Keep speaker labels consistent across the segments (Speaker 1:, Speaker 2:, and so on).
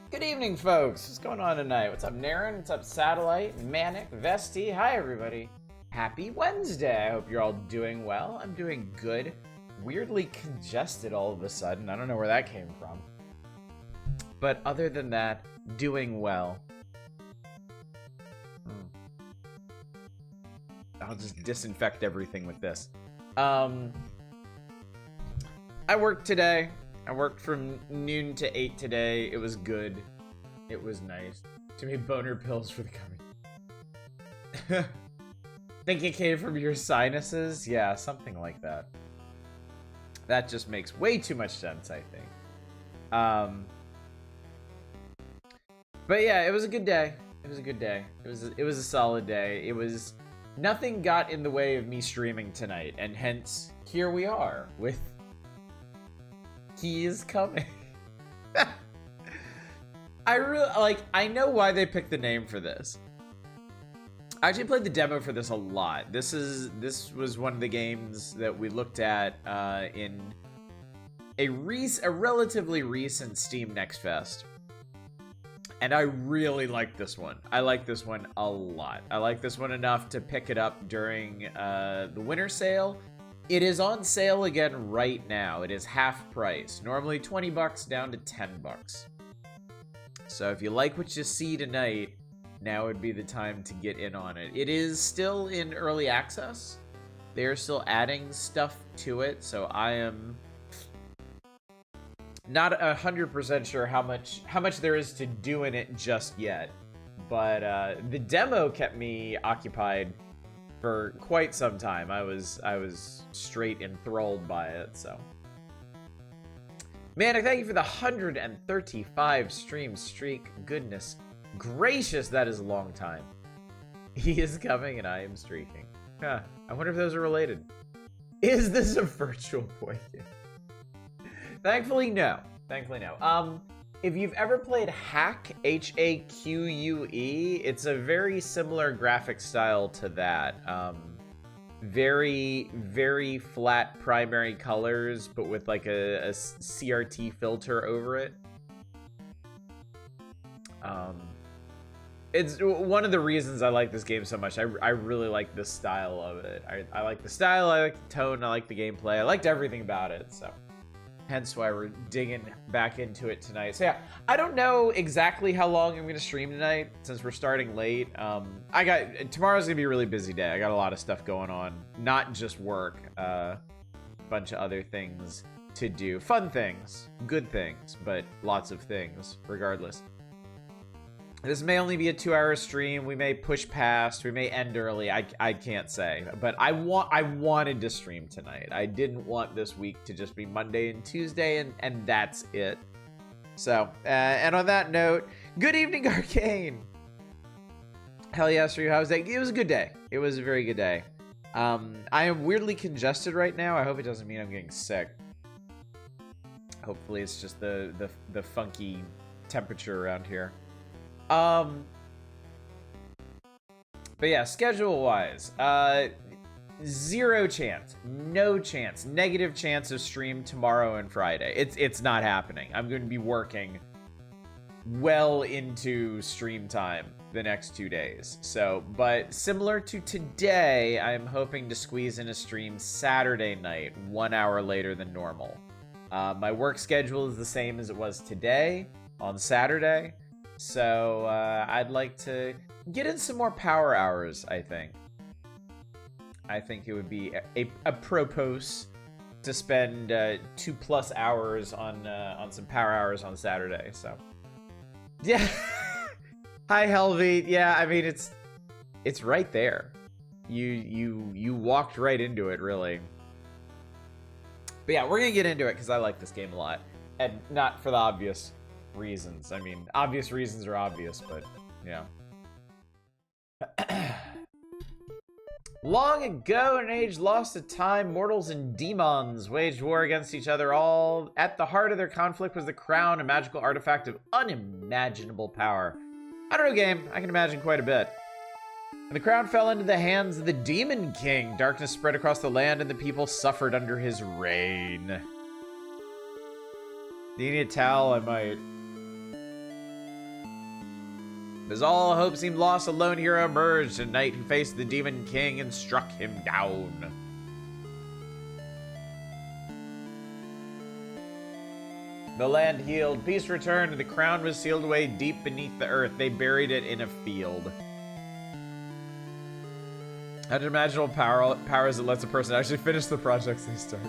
Speaker 1: Good evening, folks. What's going on tonight? What's up, Naren? What's up, Satellite, Manic, Vesti? Hi, everybody. Happy Wednesday. I hope you're all doing well. I'm doing good. Weirdly congested all of a sudden. I don't know where that came from. But other than that, doing well. I'll just disinfect everything with this. I worked today. I worked from noon to 8 today. It was good. It was nice. Too many boner pills for the coming. Think it came from your sinuses? Yeah, something like that. That just makes way too much sense, I think. But yeah, it was a good day. It was a good day. It was a solid day. It was nothing got in the way of me streaming tonight, and hence here we are with He Is Coming. I know why they picked the name for this. I actually played the demo for this a lot. This was one of the games that we looked at in a relatively recent Steam Next Fest. And I really like this one. I like this one a lot. I like this one enough to pick it up during the winter sale. It is on sale again right now. It is half price. Normally $20 down to $10. So if you like what you see tonight, now would be the time to get in on it. It is still in early access. They're still adding stuff to it, so I am not 100% sure how much there is to do in it just yet. But the demo kept me occupied for quite some time. I was straight enthralled by it, so. Man, I thank you for the 135 stream streak. Goodness gracious, that is a long time. He is coming and I am streaking. Huh. I wonder if those are related. Is this a virtual boy game? Thankfully, no. Thankfully, no. If you've ever played Hack, H-A-Q-U-E, it's a very similar graphic style to that. Very, very flat primary colors, but with like a CRT filter over it. It's one of the reasons I like this game so much. I really like the style of it. I like the style, I like the tone, I like the gameplay. I liked everything about it, so. Hence why we're digging back into it tonight. So yeah, I don't know exactly how long I'm going to stream tonight since we're starting late. Tomorrow's going to be a really busy day. I got a lot of stuff going on. Not just work. A bunch of other things to do. Fun things. Good things. But lots of things regardless. This may only be a 2-hour stream. We may push past. We may end early. I can't say. But I wanted to stream tonight. I didn't want this week to just be Monday and Tuesday, and that's it. So, and on that note, good evening, Arcane. Hell yes, for you. How was that? It was a good day. It was a very good day. I am weirdly congested right now. I hope it doesn't mean I'm getting sick. Hopefully, it's just the funky temperature around here. But yeah, schedule-wise, 0 chance, no chance, negative chance of stream tomorrow and Friday. It's not happening. I'm going to be working well into stream time the next 2 days. So, but similar to today, I'm hoping to squeeze in a stream Saturday night, 1 hour later than normal. My work schedule is the same as it was today on Saturday. So, I'd like to get in some more power hours, I think. I think it would be a propose to spend 2+ hours on some power hours on Saturday, so. Yeah. Hi, Helvi. Yeah, I mean, it's right there. You walked right into it, really. But yeah, we're gonna get into it because I like this game a lot. And not for the obvious reasons. I mean, obvious reasons are obvious, but yeah. Long ago, in an age lost to time, mortals and demons waged war against each other. All at the heart of their conflict was the crown, a magical artifact of unimaginable power. I don't know, game. I can imagine quite a bit. And the crown fell into the hands of the Demon King. Darkness spread across the land, and the people suffered under his reign. Do you need a towel? I might. As all hope seemed lost, a lone hero emerged, a knight who faced the Demon King and struck him down. The land healed, peace returned, and the crown was sealed away deep beneath the earth. They buried it in a field. Unimaginable powers that lets a person actually finish the projects they start.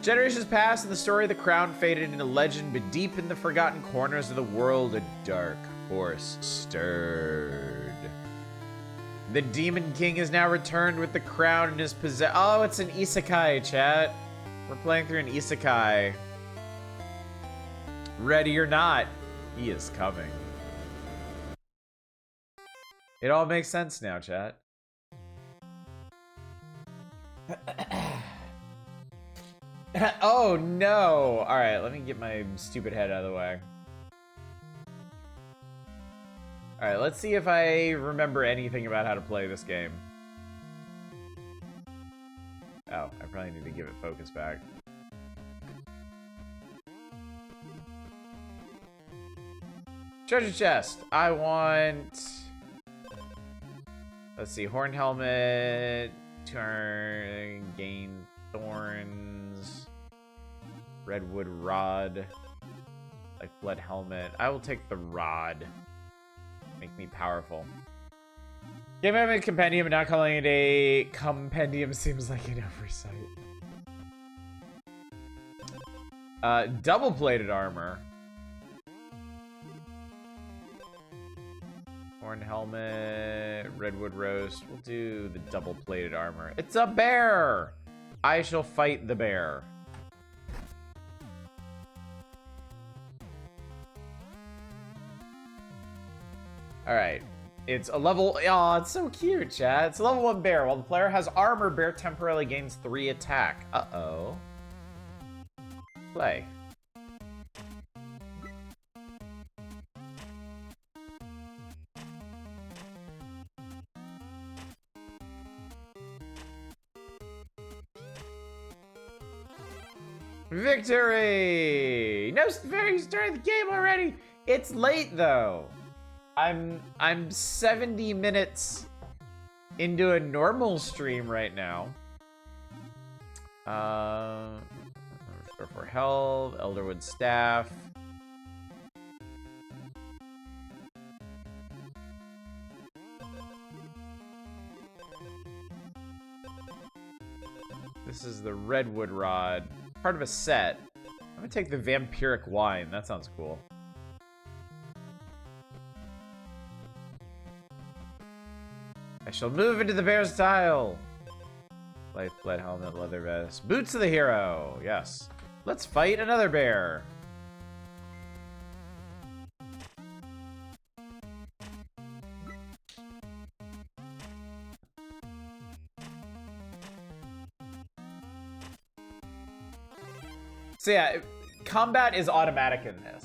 Speaker 1: Generations passed, and the story of the crown faded into legend, but deep in the forgotten corners of the world, a dark force stirred. The Demon King is now returned with the crown in his possession. Oh, it's an isekai, chat. We're playing through an isekai. Ready or not, he is coming. It all makes sense now, chat. Oh no! Alright, let me get my stupid head out of the way. Alright, let's see if I remember anything about how to play this game. Oh, I probably need to give it focus back. Treasure chest. I want... Let's see. Horn helmet. Turn. Gain thorns. Redwood rod. Like blood helmet. I will take the rod. Make me powerful. Game having a compendium, but not calling it a compendium seems like an oversight. Double-plated armor. Horn helmet, redwood roast. We'll do the double-plated armor. It's a bear! I shall fight the bear. Alright. It's a level... Oh, it's so cute, chat. It's a level 1 bear. While the player has armor, bear temporarily gains 3 attack. Uh-oh. Play. Victory! No, very started the game already. It's late though. I'm 70 minutes into a normal stream right now. Restore for health, Elderwood staff. This is the redwood rod. Part of a set. I'm gonna take the vampiric wine. That sounds cool. I shall move into the bear's tile. Life, blood helmet, leather vest. Boots of the hero. Yes. Let's fight another bear. So yeah, combat is automatic in this.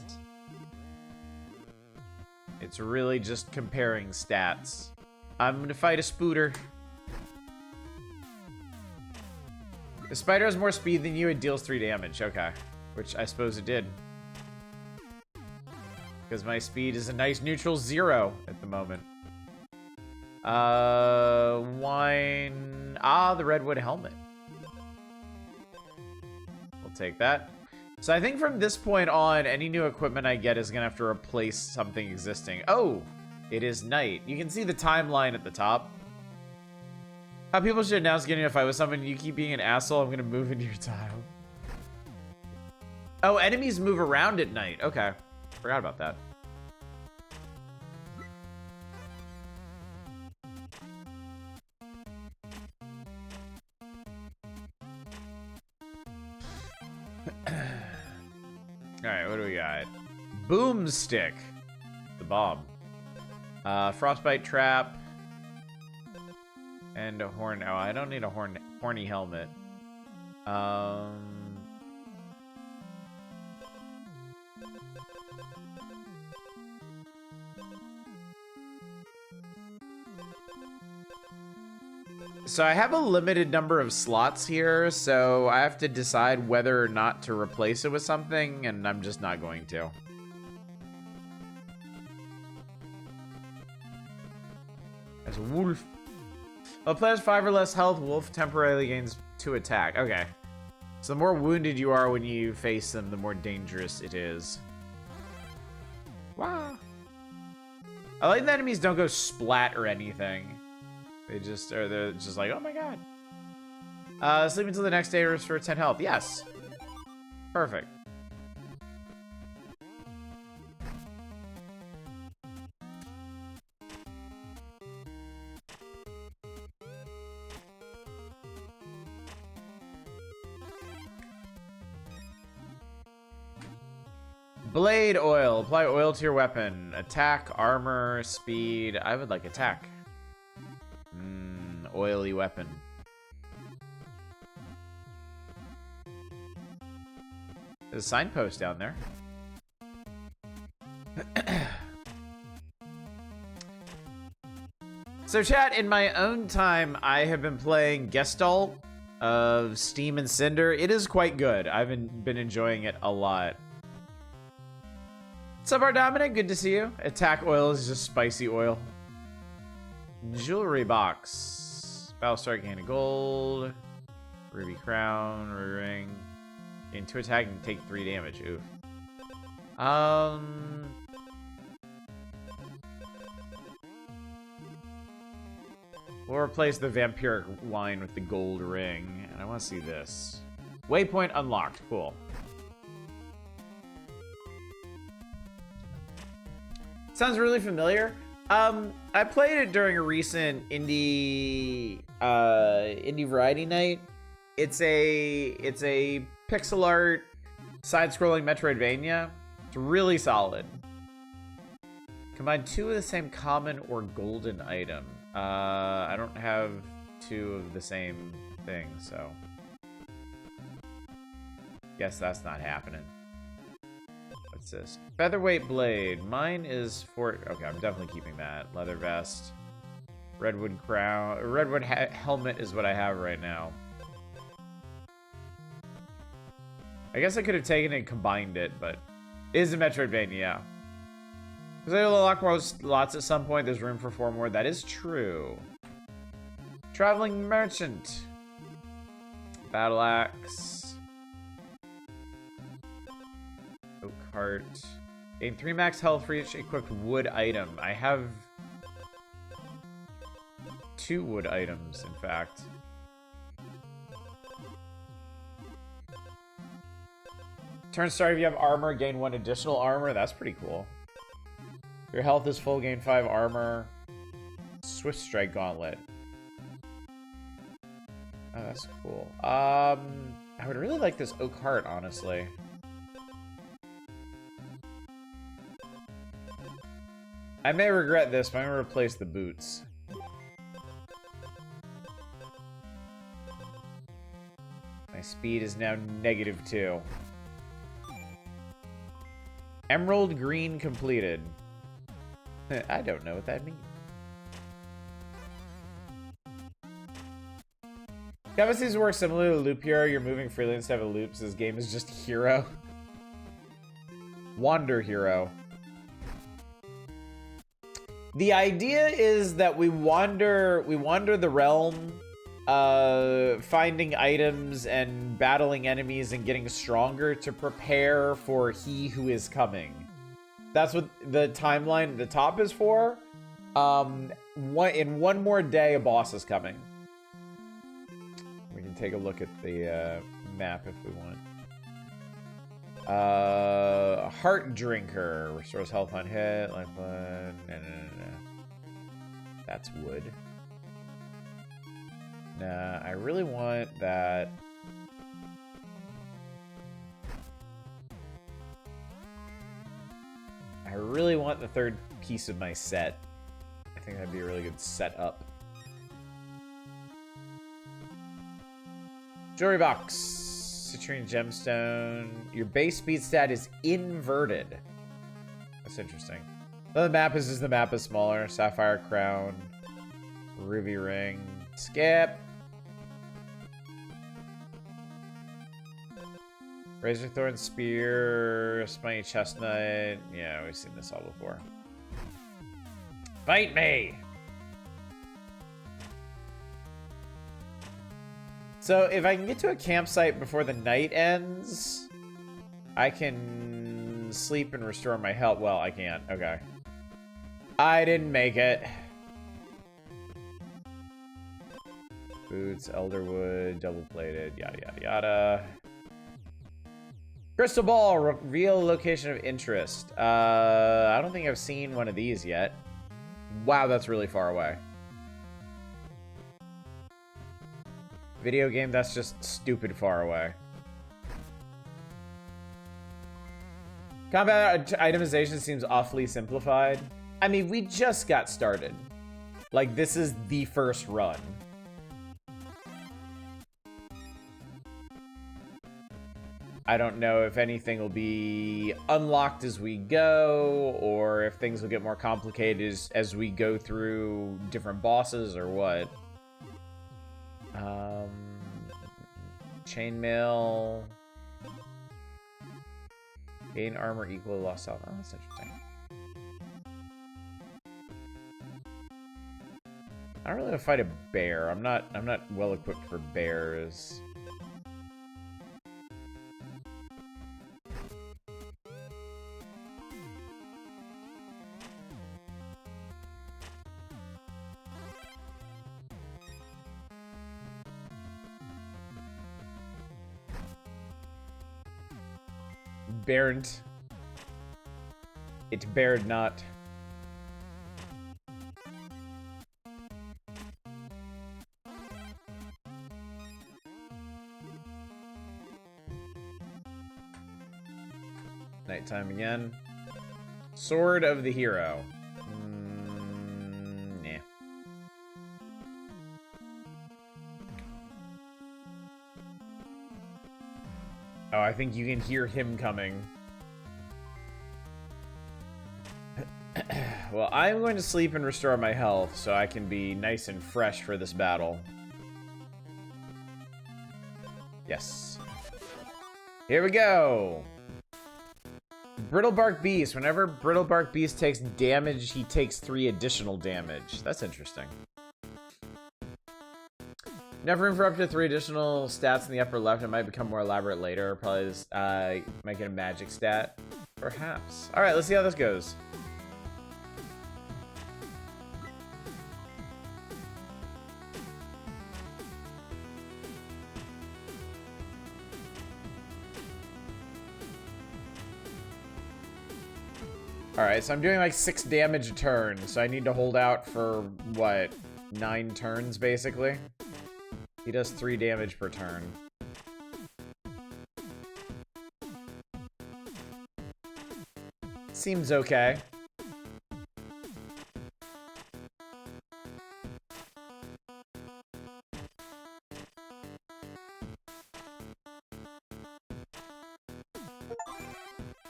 Speaker 1: It's really just comparing stats. I'm gonna fight a spooter. The spider has more speed than you, it deals 3 damage. Okay. Which I suppose it did. Because my speed is a nice neutral 0 at the moment. Wine. Ah, the redwood helmet. We'll take that. So I think from this point on, any new equipment I get is gonna have to replace something existing. Oh, it is night. You can see the timeline at the top. How people should announce getting in a fight with someone. You keep being an asshole, I'm gonna move into your tile. Oh, enemies move around at night. Okay, forgot about that. Alright, what do we got? Boomstick. The bomb. Frostbite trap. And a horn. Oh, I don't need a horny helmet. So I have a limited number of slots here, so I have to decide whether or not to replace it with something, and I'm just not going to. As a wolf. A player has 5 or less health, wolf temporarily gains 2 attack. Okay. So the more wounded you are when you face them, the more dangerous it is. Wow. I like the enemies don't go splat or anything. They're just like, oh my god. Sleep until the next day, restore 10 health. Yes. Perfect. Blade oil. Apply oil to your weapon. Attack, armor, speed. I would like attack. Oily weapon. There's a signpost down there. So chat, in my own time, I have been playing Gestalt of Steam and Cinder. It is quite good. I've been enjoying it a lot. What's up, Dominic? Good to see you. Attack oil is just spicy oil. Jewelry box. Battlestar, gain a gold. Ruby crown, ruby ring. Gain 2 attack and take 3 damage. Oof. We'll replace the vampiric wine with the gold ring. And I want to see this. Waypoint unlocked. Cool. Sounds really familiar. I played it during a recent indie variety night. It's a pixel art side-scrolling Metroidvania. It's really solid. Combine 2 of the same common or golden item. I don't have 2 of the same thing, so guess that's not happening. What's this? Featherweight blade. Mine is for... Okay, I'm definitely keeping that. Leather vest. Redwood crown. Redwood helmet is what I have right now. I guess I could have taken it and combined it, but it is a Metroidvania, yeah. Because I'll unlock more lots at some point. There's room for 4 more. That is true. Traveling merchant. Battle axe. Oak heart. Gain 3 max health for each equipped wood item. I have 2 wood items, in fact. Turn start if you have armor, gain 1 additional armor. That's pretty cool. Your health is full, gain 5 armor. Swift strike gauntlet. Oh, that's cool. I would really like this oak heart, honestly. I may regret this, but I'm gonna replace the boots. My speed is now -2. Emerald green completed. I don't know what that means. Kevin seems to work similar to Loop Hero. You're moving freely instead of loops. This game is just Hero. Wander Hero. The idea is that we wander the realm, finding items and battling enemies and getting stronger to prepare for he who is coming. That's what the timeline at the top is for. In one more day, a boss is coming. We can take a look at the map if we want. Heart Drinker restores health on hit. Lifeblood. No. That's wood. Nah, I really want that. I really want the 3rd piece of my set. I think that'd be a really good setup. Jewelry box. Citrine gemstone. Your base speed stat is inverted. That's interesting. The map is just the map is smaller. Sapphire crown. Ruby ring. Skip. Razor thorn spear. Spiny chestnut. Yeah, we've seen this all before. Fight me! So if I can get to a campsite before the night ends, I can sleep and restore my health. Well, I can't. Okay. I didn't make it. Boots, elderwood, double-plated, yada, yada, yada. Crystal ball, reveal location of interest. I don't think I've seen one of these yet. Wow, that's really far away. Video game, that's just stupid far away. Combat itemization seems awfully simplified. I mean, we just got started. Like, this is the first run. I don't know if anything will be unlocked as we go, or if things will get more complicated as we go through different bosses, or what. Chainmail. Gain armor equal to lost health. Oh, that's interesting. I don't really want to fight a bear. I'm not well equipped for bears. Bared. It bared not. Nighttime again. Sword of the hero. Nah. Oh, I think you can hear him coming. Well, I'm going to sleep and restore my health so I can be nice and fresh for this battle. Yes. Here we go. Brittlebark Beast. Whenever Brittlebark Beast takes damage, he takes 3 additional damage. That's interesting. Enough room for up to 3 additional stats in the upper left. It might become more elaborate later. Probably this, might get a magic stat. Perhaps. Alright, let's see how this goes. Alright, so I'm doing like 6 damage a turn, so I need to hold out for, what, 9 turns, basically? He does 3 damage per turn. Seems okay.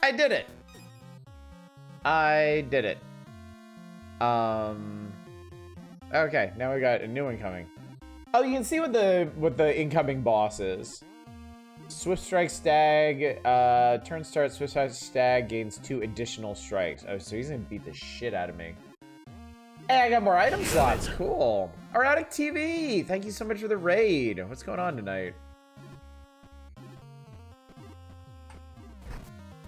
Speaker 1: I did it! I did it. Okay, now we got a new one coming. Oh, you can see what the incoming boss is. Swift Strike Stag, turn start, Swift Strike Stag gains 2 additional strikes. Oh, so he's gonna beat the shit out of me. Hey, I got more item slots, cool. Erratic TV, thank you so much for the raid. What's going on tonight?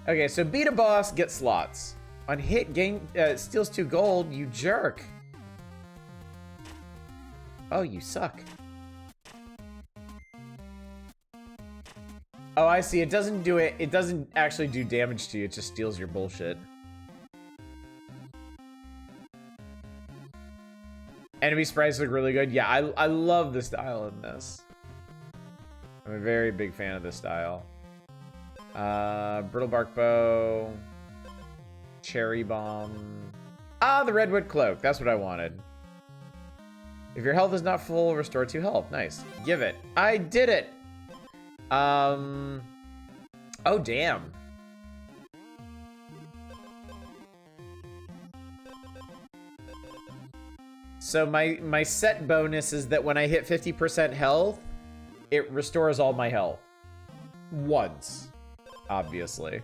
Speaker 1: Okay, so beat a boss, get slots. On hit, gain, steals 2 gold, you jerk. Oh, you suck. Oh, I see. It doesn't do it. It doesn't actually do damage to you. It just steals your bullshit. Enemy sprites look really good. Yeah, I love the style in this. I'm a very big fan of this style. Brittlebark Bow. Cherry Bomb. Ah, the Redwood Cloak. That's what I wanted. If your health is not full, restore 2 health. Nice. Give it. I did it! Oh, damn. So my set bonus is that when I hit 50% health, it restores all my health. Once. Obviously.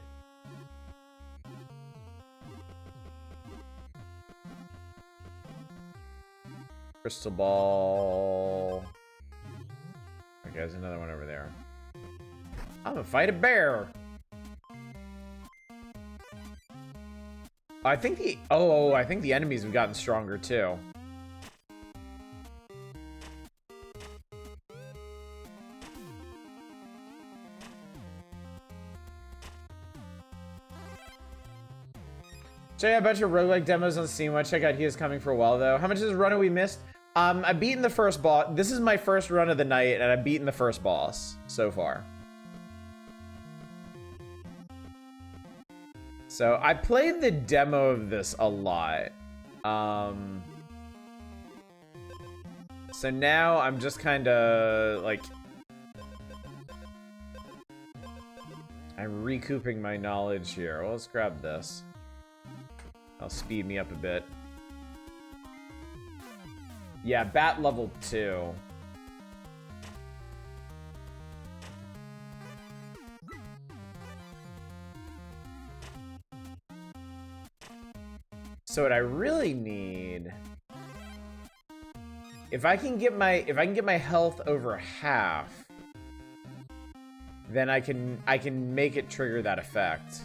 Speaker 1: Crystal ball. Okay, there's another one over there. I'm gonna fight a bear. I think the I think the enemies have gotten stronger too. Check out a bunch of roguelike demos on Steam. Check out He Is Coming for a while though. How much is the run have we missed? I've beaten the first boss. This is my first run of the night, and I've beaten the first boss so far. So I played the demo of this a lot. So now I'm just kind of like, I'm recouping my knowledge here. Well, let's grab this. I'll speed me up a bit. Yeah, bat level 2. So what I really need, if I can get my health over half, then I can make it trigger that effect.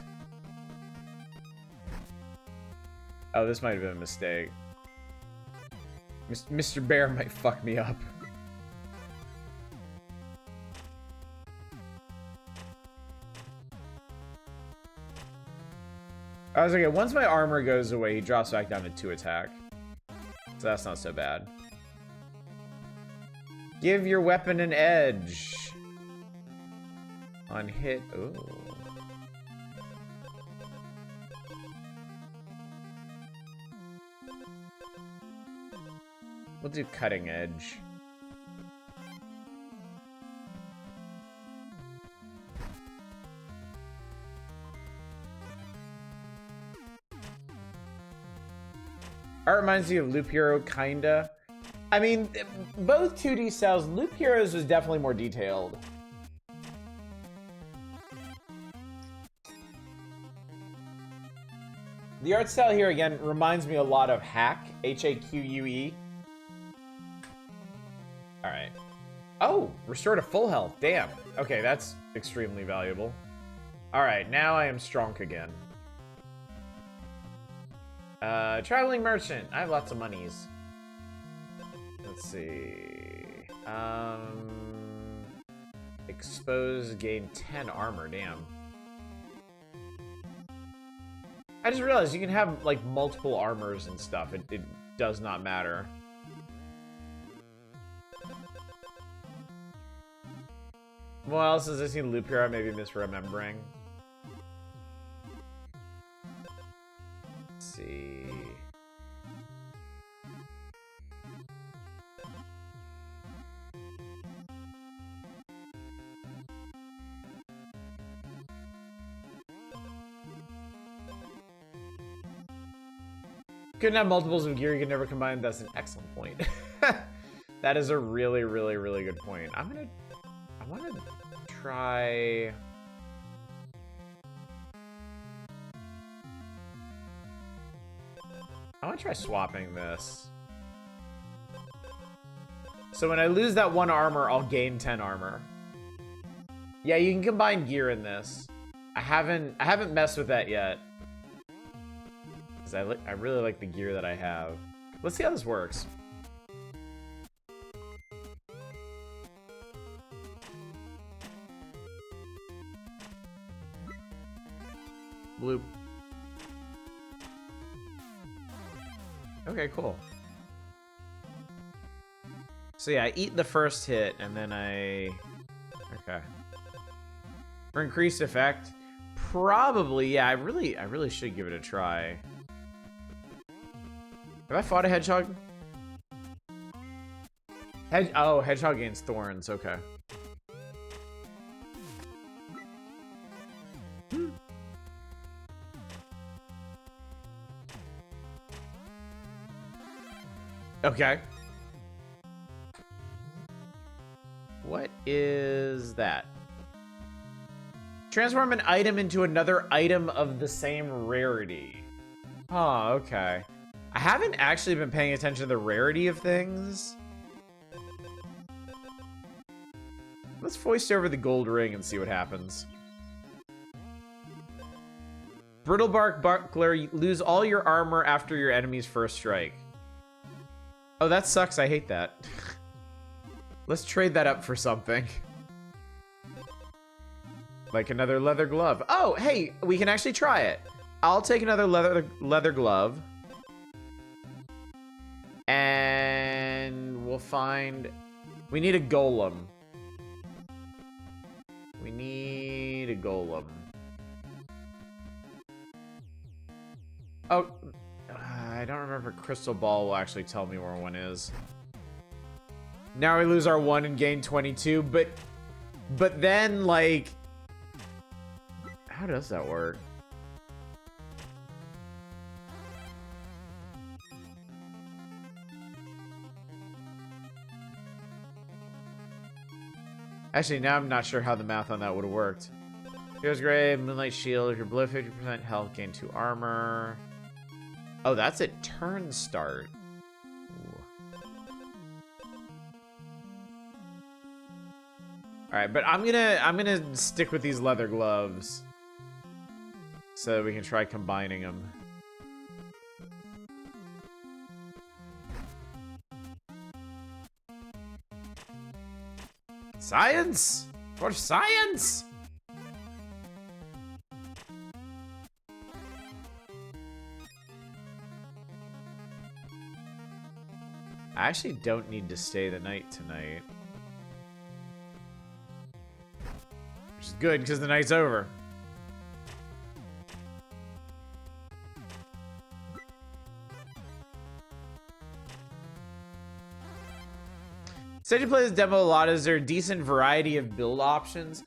Speaker 1: Oh, this might have been a mistake. Mr. Bear might fuck me up. I was like, okay, once my armor goes away, he drops back down to 2 attack. So that's not so bad. Give your weapon an edge. On hit. Ooh. We'll do cutting edge. Art reminds me of Loop Hero, kinda. I mean, both 2D styles. Loop Heroes was definitely more detailed. The art style here, again, reminds me a lot of Hack, H-A-Q-U-E. Alright. Oh, restore to full health, damn. Okay, that's extremely valuable. Alright, now I am strong again. Traveling merchant, I have lots of monies. Let's see. Expose, gain 10 armor, damn. I just realized you can have, like, multiple armors and stuff. It does not matter. What else is this Loop Hero? I may be misremembering. Let's see. Couldn't have multiples of gear you can never combine. That's an excellent point. That is a really, really, really good point. I want to try. I want to try swapping this. So when I lose that 1 armor, I'll gain 10 armor. Yeah, you can combine gear in this. I haven't messed with that yet. I really like the gear that I have. Let's see how this works. Bloop. Okay, cool. So yeah, I eat the first hit and then okay. For increased effect, probably, yeah, I really should give it a try. Have I fought a hedgehog? Oh, hedgehog gains thorns, okay. Okay. What is that? Transform an item into another item of the same rarity. Oh, okay. I haven't actually been paying attention to the rarity of things. Let's foist over the gold ring and see what happens. Brittlebark Buckler, you lose all your armor after your enemy's first strike. Oh, that sucks. I hate that. Let's trade that up for something. Like another leather glove. Oh, hey, we can actually try it. I'll take another leather glove. And we'll find... We need a golem. We need a golem. Oh, I don't remember. Crystal Ball will actually tell me where one is. Now we lose our 1 and gain 22, but then, like... How does that work? Actually, now I'm not sure how the math on that would have worked. Here's Grave, Moonlight Shield. If you're below 50% health, gain 2 armor. Oh, that's at turn start. All right, but I'm gonna stick with these leather gloves so that we can try combining them. Science for science. I actually don't need to stay the night tonight. Which is good, because the night's over. Said you play this demo a lot. Is there a decent variety of build options?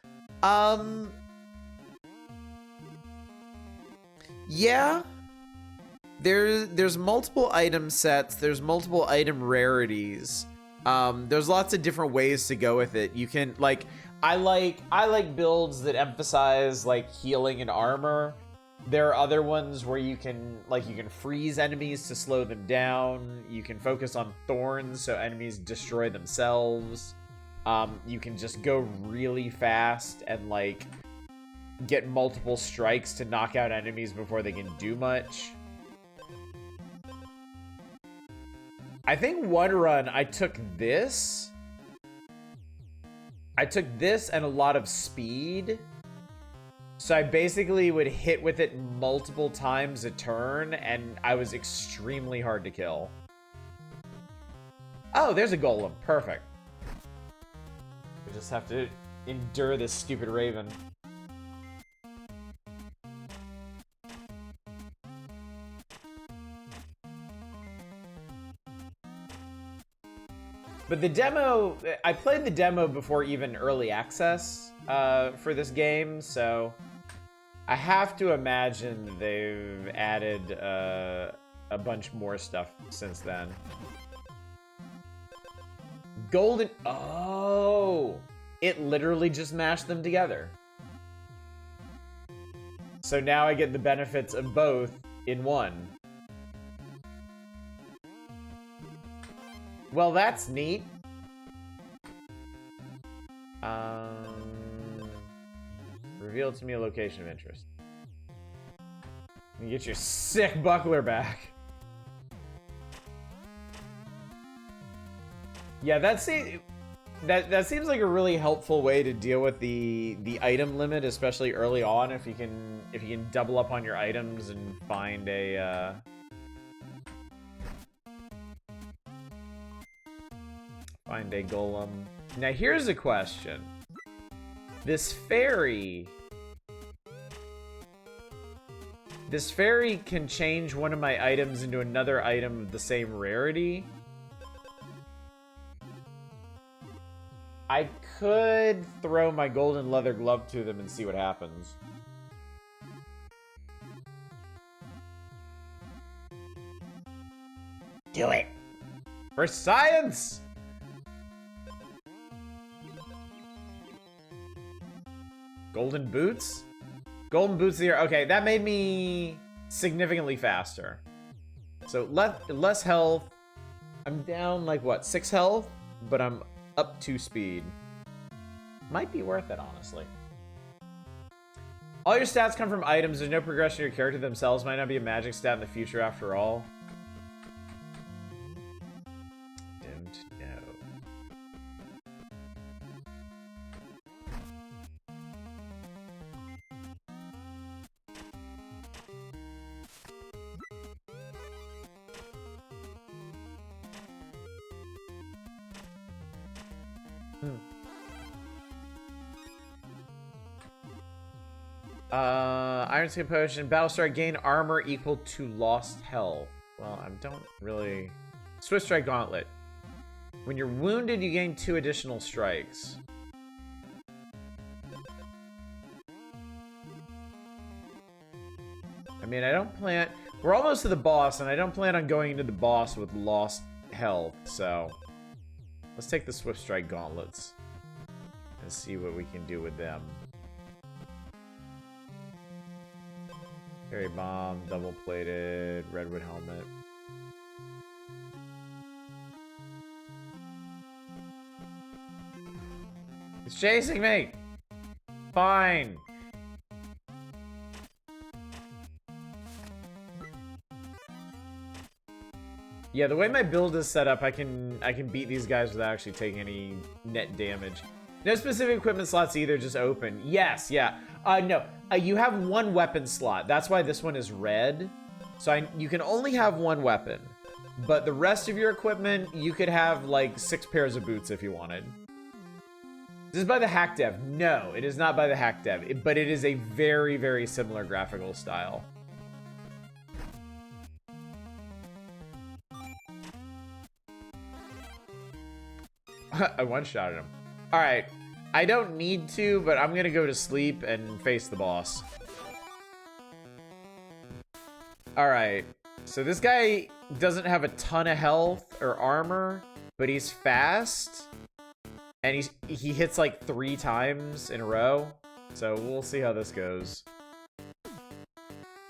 Speaker 1: Yeah. There's multiple item sets, there's multiple item rarities. There's lots of different ways to go with it. You can like I like builds that emphasize like healing and armor. There are other ones where you can freeze enemies to slow them down. You can focus on thorns so enemies destroy themselves. You can just go really fast and like get multiple strikes to knock out enemies before they can do much. I think one run I took this. And a lot of speed. So I basically would hit with it multiple times a turn, and I was extremely hard to kill. Oh, there's a golem. Perfect. We just have to endure this stupid raven. But the demo, I played the demo before even early access for this game, so I have to imagine they've added a bunch more stuff since then. Golden, oh, it literally just mashed them together. So now I get the benefits of both in one. Well, that's neat. Reveal to me a location of interest. You get your sick buckler back. Yeah, that seems like a really helpful way to deal with the item limit, especially early on. If you can double up on your items and find a golem. Now here's a question. This fairy can change one of my items into another item of the same rarity. I could throw my golden leather glove to them and see what happens. Do it! For science! Golden boots? Golden boots here. Okay, that made me significantly faster. So less health. I'm down like what, 6 health? But I'm up 2 speed. Might be worth it, honestly. All your stats come from items. There's no progression of your character themselves. Might not be a magic stat in the future after all. Don't know. Iron Skin Potion. Battlestar, gain armor equal to lost health. Well, I don't really... Swift Strike Gauntlet. When you're wounded, you gain 2 additional strikes. I mean, I don't plan... We're almost to the boss, and I don't plan on going into the boss with lost health, so... Let's take the Swift Strike Gauntlets and see what we can do with them. Fairy Bomb, double-plated, Redwood Helmet. It's chasing me! Fine! Yeah, the way my build is set up, I can beat these guys without actually taking any net damage. No specific equipment slots either, just open. Yes, yeah. No, you have 1 weapon slot. That's why this one is red. So you can only have 1 weapon. But the rest of your equipment, you could have like 6 pairs of boots if you wanted. This is by the Hack Dev. No, it is not by the Hack Dev. But it is a very, very similar graphical style. I one-shotted him. Alright. I don't need to, but I'm gonna go to sleep and face the boss. Alright. So this guy doesn't have a ton of health or armor, but he's fast. And he hits like 3 times in a row. So we'll see how this goes.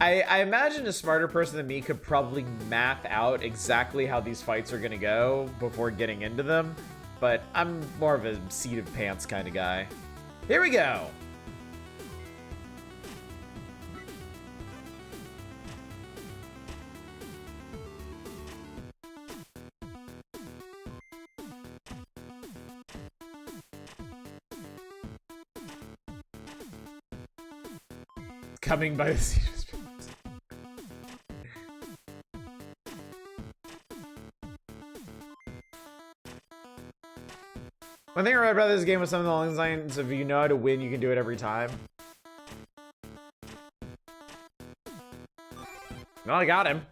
Speaker 1: I imagine a smarter person than me could probably map out exactly how these fights are gonna go before getting into them. But I'm more of a seat of pants kind of guy. Here we go. Coming by the seat of his pants. One thing I read about this game was something along the lines of, you know how to win, you can do it every time. Well, I got him.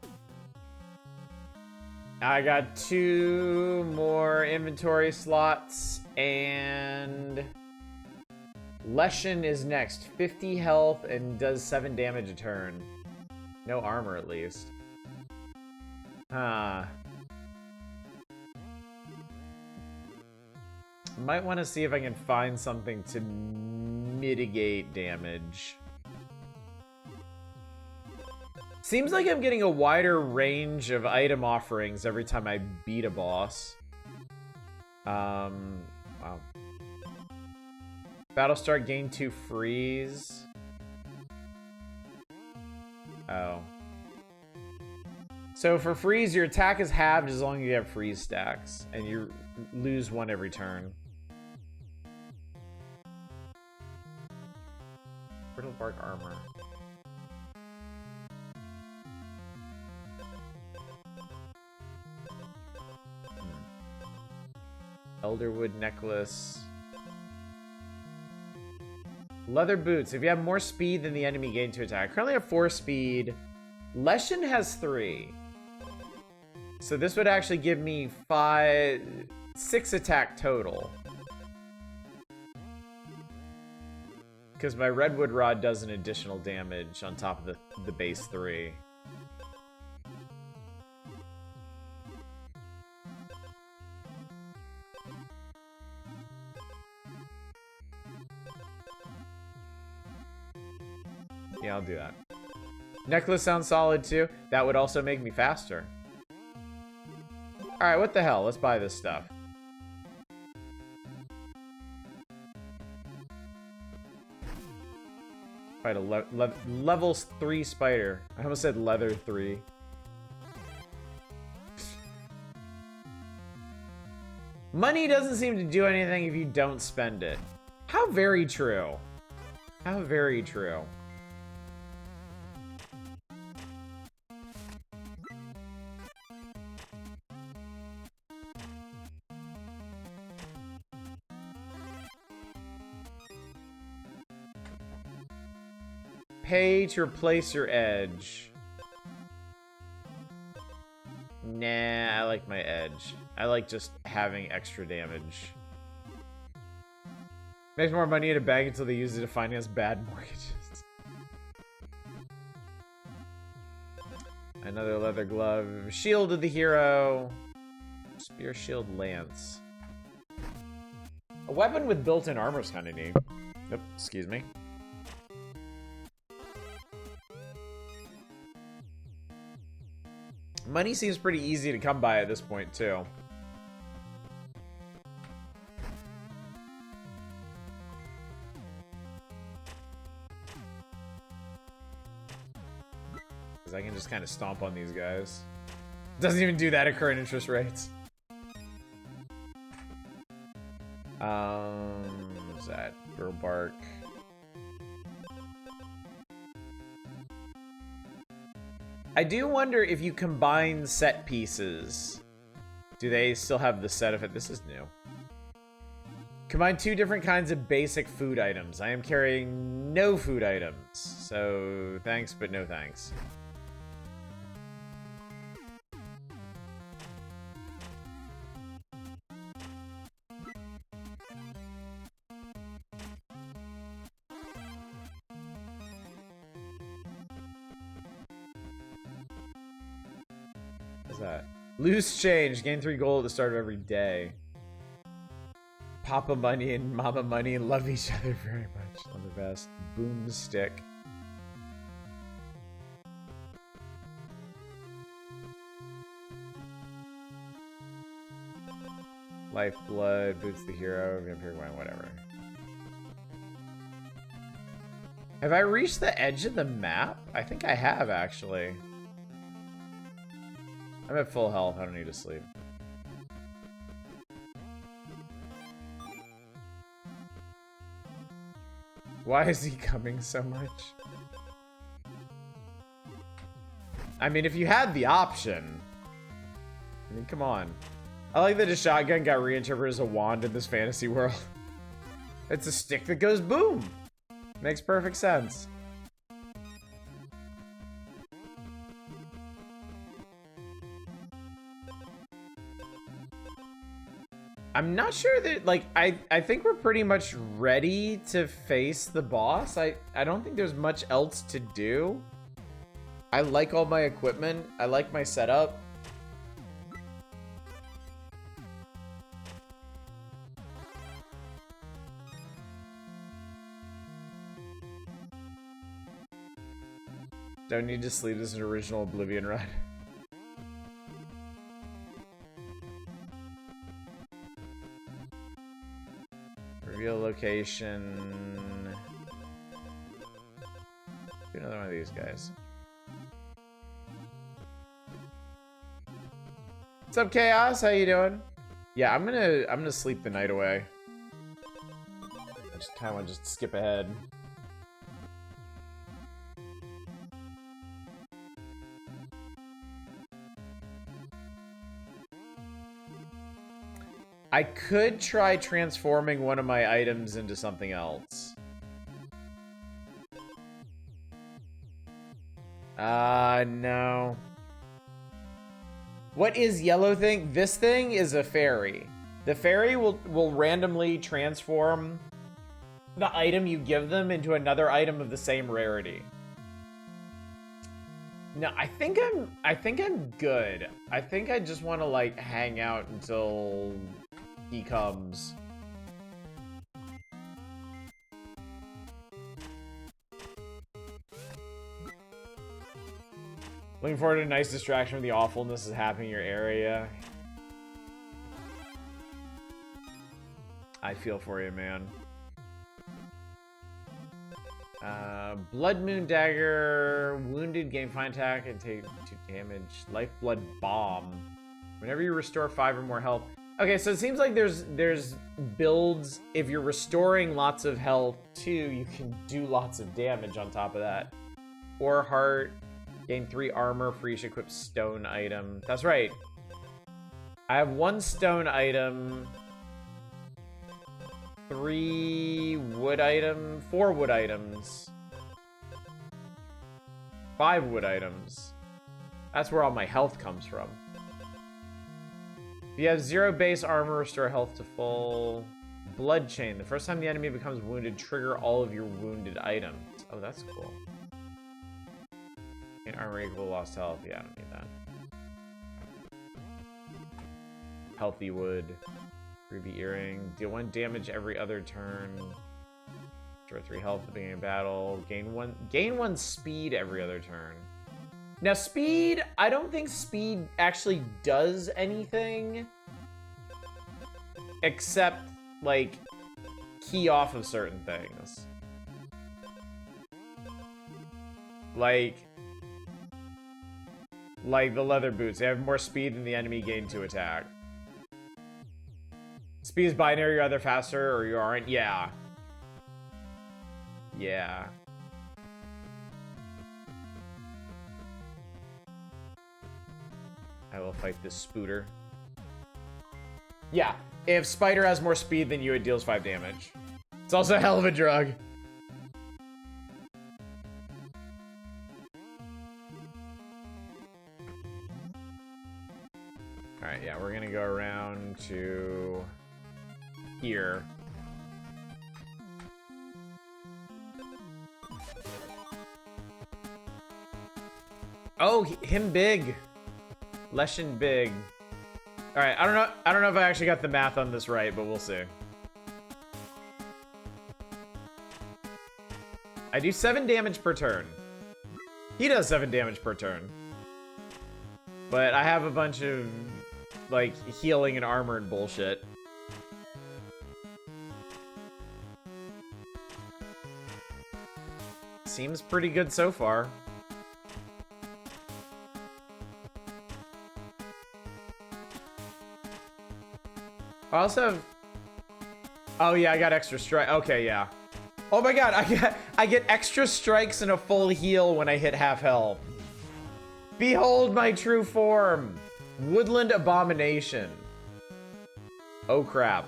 Speaker 1: I got 2 more inventory slots, and Leshen is next. 50 health and does 7 damage a turn. No armor, at least. Huh. Might want to see if I can find something to mitigate damage. Seems like I'm getting a wider range of item offerings every time I beat a boss. Wow. Battlestar, gain 2 freeze. Oh. So for freeze, your attack is halved as long as you have freeze stacks. And you lose 1 every turn. Brittle bark armor. Elderwood necklace. Leather boots. If you have more speed than the enemy, gain 2 attack. I currently have 4 speed. Leshen has 3. So this would actually give me 6 attack total. Because my Redwood Rod does an additional damage on top of the base 3. Yeah, I'll do that. Necklace sounds solid too. That would also make me faster. Alright, what the hell? Let's buy this stuff. Fight a level 3 spider. I almost said leather 3. Money doesn't seem to do anything if you don't spend it. How very true. How very true. Pay to replace your edge. Nah, I like my edge. I like just having extra damage. Makes more money in a bag until they use it to finance bad mortgages. Another leather glove. Shield of the hero. Spear, shield, lance. A weapon with built-in armor is kind of neat. Yep, excuse me. Money seems pretty easy to come by at this point, too. Because I can just kind of stomp on these guys. Doesn't even do that at current interest rates. What's that? Burl bark. I do wonder if you combine set pieces, do they still have the set of it? This is new. Combine 2 different kinds of basic food items. I am carrying no food items, so thanks, but no thanks. That? Loose change. Gain 3 gold at the start of every day. Papa Money and Mama Money love each other very much. Love the best. Boomstick. Lifeblood. Boots the hero. Vampire wine. Whatever. Have I reached the edge of the map? I think I have, actually. I'm at full health. I don't need to sleep. Why is he coming so much? I mean, if you had the option. I mean, come on. I like that a shotgun got reinterpreted as a wand in this fantasy world. It's a stick that goes boom. Makes perfect sense. I'm not sure that, like, I think we're pretty much ready to face the boss. I don't think there's much else to do. I like all my equipment. I like my setup. Don't need to sleep. This is an original Oblivion run. Reveal location. Do another one of these guys. What's up, Chaos? How you doing? Yeah, I'm gonna sleep the night away. I just kind of want to just skip ahead. I could try transforming one of my items into something else. No. What is yellow thing? This thing is a fairy. The fairy will randomly transform the item you give them into another item of the same rarity. No, I think I'm good. I think I just want to like hang out until he comes. Looking forward to a nice distraction from the awfulness that's happening in your area. I feel for you, man. Blood Moon Dagger. Wounded, gain fine attack and take 2 damage. Lifeblood Bomb. Whenever you restore 5 or more health. Okay, so it seems like there's builds. If you're restoring lots of health too, you can do lots of damage on top of that. Or Heart. Gain 3 armor for each equipped stone item. That's right. I have 1 stone item. 3 wood item, 4 wood items, 5 wood items. That's where all my health comes from. If you have 0 base armor, restore health to full. Blood Chain. The first time the enemy becomes wounded, trigger all of your wounded items. Oh, that's cool. And armor equal lost health. Yeah, I don't need that. Healthy wood. Ruby Earring. Deal 1 damage every other turn. Restore 3 health at the beginning of battle. Gain 1 speed every other turn. Now speed, I don't think speed actually does anything. Except, like, key off of certain things. Like the leather boots. They have more speed than the enemy gain to attack. Speed is binary, you're either faster or you aren't. Yeah. Yeah. I will fight this Spooter. Yeah. If Spider has more speed than you, it deals 5 damage. It's also a hell of a drug. Alright, yeah, we're gonna go around to here. Oh, him big. Leshen big. All right, I don't know if I actually got the math on this right, but we'll see. I do 7 damage per turn. He does 7 damage per turn. But I have a bunch of, like, healing and armor and bullshit. Seems pretty good so far. I also have... Oh yeah, I got extra strike. Okay, yeah. Oh my god, I get extra strikes and a full heal when I hit half health. Behold my true form. Woodland Abomination. Oh crap.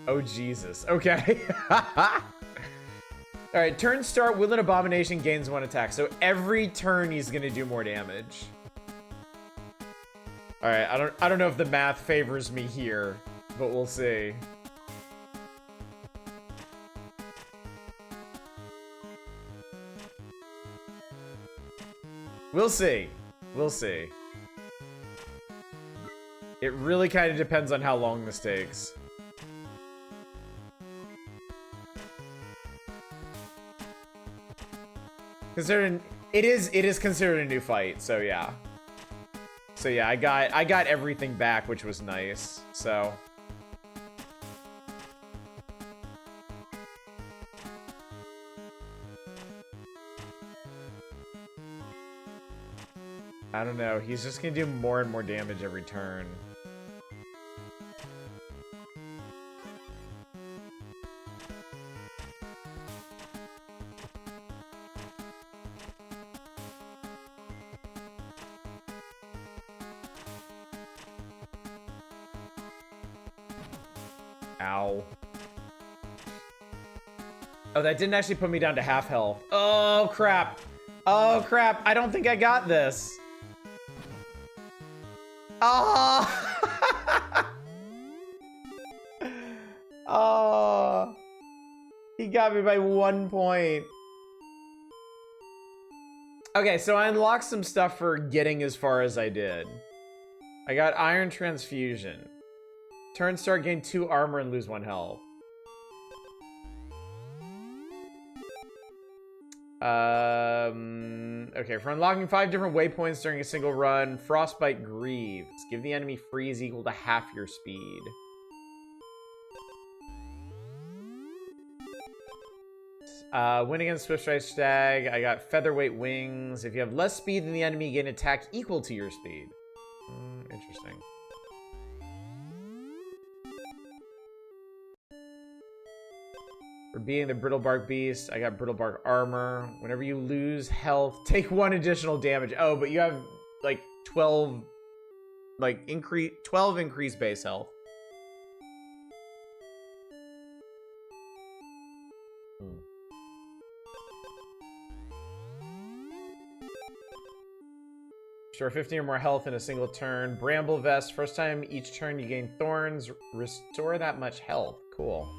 Speaker 1: Oh Jesus. Okay. Alright, turn start, Woodland Abomination gains 1 attack. So every turn he's gonna do more damage. Alright, I don't know if the math favors me here, but we'll see. We'll see. We'll see. It really kind of depends on how long this takes. Considering it is considered a new fight, so yeah. So yeah, I got everything back, which was nice. So I don't know. He's just gonna do more and more damage every turn. Ow. Oh, that didn't actually put me down to half health. Oh, crap. Oh, crap. I don't think I got this. Oh! Oh! He got me by 1 point. Okay, so I unlocked some stuff for getting as far as I did. I got Iron Transfusion. Turn start, gain 2 armor and lose 1 health. Okay, for unlocking 5 different waypoints during a single run, Frostbite Greaves. Give the enemy freeze equal to half your speed. Win against Swift Strike Stag. I got Featherweight Wings. If you have less speed than the enemy, you gain attack equal to your speed. Interesting. For being the Brittlebark Beast, I got Brittlebark Armor. Whenever you lose health, take 1 additional damage. Oh, but you have like 12, like 12 increased base health. Restore 15 or more health in a single turn. Bramble Vest. First time each turn you gain thorns. Restore that much health. Cool.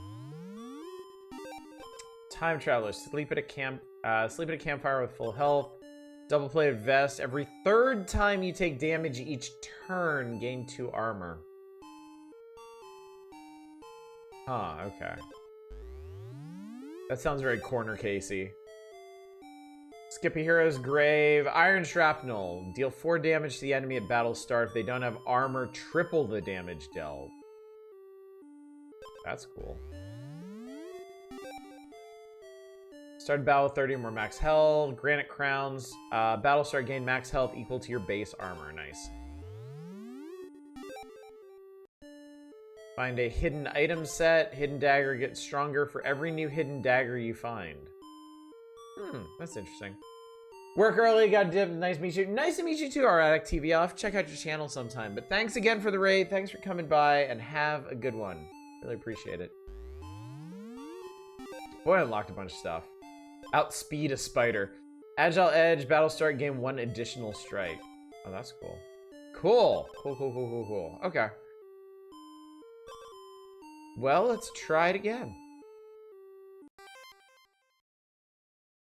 Speaker 1: Time Traveler. Sleep at a campfire with full health. Double plated vest. Every 3rd time you take damage each turn, gain 2 armor. Huh, okay. That sounds very corner casey. Skip a hero's grave. Iron Shrapnel. Deal 4 damage to the enemy at battle start. If they don't have armor, triple the damage dealt. That's cool. Start battle with 30 or more max health. Granite Crowns. Battle start gain max health equal to your base armor. Nice. Find a hidden item set. Hidden dagger gets stronger for every new hidden dagger you find. That's interesting. Work early, got a dip. Nice to meet you. Nice to meet you too, Aratic TV. I'll have to check out your channel sometime. But thanks again for the raid. Thanks for coming by, and have a good one. Really appreciate it. Boy, I unlocked a bunch of stuff. Outspeed a spider. Agile Edge, battle start, gain 1 additional strike. Oh, that's cool. Cool. Okay. Well, let's try it again.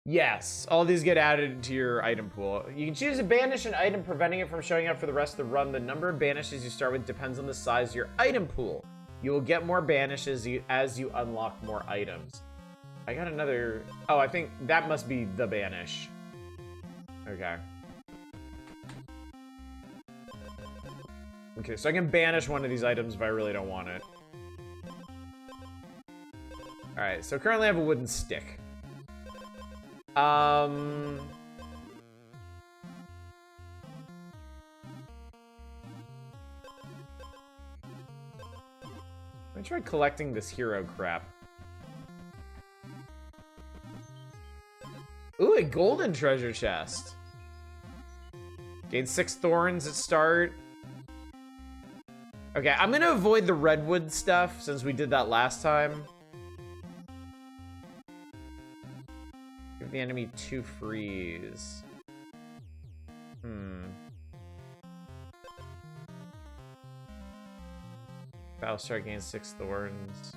Speaker 1: Yes, all these get added to your item pool. You can choose to banish an item, preventing it from showing up for the rest of the run. The number of banishes you start with depends on the size of your item pool. You will get more banishes as you unlock more items. I got another... Oh, I think that must be the banish. Okay. Okay, so I can banish one of these items if I really don't want it. Alright, so currently I have a wooden stick. Let me try collecting this hero crap. Ooh, a golden treasure chest. Gain 6 thorns at start. Okay, I'm gonna avoid the redwood stuff since we did that last time. Give the enemy 2 freeze. Battlestar gains 6 thorns.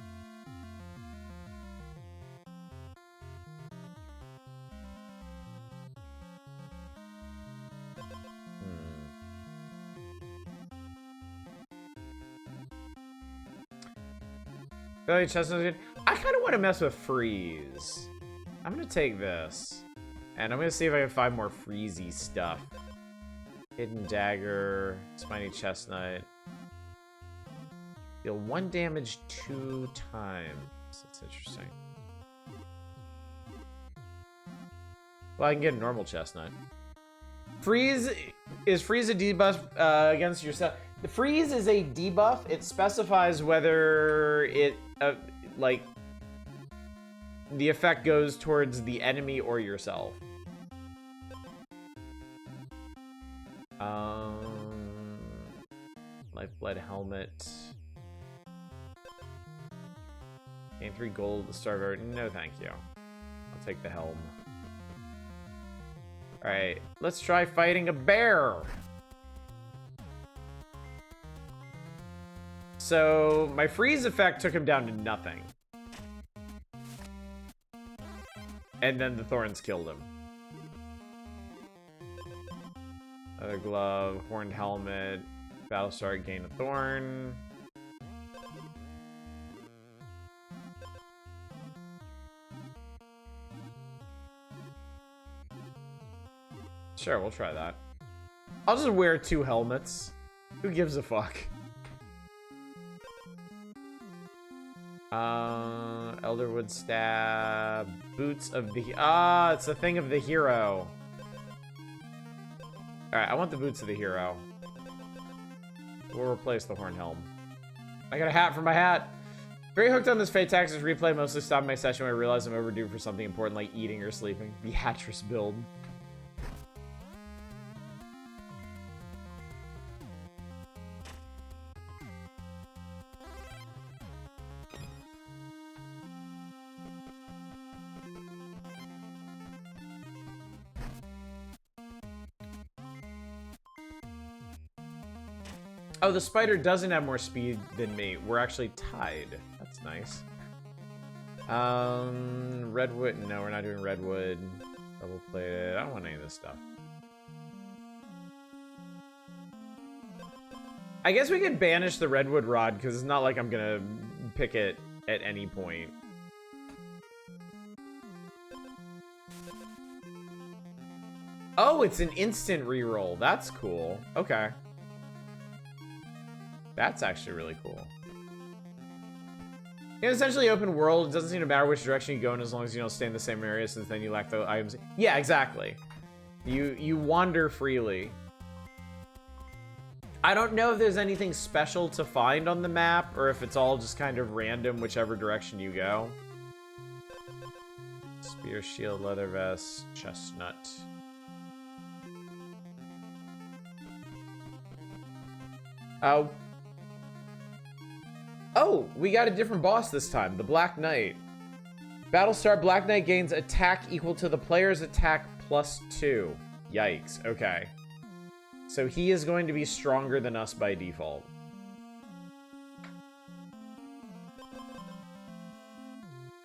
Speaker 1: Belly chestnut. I kind of want to mess with freeze. I'm gonna take this, and I'm gonna see if I can find more freezy stuff. Hidden dagger, spiny chestnut. Deal 1 damage 2 times. That's interesting. Well, I can get a normal chestnut. Freeze is freeze a debuff against yourself. The freeze is a debuff. It specifies whether it like the effect goes towards the enemy or yourself. Lifeblood helmet. Gain 3 gold at the start of our... No, thank you. I'll take the helm. Alright, let's try fighting a bear. So, my freeze effect took him down to nothing. And then the thorns killed him. Leather glove, horned helmet, Battlestar gain a thorn. Sure, we'll try that. I'll just wear 2 helmets. Who gives a fuck? Elderwood Stab. Boots of the... it's the thing of the hero. Alright, I want the Boots of the hero. We'll replace the Horn Helm. I got a hat for my hat. Very hooked on this Fate Taxes replay. Mostly stopped my session when I realized I'm overdue for something important like eating or sleeping. Beatrice build. Oh, the spider doesn't have more speed than me. We're actually tied. That's nice. Redwood. No, we're not doing redwood. Double plated. I don't want any of this stuff. I guess we could banish the redwood rod because it's not like I'm gonna pick it at any point. Oh, it's an instant reroll. That's cool. Okay. That's actually really cool. In essentially open world, it doesn't seem to matter which direction you go in as long as you don't stay in the same area, since then you lack the items. Yeah, exactly. You wander freely. I don't know if there's anything special to find on the map, or if it's all just kind of random whichever direction you go. Spear, shield, leather vest, chestnut. Oh, we got a different boss this time, the Black Knight. Battlestar Black Knight gains attack equal to the player's attack +2. Yikes, okay. So he is going to be stronger than us by default.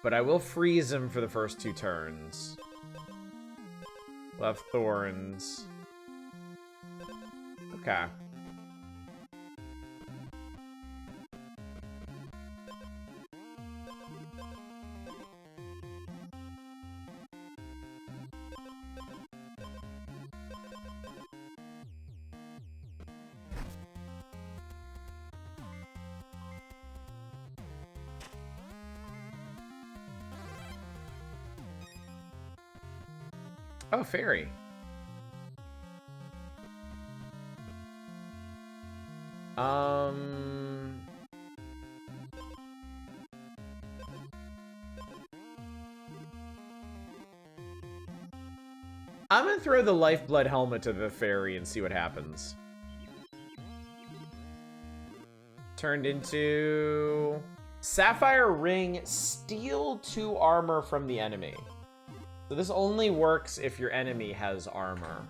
Speaker 1: But I will freeze him for the first 2 turns. We'll have thorns. Okay. Oh, fairy. I'm gonna throw the Lifeblood helmet to the fairy and see what happens. Turned into Sapphire Ring, steal 2 armor from the enemy. So this only works if your enemy has armor.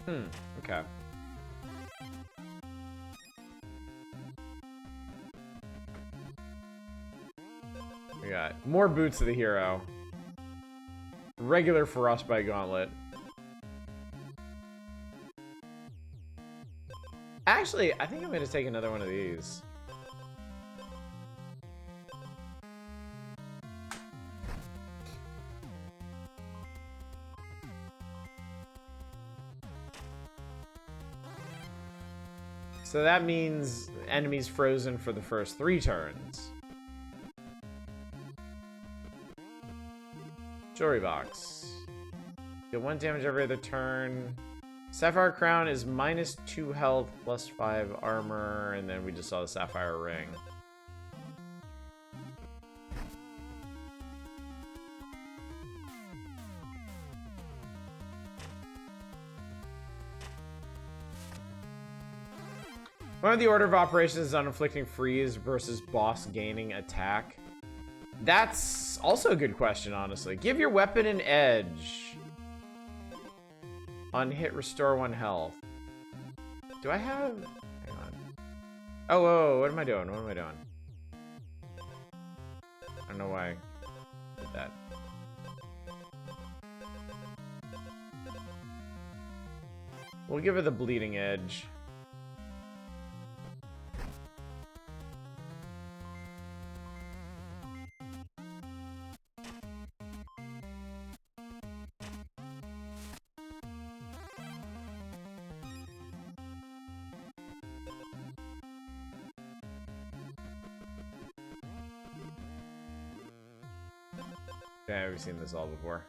Speaker 1: Okay. We got more Boots of the hero. Regular Frostbite Gauntlet. Actually, I think I'm going to take another one of these. So that means enemies frozen for the first 3 turns. Jewelry box. Deal 1 damage every other turn. Sapphire Crown is -2 health, +5 armor, and then we just saw the Sapphire Ring. One of the order of operations is on inflicting freeze versus boss gaining attack. That's also a good question, honestly. Give your weapon an edge. On hit, restore 1 health. Do I have... Hang on. Oh, whoa, what am I doing? What am I doing? I don't know why I did that. We'll give her the bleeding edge. Yeah, we've seen this all before.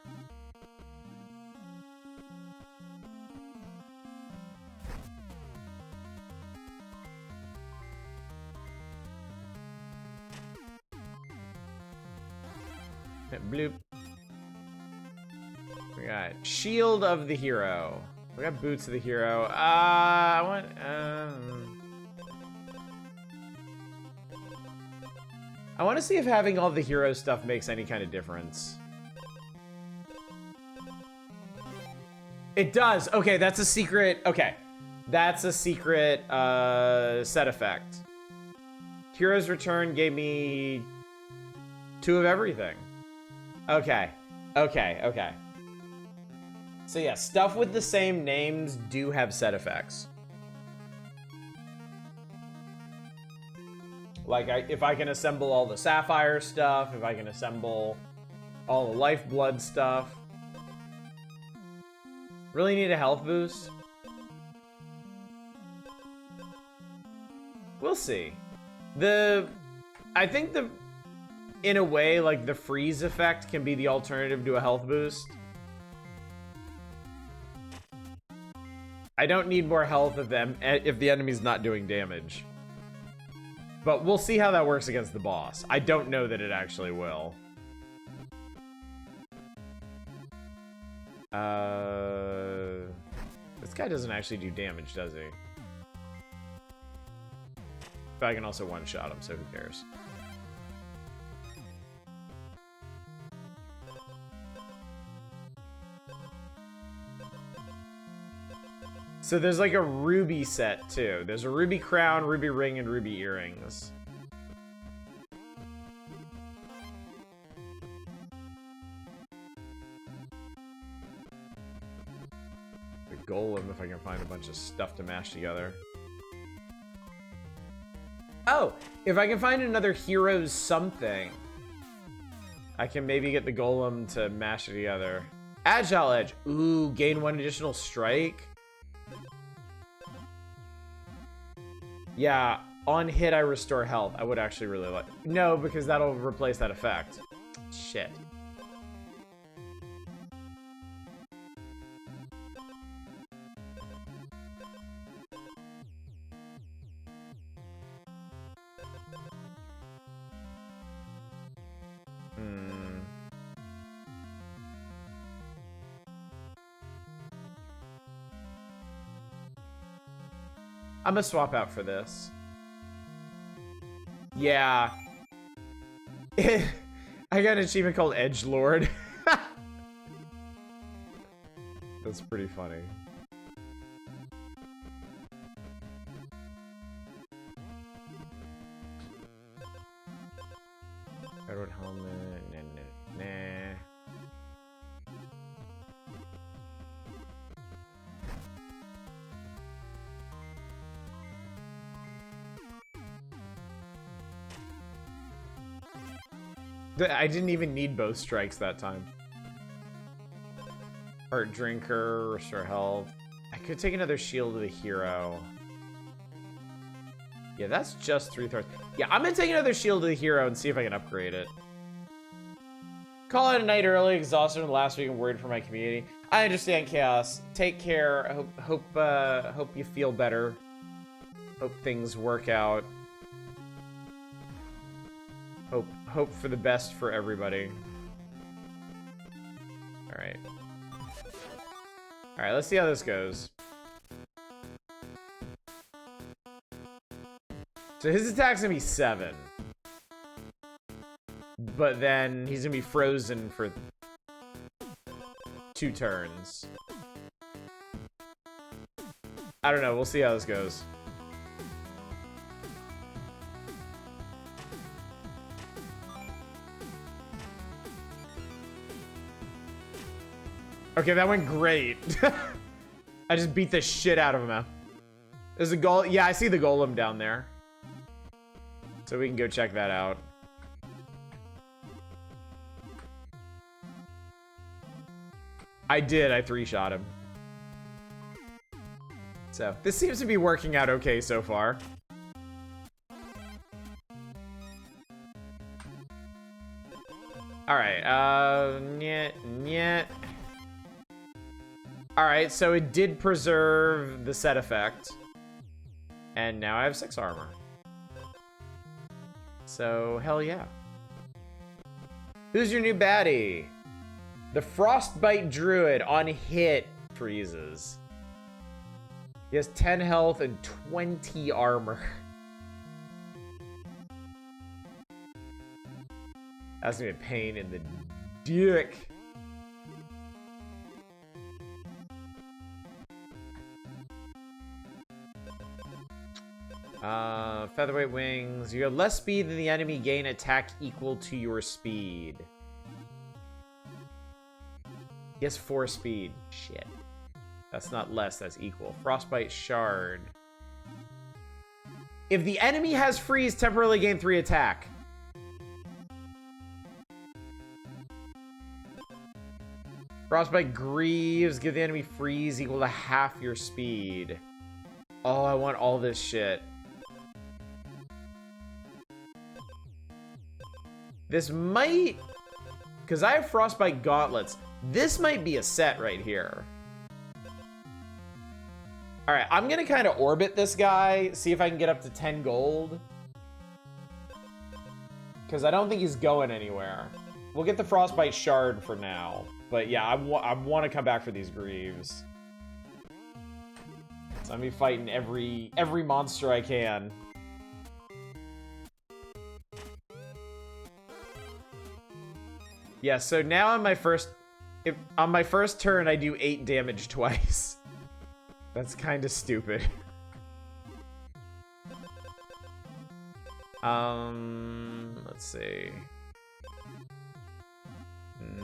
Speaker 1: Bloop. We got Shield of the Hero. We got Boots of the Hero. I want to see if having all the hero stuff makes any kind of difference. It does. Okay, that's a secret. Okay, that's a secret set effect. Hero's Return gave me 2 of everything. Okay. So yeah, stuff with the same names do have set effects. Like, if I can assemble all the Sapphire stuff, if I can assemble all the Lifeblood stuff. Really need a health boost? We'll see. I think in a way, like, the freeze effect can be the alternative to a health boost. I don't need more health if the enemy's not doing damage. But we'll see how that works against the boss. I don't know that it actually will. This guy doesn't actually do damage, does he? But I can also one-shot him, so who cares? So there's like a ruby set too. There's a ruby crown, ruby ring, and ruby earrings. The golem, if I can find a bunch of stuff to mash together. Oh, if I can find another hero's something, I can maybe get the golem to mash it together. Agile Edge. Ooh, gain 1 additional strike. Yeah, on hit I restore health. I would actually really like... No, because that'll replace that effect. Shit. I'm gonna swap out for this. Yeah. I got an achievement called Edgelord. That's pretty funny. Edward helmet. Nah. I didn't even need both strikes that time. Heart Drinker, restore health. I could take another Shield of the Hero. Yeah, that's just 3 throws. Yeah, I'm gonna take another Shield of the Hero and see if I can upgrade it. Call it a night early, exhausted from last week and worried for my community. I understand, Chaos. Take care. Hope you feel better. Hope things work out. Hope for the best for everybody. Alright. Alright, let's see how this goes. So his attack's gonna be 7. But then he's gonna be frozen for 2 turns. I don't know, we'll see how this goes. Okay, that went great. I just beat the shit out of him. There's a golem. Yeah, I see the golem down there. So we can go check that out. I did. I 3-shot him. So this seems to be working out okay so far. All right. Nyet. All right, so it did preserve the set effect. And now I have 6 armor. So, hell yeah. Who's your new baddie? The Frostbite Druid on hit freezes. He has 10 health and 20 armor. That's gonna be a pain in the dick. Featherweight wings. You have less speed than the enemy. Gain attack equal to your speed. He has 4 speed. Shit. That's not less, that's equal. Frostbite Shard. If the enemy has freeze, temporarily gain 3 attack. Frostbite Greaves. Give the enemy freeze equal to half your speed. Oh, I want all this shit. This might... Because I have Frostbite Gauntlets. This might be a set right here. Alright, I'm going to kind of orbit this guy. See if I can get up to 10 gold. Because I don't think he's going anywhere. We'll get the Frostbite Shard for now. But yeah, I want to come back for these Greaves. So I'm going to be fighting every monster I can. Yeah, so now on my first turn I do 8 damage twice. That's kind of stupid. Let's see.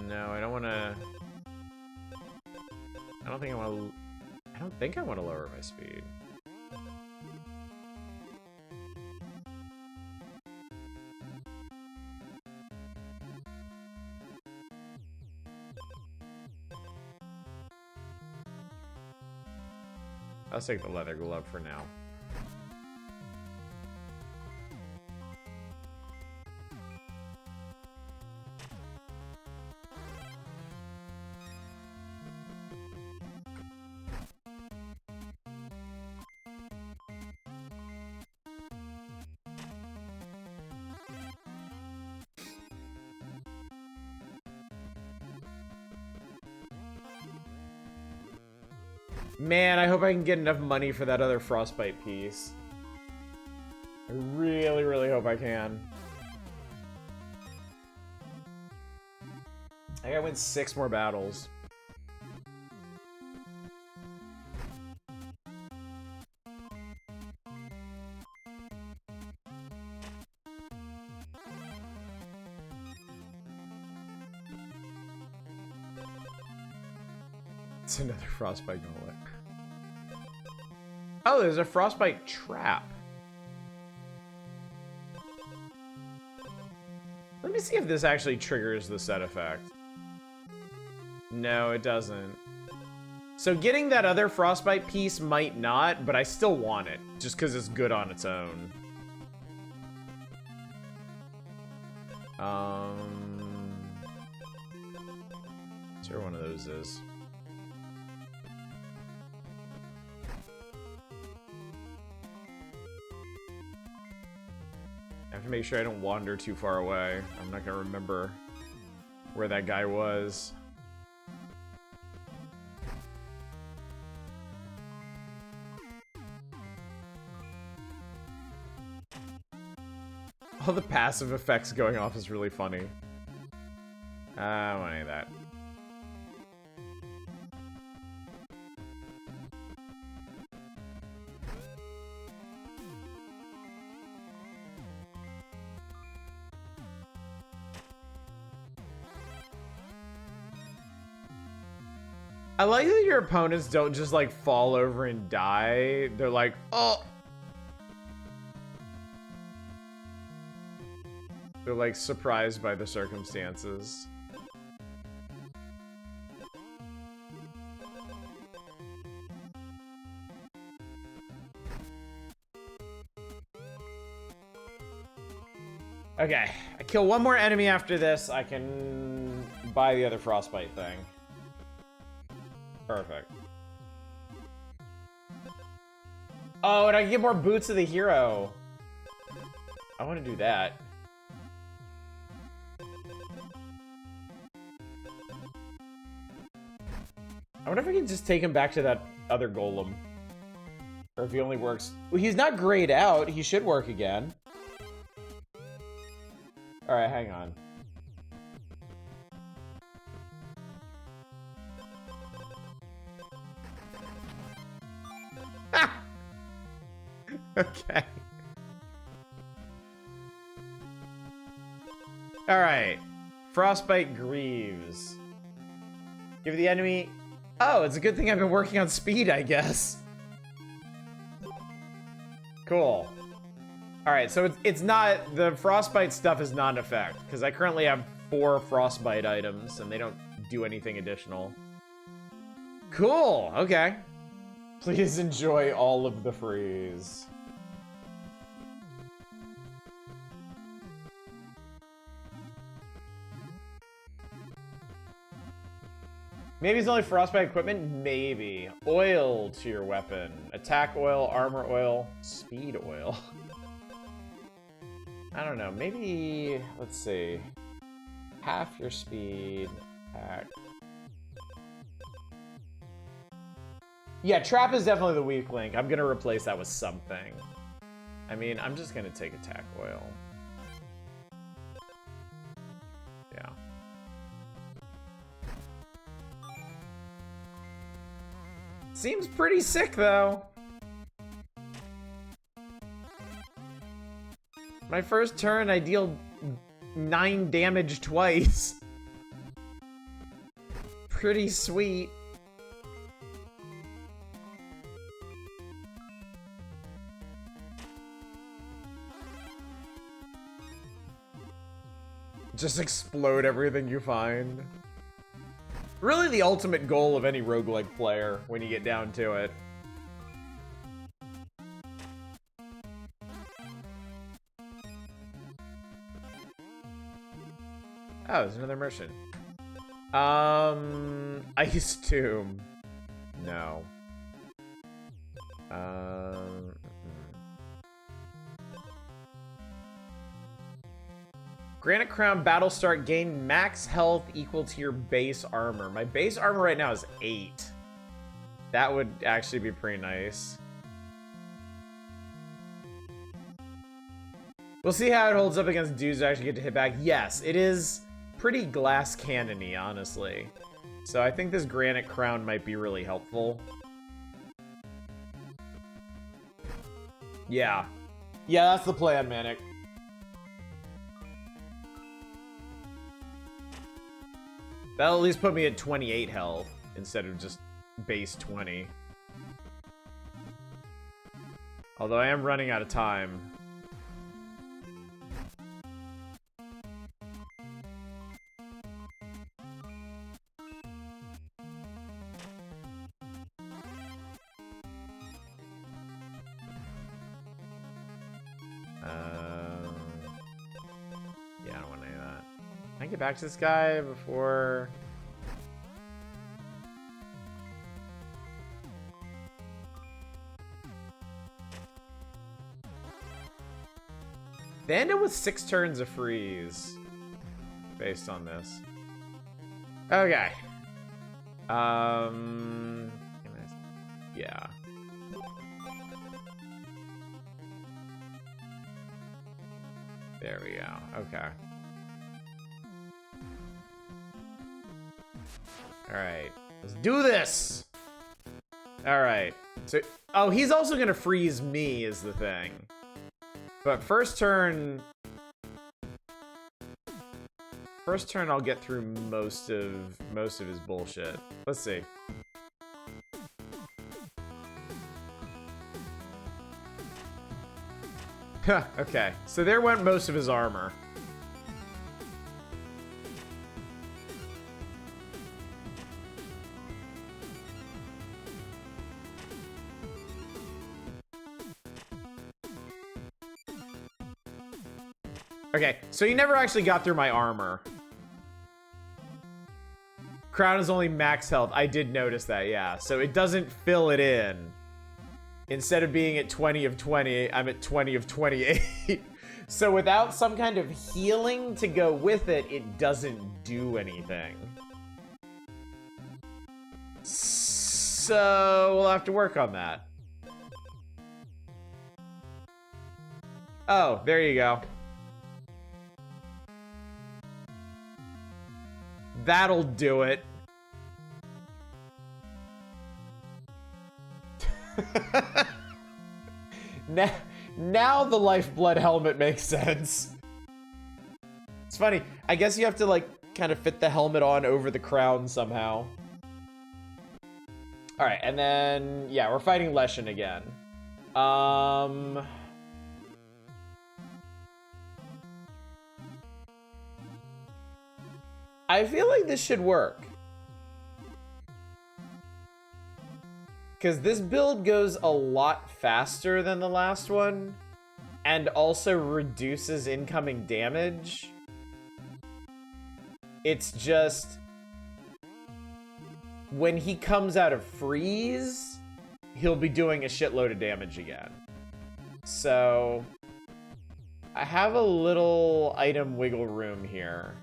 Speaker 1: No, I don't want to. I don't think I want to lower my speed. I'll take the leather glove for now. Man, I hope I can get enough money for that other Frostbite piece. I really, really hope I can. I gotta win 6 more battles. It's another Frostbite Gauntlet. Oh, there's a Frostbite Trap. Let me see if this actually triggers the set effect. No, it doesn't. So getting that other Frostbite piece might not, but I still want it, just because it's good on its own. Sure one of those is. I have to make sure I don't wander too far away. I'm not gonna remember where that guy was. All the passive effects going off is really funny. I don't want any of that. I like that your opponents don't just like fall over and die. They're like, oh. They're like surprised by the circumstances. Okay, I kill one more enemy after this. I can buy the other frostbite thing. Perfect. Oh, and I can get more boots of the hero. I want to do that. I wonder if I can just take him back to that other golem. Or if he only works... Well, he's not grayed out. He should work again. Alright, hang on. Okay. Alright. Frostbite Greaves. Give the enemy... Oh, it's a good thing I've been working on speed, I guess. Cool. Alright, so it's not... The Frostbite stuff is not in effect, because I currently have 4 Frostbite items, and they don't do anything additional. Cool, okay. Please enjoy all of the freeze. Maybe it's only frostbite equipment? Maybe. Oil to your weapon. Attack oil, armor oil, speed oil. I don't know. Maybe, let's see. Half your speed, attack. Yeah, trap is definitely the weak link. I'm gonna replace that with something. I mean, I'm just gonna take attack oil. Yeah. Seems pretty sick, though. My first turn, I deal 9 damage twice. Pretty sweet. Just explode everything you find. Really the ultimate goal of any roguelike player when you get down to it. Oh, there's another merchant. Ice Tomb. No. Granite Crown Battle Start, gain max health equal to your base armor. My base armor right now is 8. That would actually be pretty nice. We'll see how it holds up against dudes that actually get to hit back. Yes, it is pretty glass cannon-y, honestly. So I think this Granite Crown might be really helpful. Yeah. Yeah, that's the plan, Manic. That'll at least put me at 28 health instead of just base 20. Although I am running out of time. Yeah, I don't want any of that. Can I get back to this guy before... They end up with 6 turns of freeze. Based on this. Okay. Yeah. There we go. Okay. Alright. Let's do this! Alright. So, oh, he's also gonna freeze me is the thing. But first turn... First turn I'll get through most of his bullshit. Let's see. Okay, so there went most of his armor. Okay, so he never actually got through my armor. Crown is only max health. I did notice that, yeah. So it doesn't fill it in. Instead of being at 20 of 20, I'm at 20 of 28. So without some kind of healing to go with it, it doesn't do anything. So we'll have to work on that. Oh, there you go. That'll do it. Now the lifeblood helmet makes sense. It's funny. I guess you have to like kind of fit the helmet on over the crown somehow. All right, and then yeah, we're fighting Leshen again. I feel like this should work. Because this build goes a lot faster than the last one, and also reduces incoming damage. It's just, when he comes out of freeze, he'll be doing a shitload of damage again. So, I have a little item wiggle room here.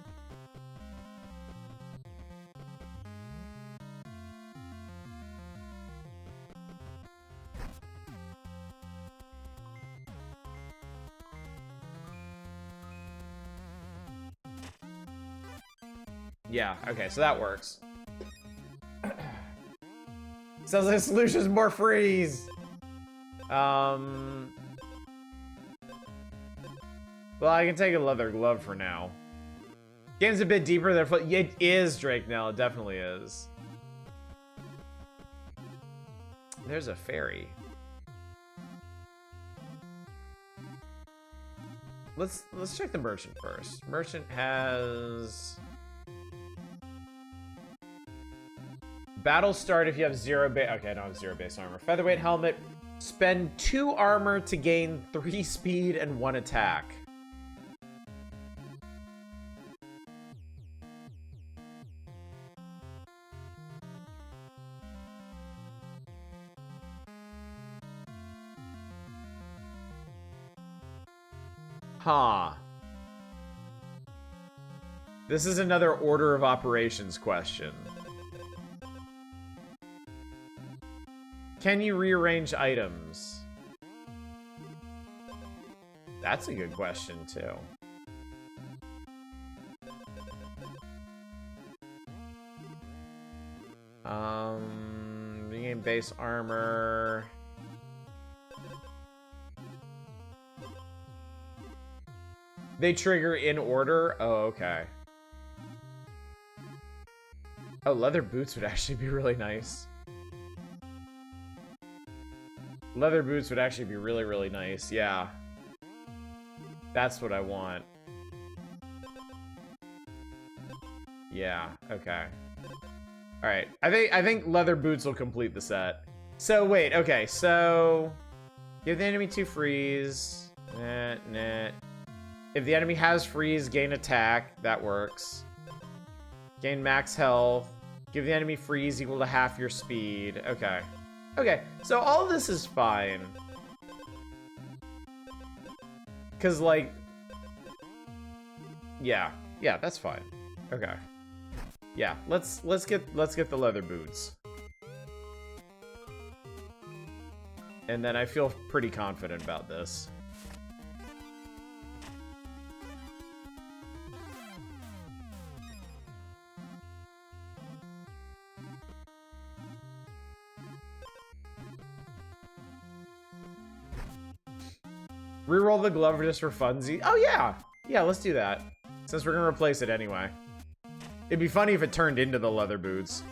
Speaker 1: Yeah, okay, so that works. Sounds like the solution's more freeze. Well, I can take a leather glove for now. Game's a bit deeper than it is, Drake Nell. It definitely is. There's a fairy. Let's check the merchant first. Merchant has battle start if you have zero base. Okay, I don't have zero base armor. Featherweight helmet. Spend 2 armor to gain 3 speed and 1 attack. Huh. This is another order of operations question. Can you rearrange items? That's a good question, too. Regain base armor. They trigger in order? Oh, okay. Oh, leather boots would actually be really nice. Leather boots would actually be really, really nice. Yeah. That's what I want. Yeah, okay. Alright. I think leather boots will complete the set. So wait, okay, so give the enemy 2 freeze. Nah. If the enemy has freeze, gain attack. That works. Gain max health. Give the enemy freeze equal to half your speed. Okay. Okay, so all of this is fine. Cause like, yeah, that's fine. Okay. Yeah, let's get the leather boots. And then I feel pretty confident about this. Reroll the glove just for funsies. Oh yeah, let's do that. Since we're gonna replace it anyway. It'd be funny if it turned into the leather boots.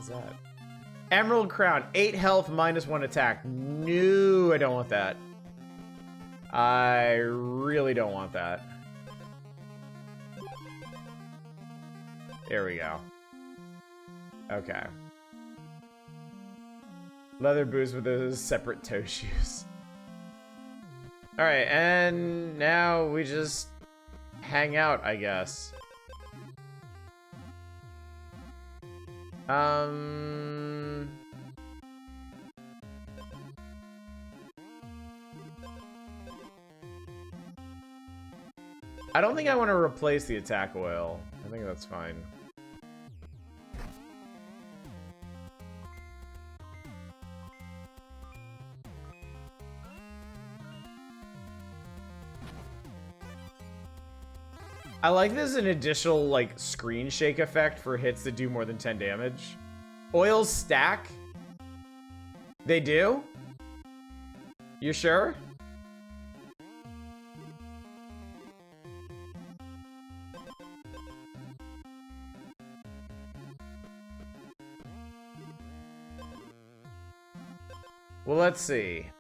Speaker 1: is that? Emerald Crown, 8 health, -1 attack. No, I don't want that. I really don't want that. There we go. Okay. Leather boots with those separate toe shoes. Alright, and now we just hang out, I guess. I don't think I want to replace the attack oil. I think that's fine. I like this an additional, like, screen shake effect for hits that do more than 10 damage. Oils stack? They do? You sure? Well, let's see.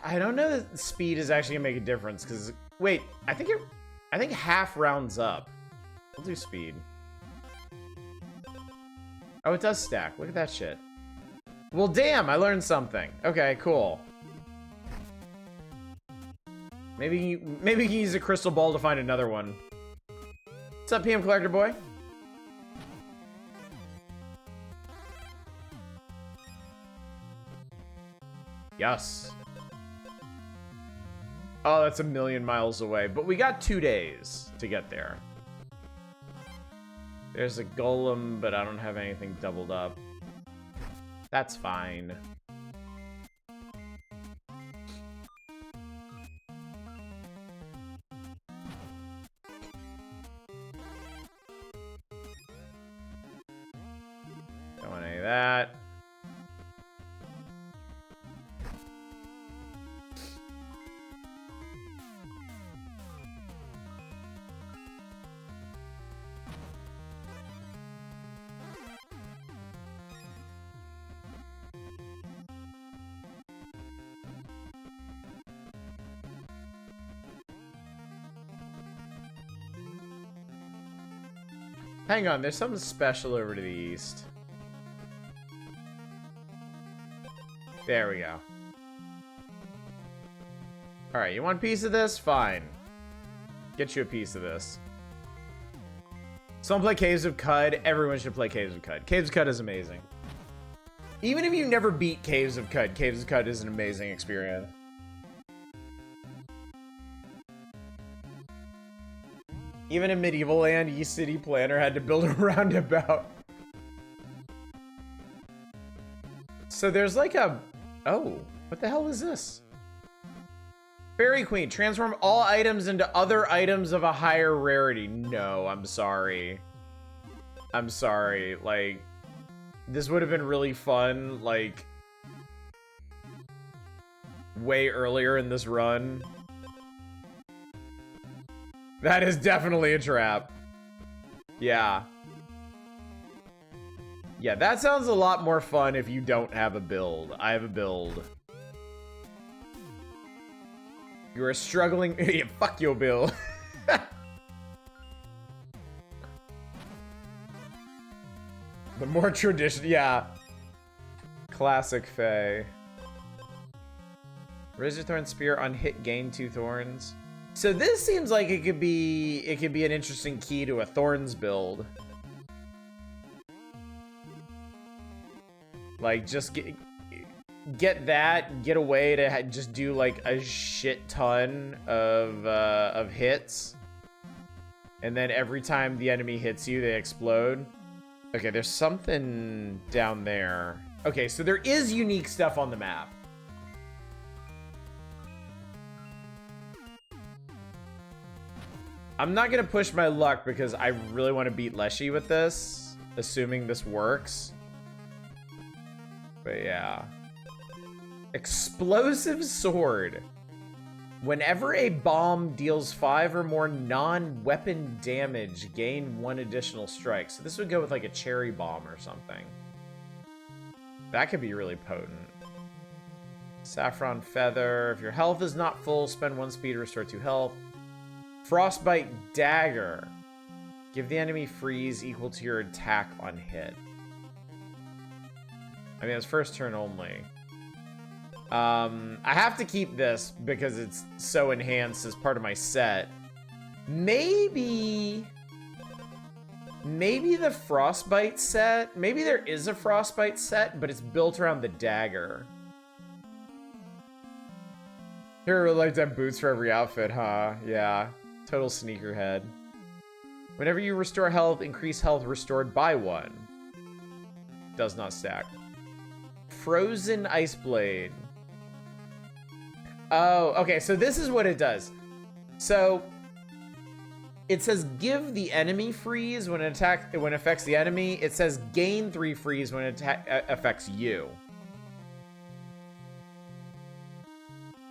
Speaker 1: I don't know that speed is actually gonna make a difference, because wait, I think half rounds up. We'll do speed. Oh, it does stack. Look at that shit. Well, damn, I learned something. Okay, cool. Maybe we can use a crystal ball to find another one. What's up, PM Collector Boy? Yes. Oh, that's 1,000,000 miles away. But we got 2 days to get there. There's a golem, but I don't have anything doubled up. That's fine. Don't want any of that. Hang on, there's something special over to the east. There we go. Alright, you want a piece of this? Fine. Get you a piece of this. Someone play Caves of Cud. Everyone should play Caves of Cud. Caves of Cud is amazing. Even if you never beat Caves of Cud is an amazing experience. Even in Medieval Land, East City Planner had to build a roundabout. So there's like a... Oh, what the hell is this? Fairy Queen, transform all items into other items of a higher rarity. No, I'm sorry. I'm sorry. Like, this would have been really fun, like, way earlier in this run. That is definitely a trap. Yeah. Yeah, that sounds a lot more fun if you don't have a build. I have a build. You are struggling. Yeah, fuck your build. The more traditional. Yeah. Classic Fae. Razorthorn Spear on hit, gain 2 thorns. So this seems like it could be an interesting key to a Thorns build. Like, just get that, get away to just do like a shit ton of hits, and then every time the enemy hits you, they explode. Okay, there's something down there. Okay, so there is unique stuff on the map. I'm not gonna push my luck because I really want to beat Leshy with this, assuming this works. But yeah. Explosive sword. Whenever a bomb deals 5 or more non-weapon damage, gain 1 additional strike. So this would go with like a cherry bomb or something. That could be really potent. Saffron Feather. If your health is not full, spend 1 speed to restore 2 health. Frostbite Dagger. Give the enemy freeze equal to your attack on hit. I mean, it's first turn only. I have to keep this because it's so enhanced as part of my set. Maybe the Frostbite set. Maybe there is a Frostbite set, but it's built around the dagger. Hero would like to have boots for every outfit, huh? Yeah. Total sneakerhead. Whenever you restore health, increase health restored by 1. Does not stack. Frozen Ice Blade. Oh, okay, so this is what it does. So it says give the enemy freeze when it affects the enemy. It says gain 3 freeze when it affects you.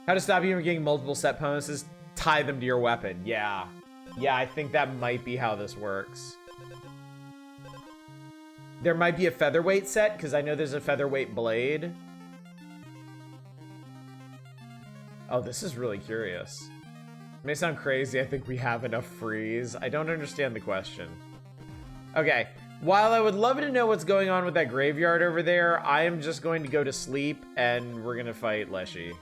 Speaker 1: How to stop you from getting multiple set bonuses? Tie them to your weapon. Yeah. Yeah, I think that might be how this works. There might be a featherweight set, because I know there's a featherweight blade. Oh, this is really curious. It may sound crazy, I think we have enough freeze. I don't understand the question. Okay, while I would love to know what's going on with that graveyard over there, I am just going to go to sleep, and we're gonna fight Leshy.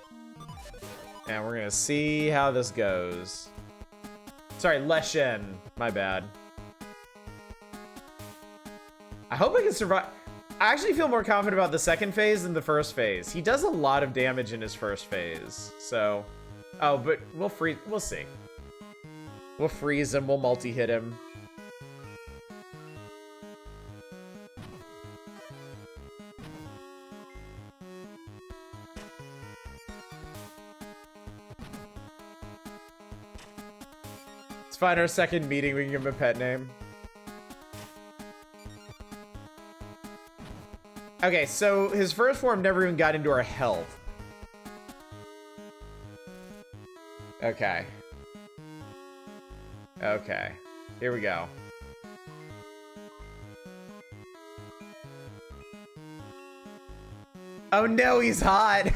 Speaker 1: And we're gonna see how this goes. Sorry, Leshen. My bad. I hope I can survive. I actually feel more confident about the second phase than the first phase. He does a lot of damage in his first phase, so... Oh, but we'll freeze... We'll see. We'll freeze him, we'll multi-hit him. Let's find our second meeting, we can give him a pet name. Okay, so his first form never even got into our health. Okay. Okay. Here we go. Oh no, he's hot!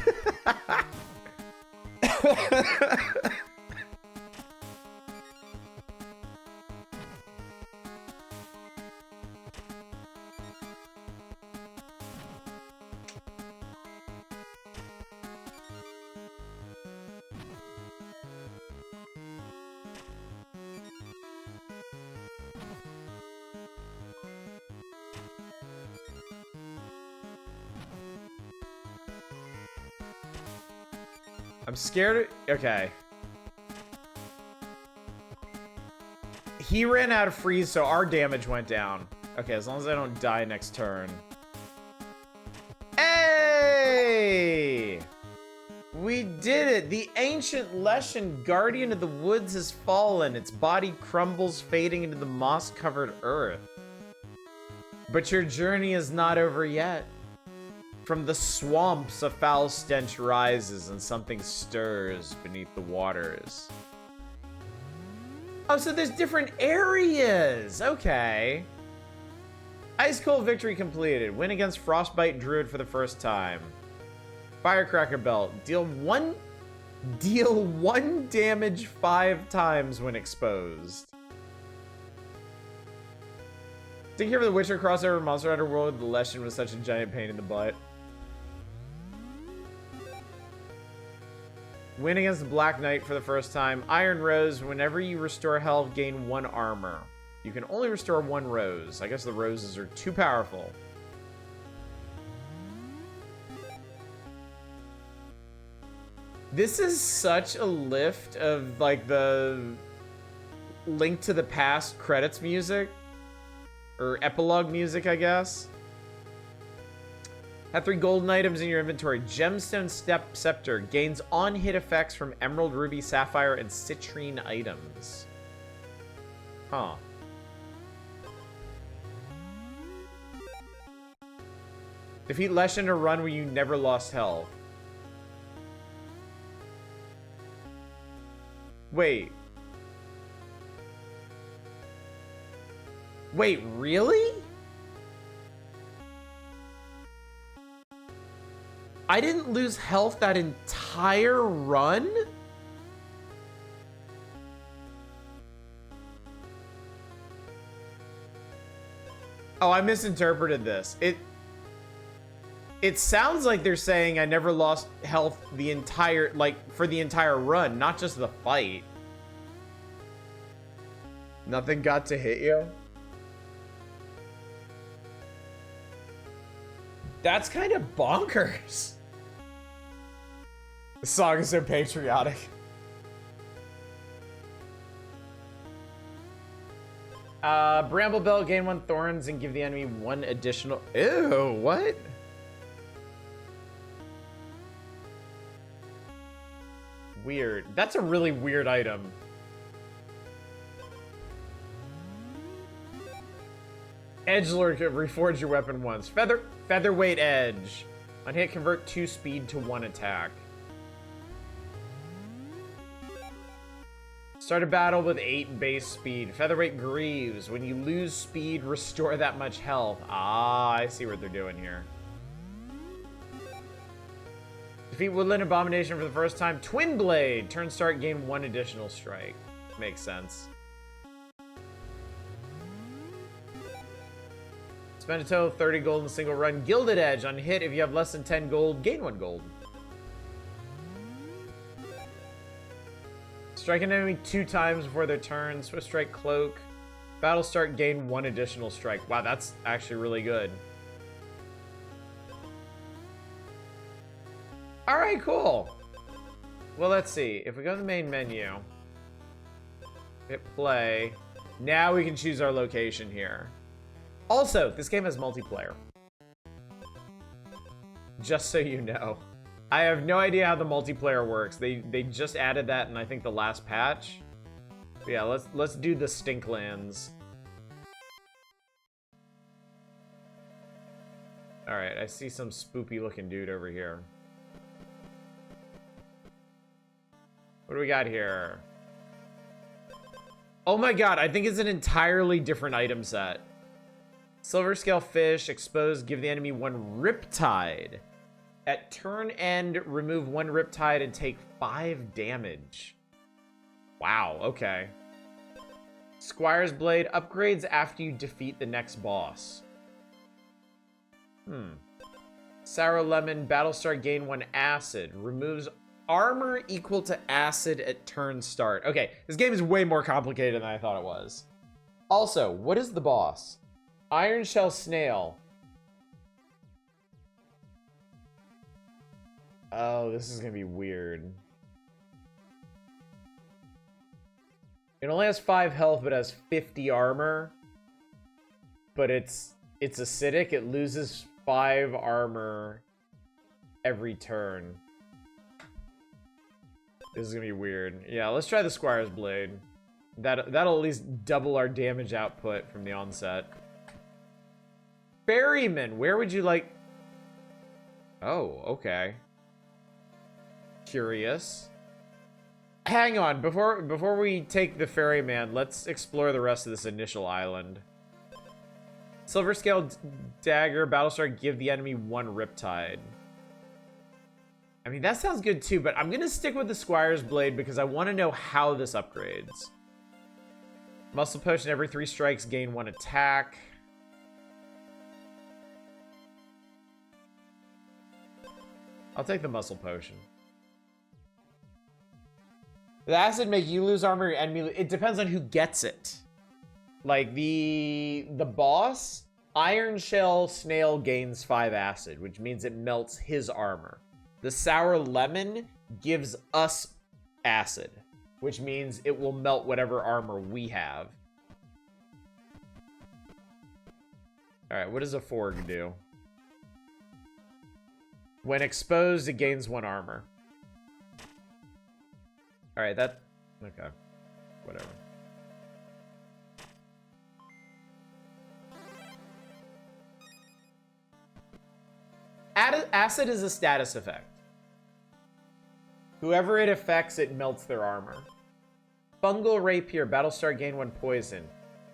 Speaker 1: I'm scared. Okay. He ran out of freeze, so our damage went down. Okay, as long as I don't die next turn. Hey! We did it! The ancient Leshen, guardian of the woods, has fallen. Its body crumbles, fading into the moss-covered earth. But your journey is not over yet. From the swamps, a foul stench rises and something stirs beneath the waters. Oh, so there's different areas. Okay. Ice Cold victory completed. Win against Frostbite Druid for the first time. Firecracker Belt. Deal one damage 5 times when exposed. Take care of the Witcher crossover Monster Hunter World. The Leshen was such a giant pain in the butt. Win against the Black Knight for the first time. Iron Rose. Whenever you restore health, gain 1 armor. You can only restore 1 rose. I guess the roses are too powerful. This is such a lift of, like, the Link to the Past credits music. Or epilogue music, I guess. Have 3 golden items in your inventory. Gemstone Scepter gains on-hit effects from Emerald, Ruby, Sapphire, and Citrine items. Huh. Defeat Leshen or run where you never lost health. Wait. Wait, really? I didn't lose health that entire run? Oh, I misinterpreted this. It sounds like they're saying I never lost health the entire, like, for the entire run, not just the fight. Nothing got to hit you? That's kind of bonkers. The song is so patriotic. Bramblebelt, gain 1 thorns and give the enemy 1 additional. Ew, what? Weird. That's a really weird item. Edgelord could reforge your weapon once. Featherweight edge. On hit, convert 2 speed to 1 attack. Start a battle with 8 base speed. Featherweight Greaves. When you lose speed, restore that much health. Ah, I see what they're doing here. Defeat Woodland Abomination for the first time. Twin Blade. Turn start, gain 1 additional strike. Makes sense. Spend a total of 30 gold in a single run. Gilded Edge. On hit, if you have less than 10 gold, gain 1 gold. Strike an enemy 2 times before their turn. Swift Strike Cloak. Battle start, gain 1 additional strike. Wow, that's actually really good. Alright, cool. Well, let's see. If we go to the main menu, hit play. Now we can choose our location here. Also, this game has multiplayer. Just so you know. I have no idea how the multiplayer works. They just added that in, I think, the last patch. But yeah, let's do the Stinklands. All right, I see some spoopy looking dude over here. What do we got here? Oh my god, I think it's an entirely different item set. Silver Scale Fish, exposed, give the enemy 1 Riptide. At turn end, remove 1 Riptide and take 5 damage. Wow, okay. Squire's Blade, upgrades after you defeat the next boss. Sour Lemon, Battlestar, gain 1 acid. Removes armor equal to acid at turn start. Okay, this game is way more complicated than I thought it was. Also, what is the boss? Iron Shell Snail. Oh, this is gonna be weird. It only has 5 health, but has 50 armor. But it's acidic. It loses 5 armor every turn. This is gonna be weird. Yeah, let's try the Squire's Blade. That'll at least double our damage output from the onset. Ferryman, where would you like... Oh, okay. Curious. Hang on, before we take the ferryman, let's explore the rest of this initial island. Silver Scale Dagger, Battlestar, give the enemy 1 Riptide. I mean, that sounds good too, but I'm gonna stick with the Squire's Blade because I want to know how this upgrades. Muscle Potion, every 3 strikes, gain 1 attack. I'll take the Muscle Potion. The acid make you lose armor, your enemy. It depends on who gets it. Like the boss, Iron Shell Snail gains 5 acid, which means it melts his armor. The Sour Lemon gives us acid, which means it will melt whatever armor we have. All right, what does a Forg do? When exposed, it gains 1 armor. All right, that... Okay. Whatever. Acid is a status effect. Whoever it affects, it melts their armor. Fungal Rapier. Battlestar gain 1 poison.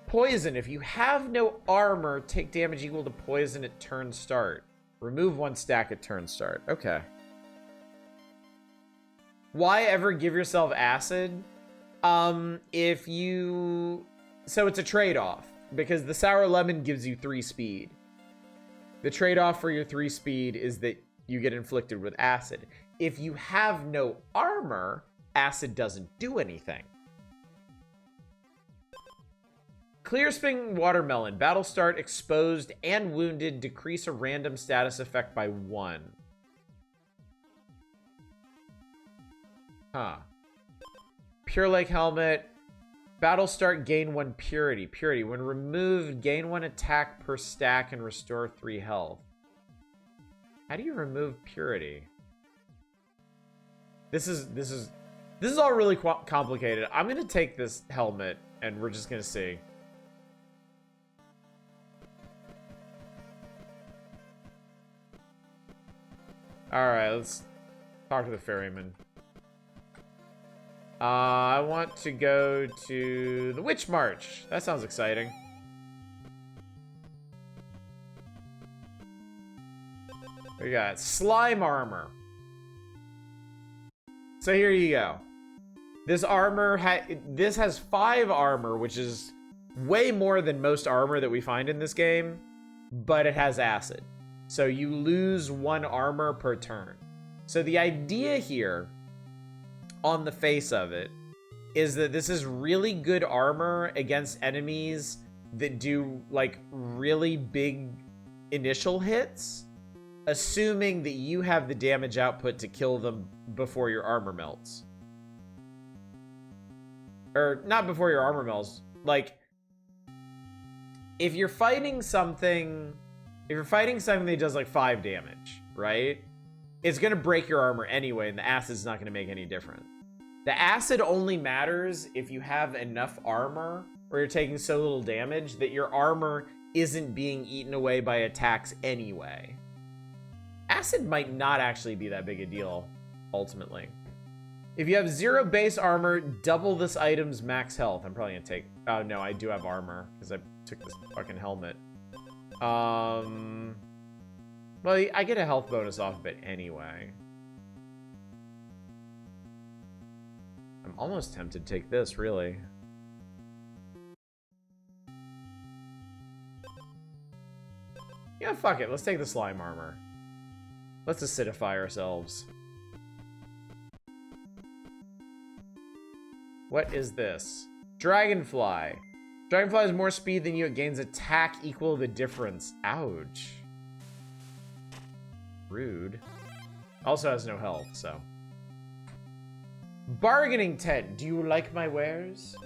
Speaker 1: Poison. If you have no armor, take damage equal to poison at turn start. Remove 1 stack at turn start. Okay. Why ever give yourself acid? If you... So it's a trade-off. Because the Sour Lemon gives you 3 speed. The trade-off for your 3 speed is that you get inflicted with acid. If you have no armor, acid doesn't do anything. Clear Spring Watermelon. Battle start, exposed, and wounded. Decrease a random status effect by 1. Huh. Pure Lake Helmet. Battle start, gain 1 purity. Purity. When removed, gain 1 attack per stack and restore 3 health. How do you remove purity? This is all really complicated. I'm gonna take this helmet and we're just gonna see. Alright, let's talk to the ferryman. I want to go to the Witch March. That sounds exciting. We got slime armor. So here you go. This armor this has 5 armor, which is way more than most armor that we find in this game, but it has acid. So you lose 1 armor per turn. So the idea here, on the face of it, is that this is really good armor against enemies that do like really big initial hits, assuming that you have the damage output to kill them before your armor melts. Or not before your armor melts. Like, if you're fighting something that does like 5 damage, right? It's gonna break your armor anyway, and the acid's not gonna make any difference. The acid only matters if you have enough armor or you're taking so little damage that your armor isn't being eaten away by attacks anyway. Acid might not actually be that big a deal, ultimately. If you have 0 base armor, double this item's max health. I'm probably gonna take... Oh, no, I do have armor, because I took this fucking helmet. Well, I get a health bonus off of it anyway. I'm almost tempted to take this, really. Yeah, fuck it. Let's take the slime armor. Let's acidify ourselves. What is this? Dragonfly. Dragonfly has more speed than you. It gains attack equal to the difference. Ouch. Rude. Also has no health, so. Bargaining tent. Do you like my wares?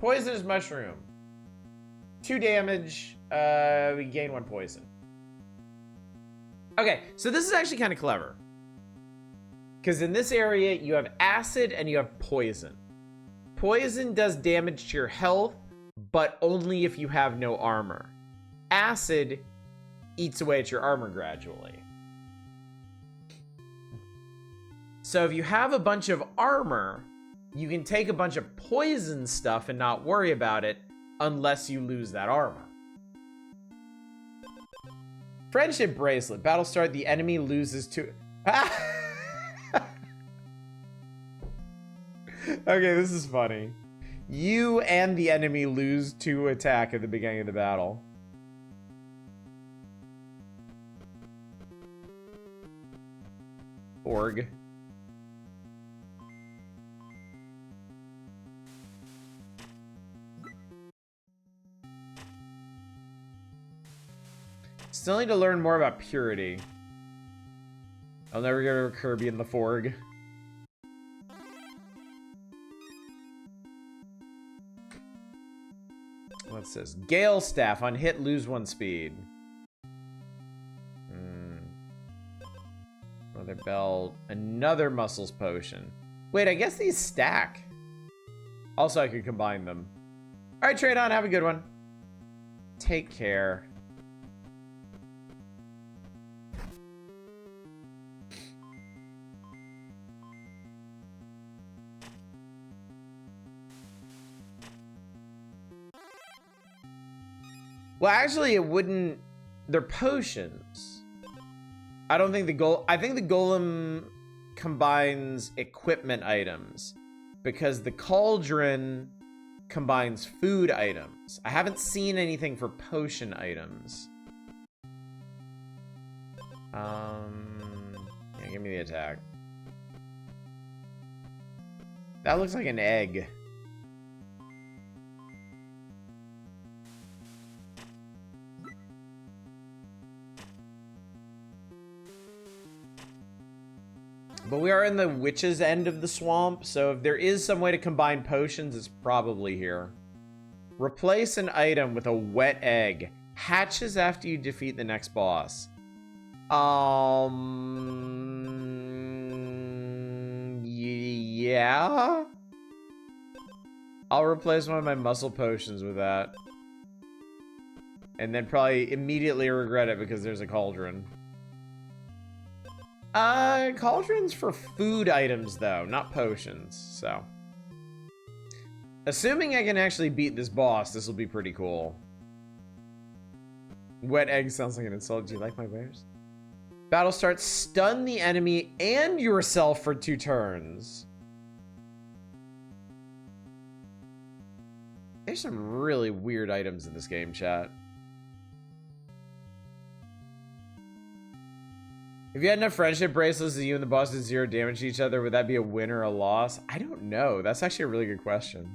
Speaker 1: Poisonous mushroom. 2 damage. We gain 1 poison. Okay, so this is actually kind of clever. Because in this area, you have acid and you have poison. Poison does damage to your health, but only if you have no armor. Acid eats away at your armor gradually. So if you have a bunch of armor, you can take a bunch of poison stuff and not worry about it unless you lose that armor. Friendship Bracelet. Battle start, the enemy loses 2... Okay, this is funny. You and the enemy lose 2 attack at the beginning of the battle. Org. Still need to learn more about purity. I'll never get over Kirby and the Forg. What's this? Gale Staff. On hit, lose 1 speed. Another belt. Another Muscles Potion. Wait, I guess these stack. Also, I could combine them. Alright, trade on. Have a good one. Take care. Well, actually, it wouldn't. They're potions. I don't think I think the golem combines equipment items because the cauldron combines food items. I haven't seen anything for potion items. Yeah, give me the attack. That looks like an egg. But we are in the witch's end of the swamp, so if there is some way to combine potions, it's probably here. Replace an item with a wet egg. Hatches after you defeat the next boss. Yeah? I'll replace one of my muscle potions with that. And then probably immediately regret it because there's a cauldron. Cauldron's for food items, though, not potions, so. Assuming I can actually beat this boss, this will be pretty cool. Wet egg sounds like an insult. Do you like my wares? Battle starts. Stun the enemy and yourself for 2 turns. There's some really weird items in this game, chat. If you had enough friendship bracelets that you and the boss did 0 damage to each other, would that be a win or a loss? I don't know. That's actually a really good question.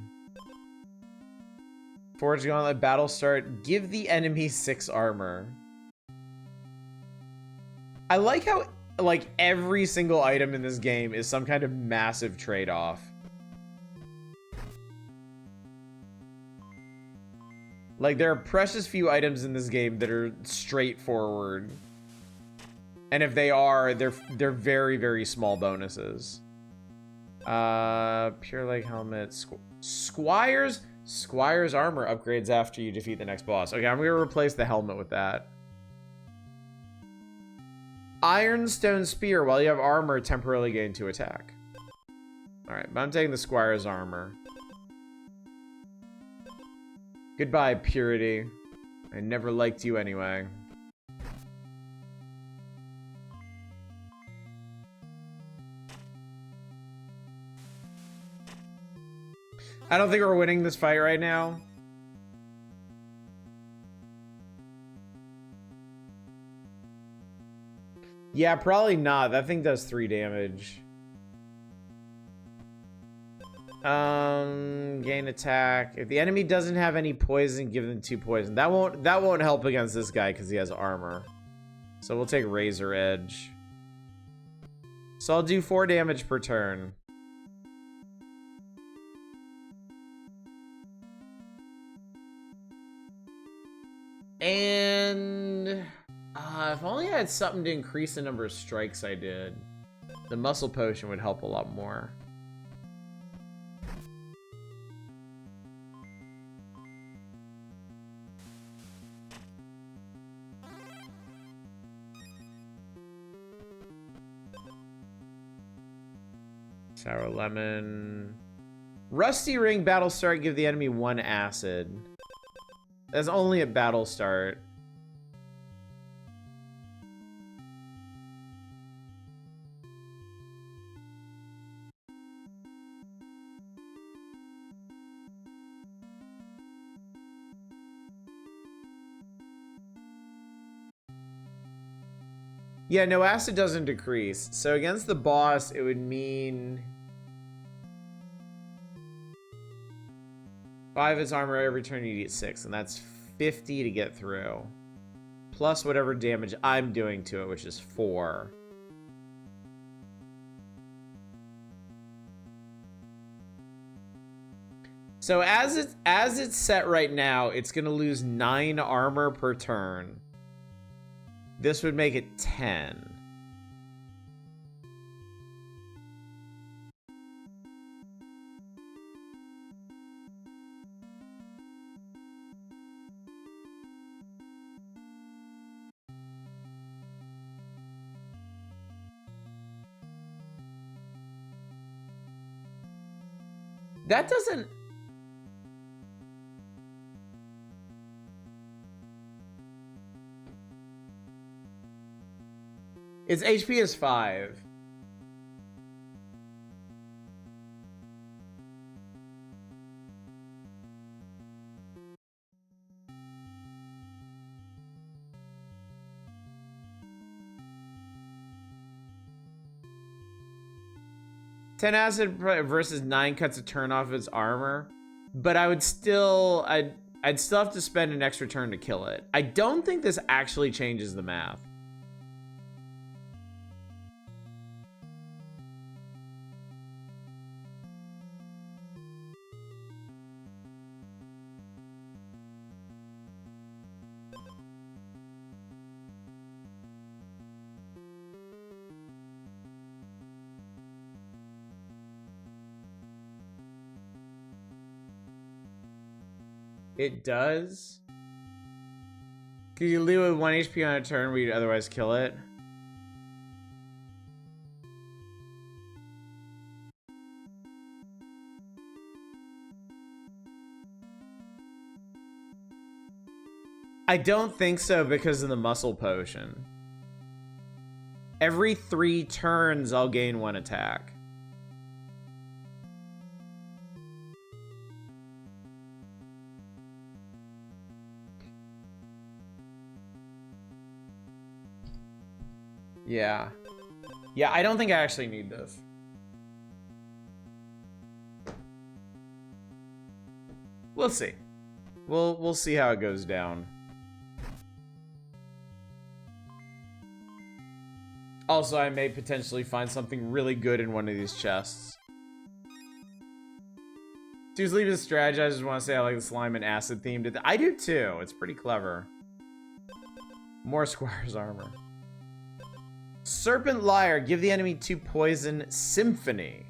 Speaker 1: Forge Gauntlet, battle start. Give the enemy 6 armor. I like how, like, every single item in this game is some kind of massive trade-off. Like, there are precious few items in this game that are straightforward. And if they are, they're very, very small bonuses. Pure Leg Helmet. Squire's armor upgrades after you defeat the next boss. Okay, I'm going to replace the helmet with that. Ironstone Spear. While you have armor, temporarily gain 2 attack. Alright, but I'm taking the Squire's armor. Goodbye, Purity. I never liked you anyway. I don't think we're winning this fight right now. Yeah, probably not. That thing does 3 damage. Gain attack. If the enemy doesn't have any poison, give them 2 poison. That won't help against this guy because he has armor. So we'll take Razor Edge. So I'll do 4 damage per turn. And if only I had something to increase the number of strikes I did. The muscle potion would help a lot more. Sour lemon. Rusty ring, battle start, give the enemy 1 acid. That's only at battle start. Yeah, no, acid doesn't decrease. So against the boss, it would mean 5 its armor every turn you get 6, and that's 50 to get through. Plus whatever damage I'm doing to it, which is 4. So as it's set right now, it's gonna lose 9 armor per turn. This would make it 10. That doesn't... Its HP is 5. Ten acid versus 9 cuts a turn off its armor, but I'd still have to spend an extra turn to kill it. I don't think this actually changes the math. It does. Could you leave with 1 HP on a turn where you'd otherwise kill it? I don't think so because of the muscle potion. Every 3 turns, I'll gain 1 attack. Yeah. Yeah, I don't think I actually need this. We'll see. We'll see how it goes down. Also, I may potentially find something really good in one of these chests. Dudes, leave this strategy. I just want to say I like the slime and acid themed. I do too. It's pretty clever. More Squire's armor. Serpent Lyre. Give the enemy 2 poison. Symphony.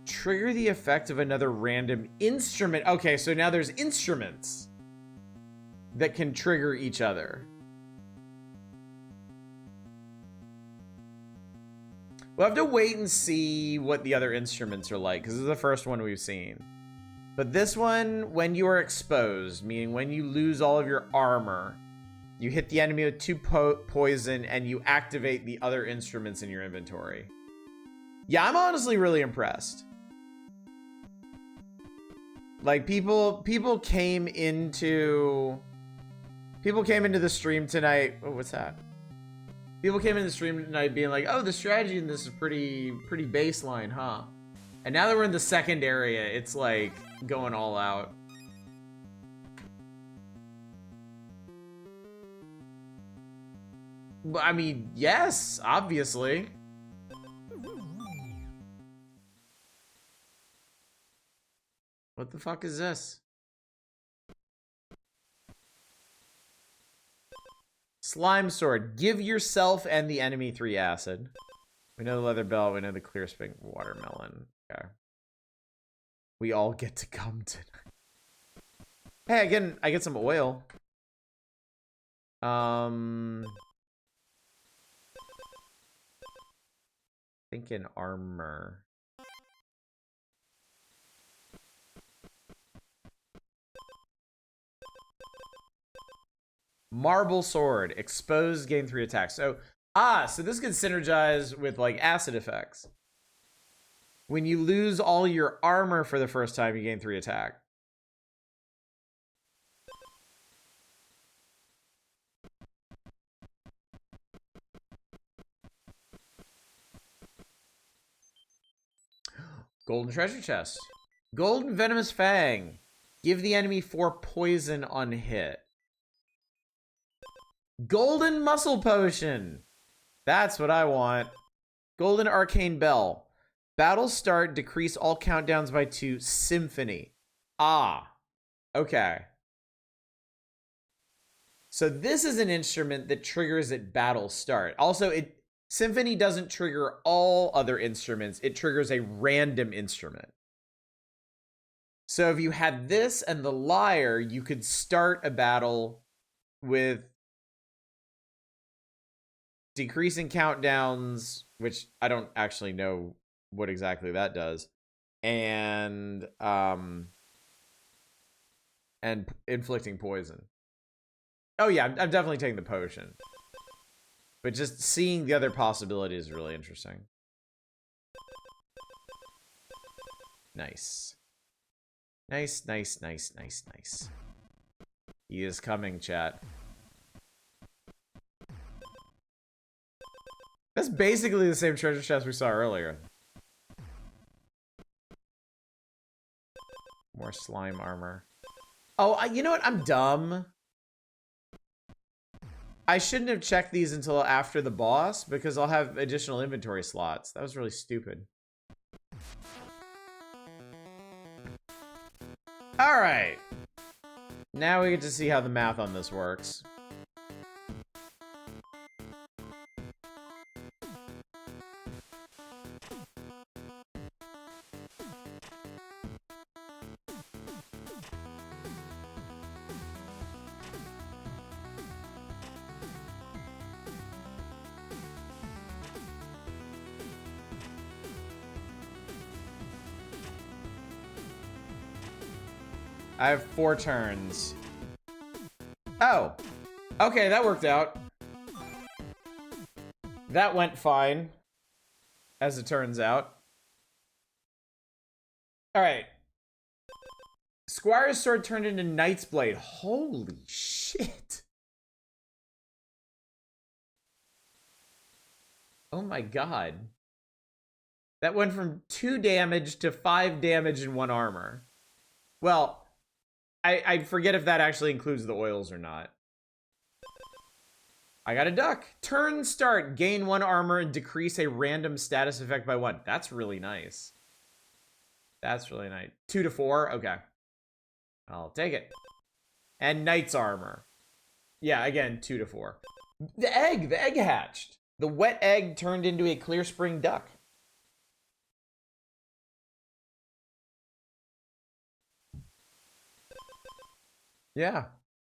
Speaker 1: Trigger the effect of another random instrument. Okay, so now there's instruments that can trigger each other. We'll have to wait and see what the other instruments are like, because this is the first one we've seen. But this one, when you are exposed, meaning when you lose all of your armor, you hit the enemy with 2 poison and you activate the other instruments in your inventory. Yeah, I'm honestly really impressed. Like, people came into the stream tonight. Oh, what's that? People came into the stream tonight being like, oh, the strategy in this is pretty baseline, huh? And now that we're in the second area, it's like going all out. But I mean, yes, obviously. What the fuck is this? Slime sword. Give yourself and the enemy 3 acid. We know the leather belt. We know the clear spring watermelon. Okay. We all get to come tonight. Hey, again, I get some oil. Thinking armor. Marble sword. Exposed, gain 3 attacks. So this can synergize with like acid effects. When you lose all your armor for the first time, you gain 3 attack. Golden treasure chest. Golden venomous fang. Give the enemy 4 poison on hit. Golden muscle potion. That's what I want. Golden arcane bell. Battle start, decrease all countdowns by 2. Symphony. Okay. So this is an instrument that triggers at battle start. Also, Symphony doesn't trigger all other instruments. It triggers a random instrument. So if you had this and the lyre, you could start a battle with decreasing countdowns, which I don't actually know what exactly that does, and inflicting poison. Oh yeah, I'm definitely taking the potion. But just seeing the other possibilities is really interesting. Nice. Nice, nice, nice, nice, nice. He is coming, chat. That's basically the same treasure chest we saw earlier. More slime armor. Oh, you know what? I'm dumb. I shouldn't have checked these until after the boss because I'll have additional inventory slots. That was really stupid. All right. Now we get to see how the math on this works. I have 4 turns. Oh. Okay, that worked out. That went fine. As it turns out. Alright. Squire's sword turned into Knight's blade. Holy shit. Oh my god. That went from 2 damage to 5 damage in 1 armor. Well, I forget if that actually includes the oils or not. I got a duck. Turn start. Gain 1 armor and decrease a random status effect by 1. That's really nice. That's really nice. 2 to 4. Okay. I'll take it. And knight's armor. Yeah, again, 2 to 4. The egg hatched. The wet egg turned into a clear spring duck. Yeah.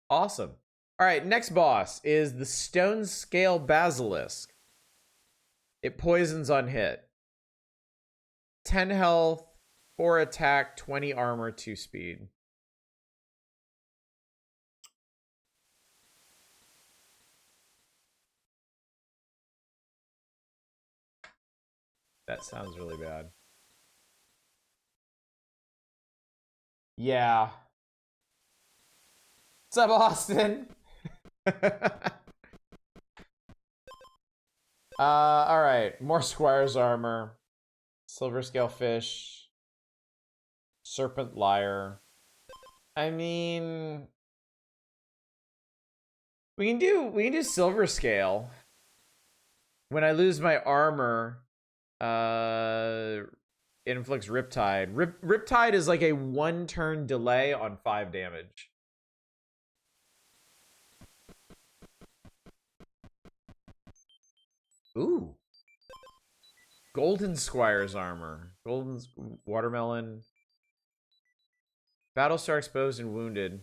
Speaker 1: Awesome. All right, next boss is the Stone Scale Basilisk. It poisons on hit. 10 health, 4 attack, 20 armor, 2 speed. That sounds really bad. Yeah. What's up, Austin? All right. More Squire's armor. Silver Scale Fish. Serpent Lyre. I mean, we can do Silver Scale. When I lose my armor, inflicts Riptide. Riptide is like a 1 turn delay on 5 damage. Ooh. Golden Squire's armor. Golden Watermelon. Battlestar exposed and wounded.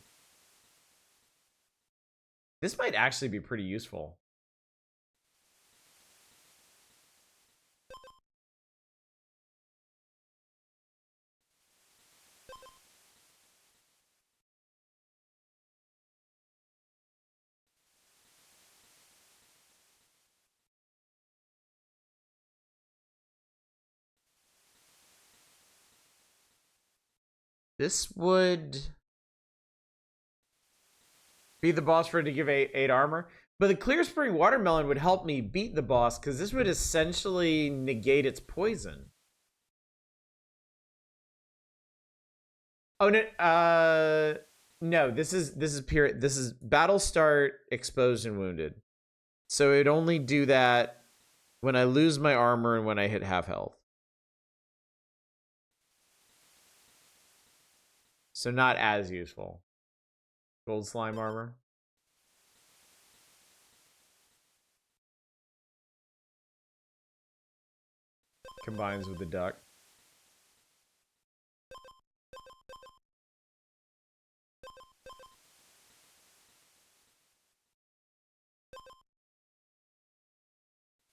Speaker 1: This might actually be pretty useful. This would be the boss for it to give 8 armor. But the Clear Spring Watermelon would help me beat the boss because this would essentially negate its poison. Oh no, no, this is pure. This is battle start, exposed and wounded. So it would only do that when I lose my armor and when I hit half health. So not as useful. Gold slime armor. Combines with the duck.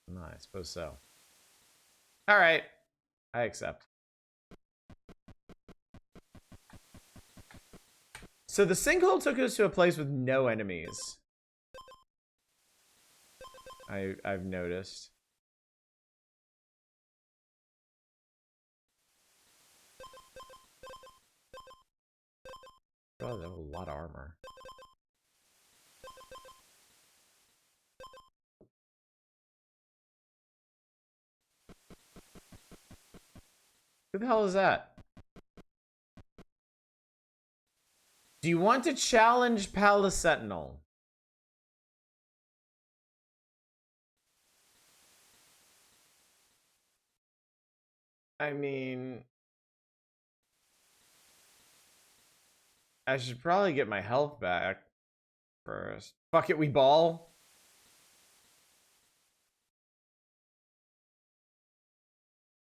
Speaker 1: No, I suppose so. All right. I accept. So the sinkhole took us to a place with no enemies. I've noticed. Oh, they have a lot of armor. Who the hell is that? Do you want to challenge Palace Sentinel? I mean, I should probably get my health back first. Fuck it, we ball.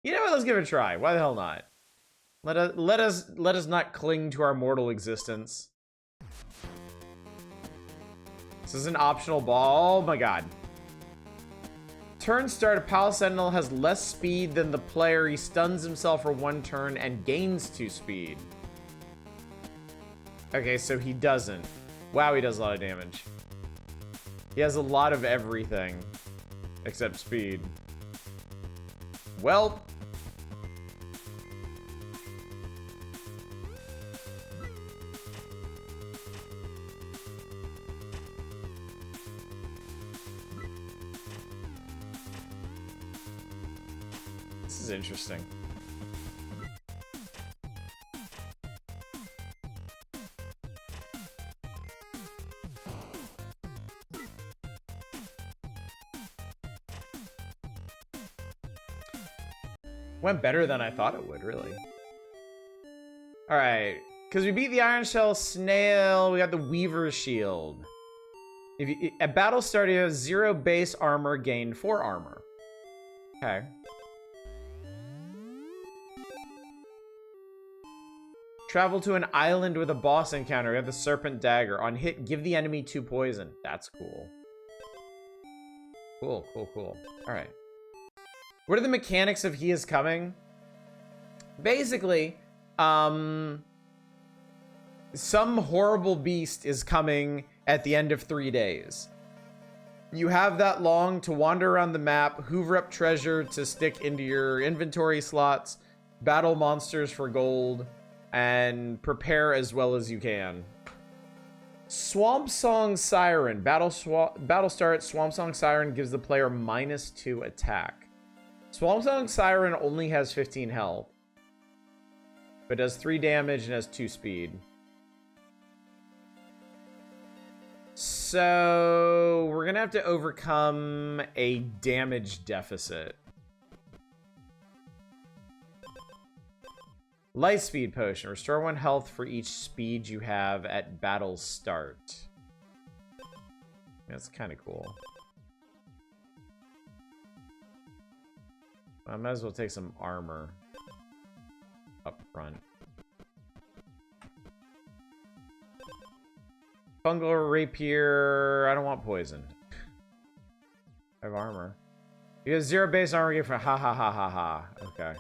Speaker 1: You know what? Let's give it a try. Why the hell not? Let us not cling to our mortal existence. This is an optional ball. Oh my god. Turn start, a Palace Sentinel has less speed than the player. He stuns himself for 1 turn and gains 2 speed. Okay, so he doesn't. Wow, he does a lot of damage. He has a lot of everything except speed. Well, this is interesting. Went better than I thought it would, really. Alright, because we beat the Iron Shell Snail, we got the Weaver's Shield. If you, at battle start, you have 0 base armor, gain 4 armor. Okay. Travel to an island with a boss encounter. We have the Serpent Dagger. On hit, give the enemy 2 poison. That's cool. Cool, cool, cool. Alright. What are the mechanics of He Is Coming? Basically, some horrible beast is coming at the end of 3 days. You have that long to wander around the map, hoover up treasure to stick into your inventory slots, battle monsters for gold, and prepare as well as you can. Swamp Song Siren. Battle start, Swamp Song Siren gives the player -2 attack. Swamp Song Siren only has 15 health, but does 3 damage and has 2 speed. So we're gonna have to overcome a damage deficit. Light Speed Potion. Restore 1 health for each speed you have at battle start. That's kind of cool. I might as well take some armor up front. Fungal Rapier. I don't want poison. I have armor. You have 0 base armor gain for ha ha ha ha ha. Okay.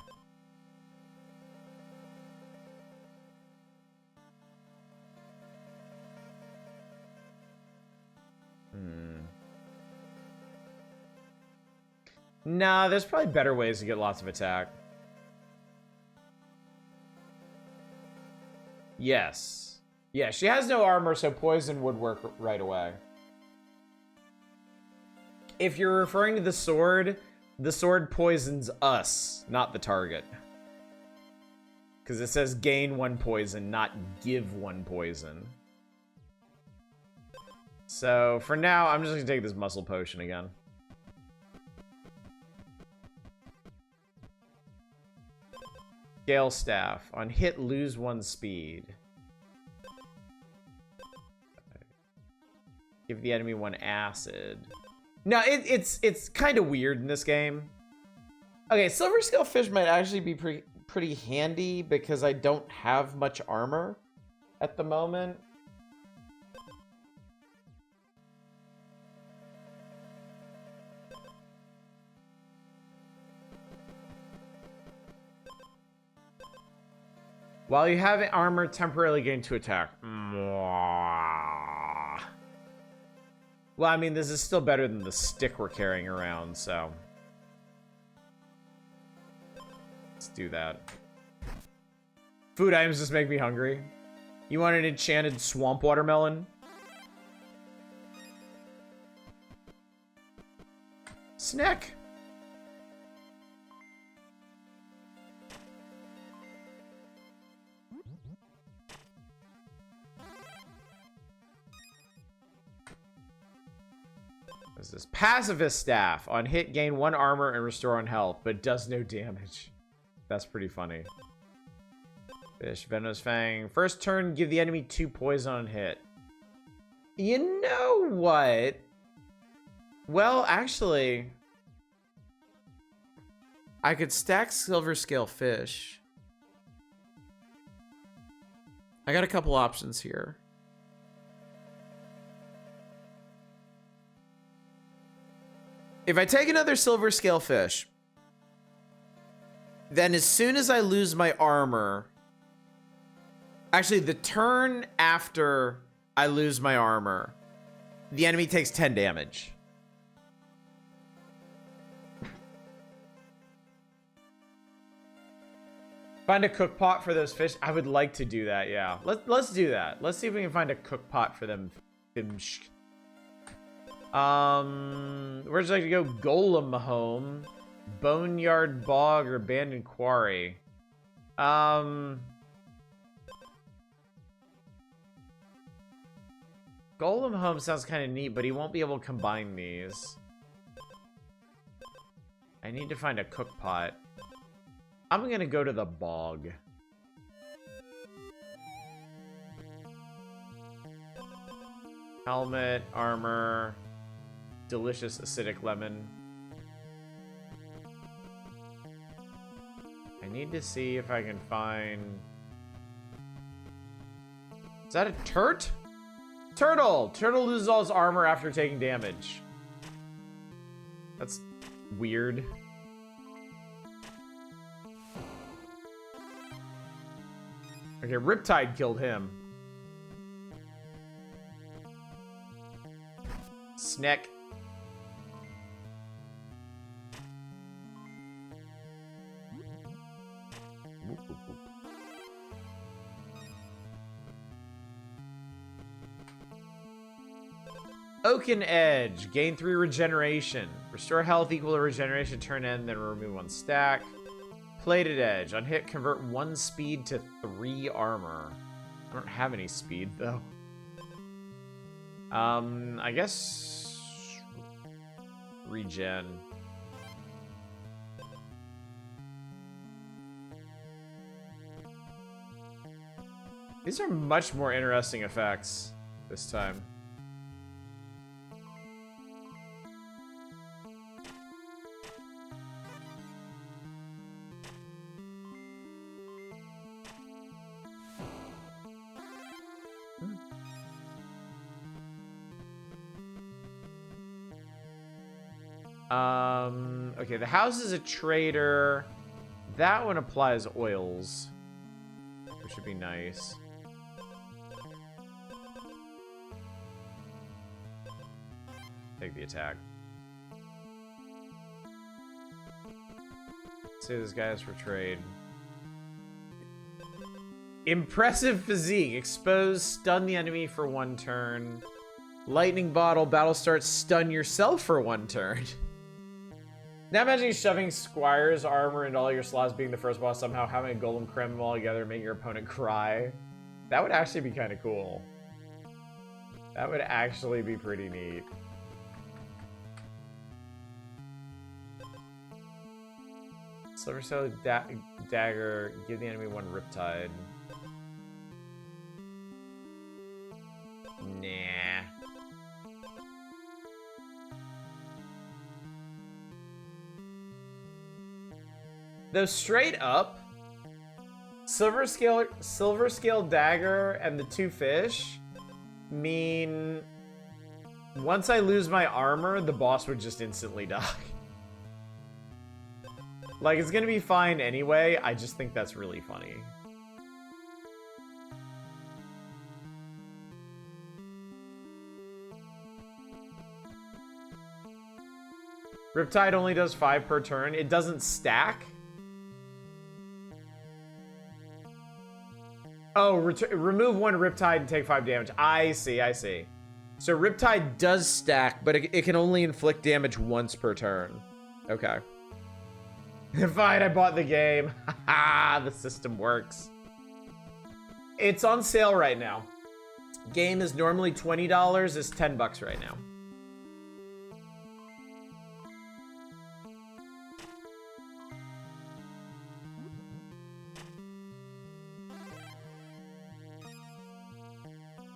Speaker 1: Nah, there's probably better ways to get lots of attack. Yes. Yeah, she has no armor, so poison would work right away. If you're referring to the sword poisons us, not the target. Because it says gain 1 poison, not give 1 poison. So, for now, I'm just going to take this muscle potion again. Gale Staff. On hit, lose 1 speed. Give the enemy 1 acid. No, it's kind of weird in this game. Okay, Silver Scale Fish might actually be pretty handy because I don't have much armor at the moment. While you have armor, temporarily gain 2 attack. Well, I mean, this is still better than the stick we're carrying around, so. Let's do that. Food items just make me hungry. You want an enchanted swamp watermelon? Snack. What's this? Pacifist staff. On hit, gain 1 armor and restore on health, but does no damage. That's pretty funny. Fish, Venomous Fang. First turn, give the enemy 2 poison on hit. You know what? Well, actually, I could stack Silver Scale Fish. I got a couple options here. If I take another Silver Scale Fish, then as soon as I lose my armor, actually the turn after I lose my armor, the enemy takes 10 damage. Find a cook pot for those fish. I would like to do that, yeah. Let's do that. Let's see if we can find a cook pot for them. Where'd you like to go? Golem Home, Boneyard Bog, or Abandoned Quarry? Golem Home sounds kind of neat, but he won't be able to combine these. I need to find a cook pot. I'm gonna go to the bog. Helmet, armor, delicious acidic lemon. I need to see if I can find... Is that a turt? Turtle! Turtle loses all his armor after taking damage. That's weird. Okay, Riptide killed him. Snack. Oaken Edge. Gain 3 regeneration. Restore health equal to regeneration turn end, then remove 1 stack. Plated Edge. On hit, convert 1 speed to 3 armor. I don't have any speed, though. I guess... Regen. These are much more interesting effects this time. Okay, the house is a trader. That one applies oils, which would be nice. Take the attack. Say this guy is for trade. Impressive physique. Expose, stun the enemy for 1 turn. Lightning bottle, battle starts, stun yourself for 1 turn. Now imagine shoving Squire's armor into all your slots, being the first boss, somehow having a golem cram them all together, making your opponent cry. That would actually be kind of cool. That would actually be pretty neat. Silver Scale Dagger, give the enemy 1 Riptide. Nah. Though straight up, Silver Scale Dagger and the 2 fish mean once I lose my armor, the boss would just instantly die. Like, it's gonna be fine anyway, I just think that's really funny. Riptide only does 5 per turn. It doesn't stack. Oh, remove 1 Riptide and take 5 damage. I see, I see. So Riptide does stack, but it can only inflict damage once per turn. Okay. Fine, I bought the game. Haha, the system works. It's on sale right now. Game is normally $20. It's $10 right now.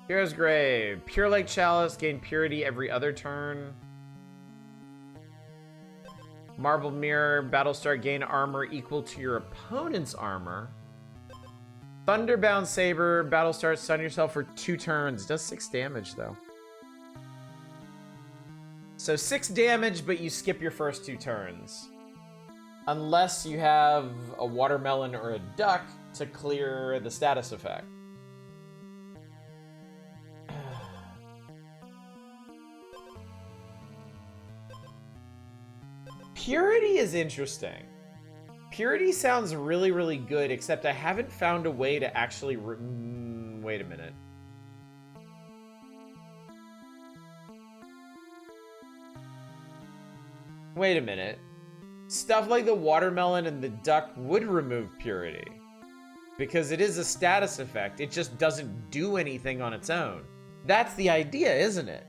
Speaker 1: Hero's Grave. Pure Lake Chalice. Gain purity every other turn. Marble Mirror. Battlestar. Gain armor equal to your opponent's armor. Thunderbound Saber. Battlestar. Stun yourself for 2 turns. Does 6 damage, though. So 6 damage, but you skip your first 2 turns. Unless you have a watermelon or a duck to clear the status effect. Purity is interesting. Purity sounds really, really good, except I haven't found a way to actually... wait a minute. Wait a minute. Stuff like the watermelon and the duck would remove purity. Because it is a status effect. It just doesn't do anything on its own. That's the idea, isn't it?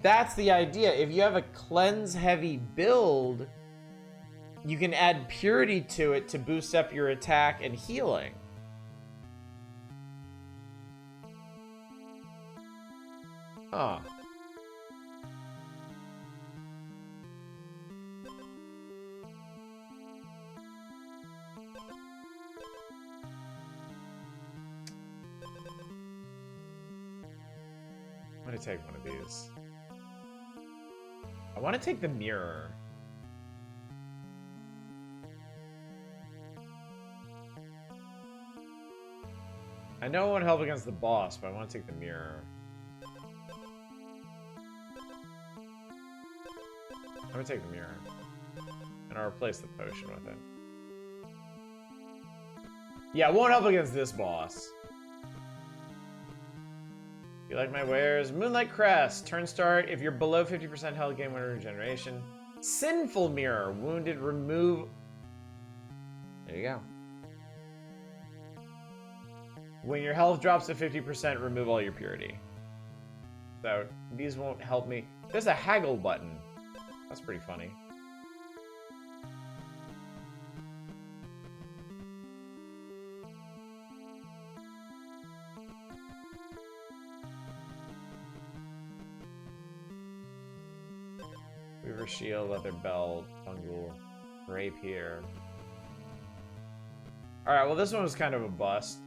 Speaker 1: That's the idea. If you have a cleanse-heavy build, you can add purity to it to boost up your attack and healing. Huh. I'm gonna take one of these. I want to take the mirror. I know it won't help against the boss, but I want to take the mirror. I'm gonna take the mirror. And I'll replace the potion with it. Yeah, it won't help against this boss. You like my wares? Moonlight Crest. Turn start. If you're below 50% health, gain 1 regeneration. Sinful Mirror. Wounded, remove... There you go. When your health drops to 50%, remove all your purity. So, these won't help me. There's a haggle button. That's pretty funny. Weaver Shield, Leather Belt, Fungal, Rapier. Alright, well this one was kind of a bust.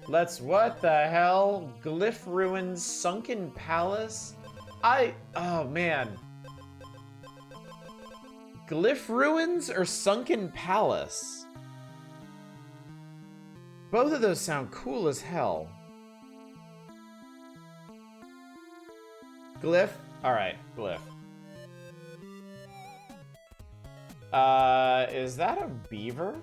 Speaker 1: What the hell? Glyph Ruins, Sunken Palace? Oh man. Glyph Ruins or Sunken Palace? Both of those sound cool as hell. Glyph? Alright, Glyph. Is that a beaver?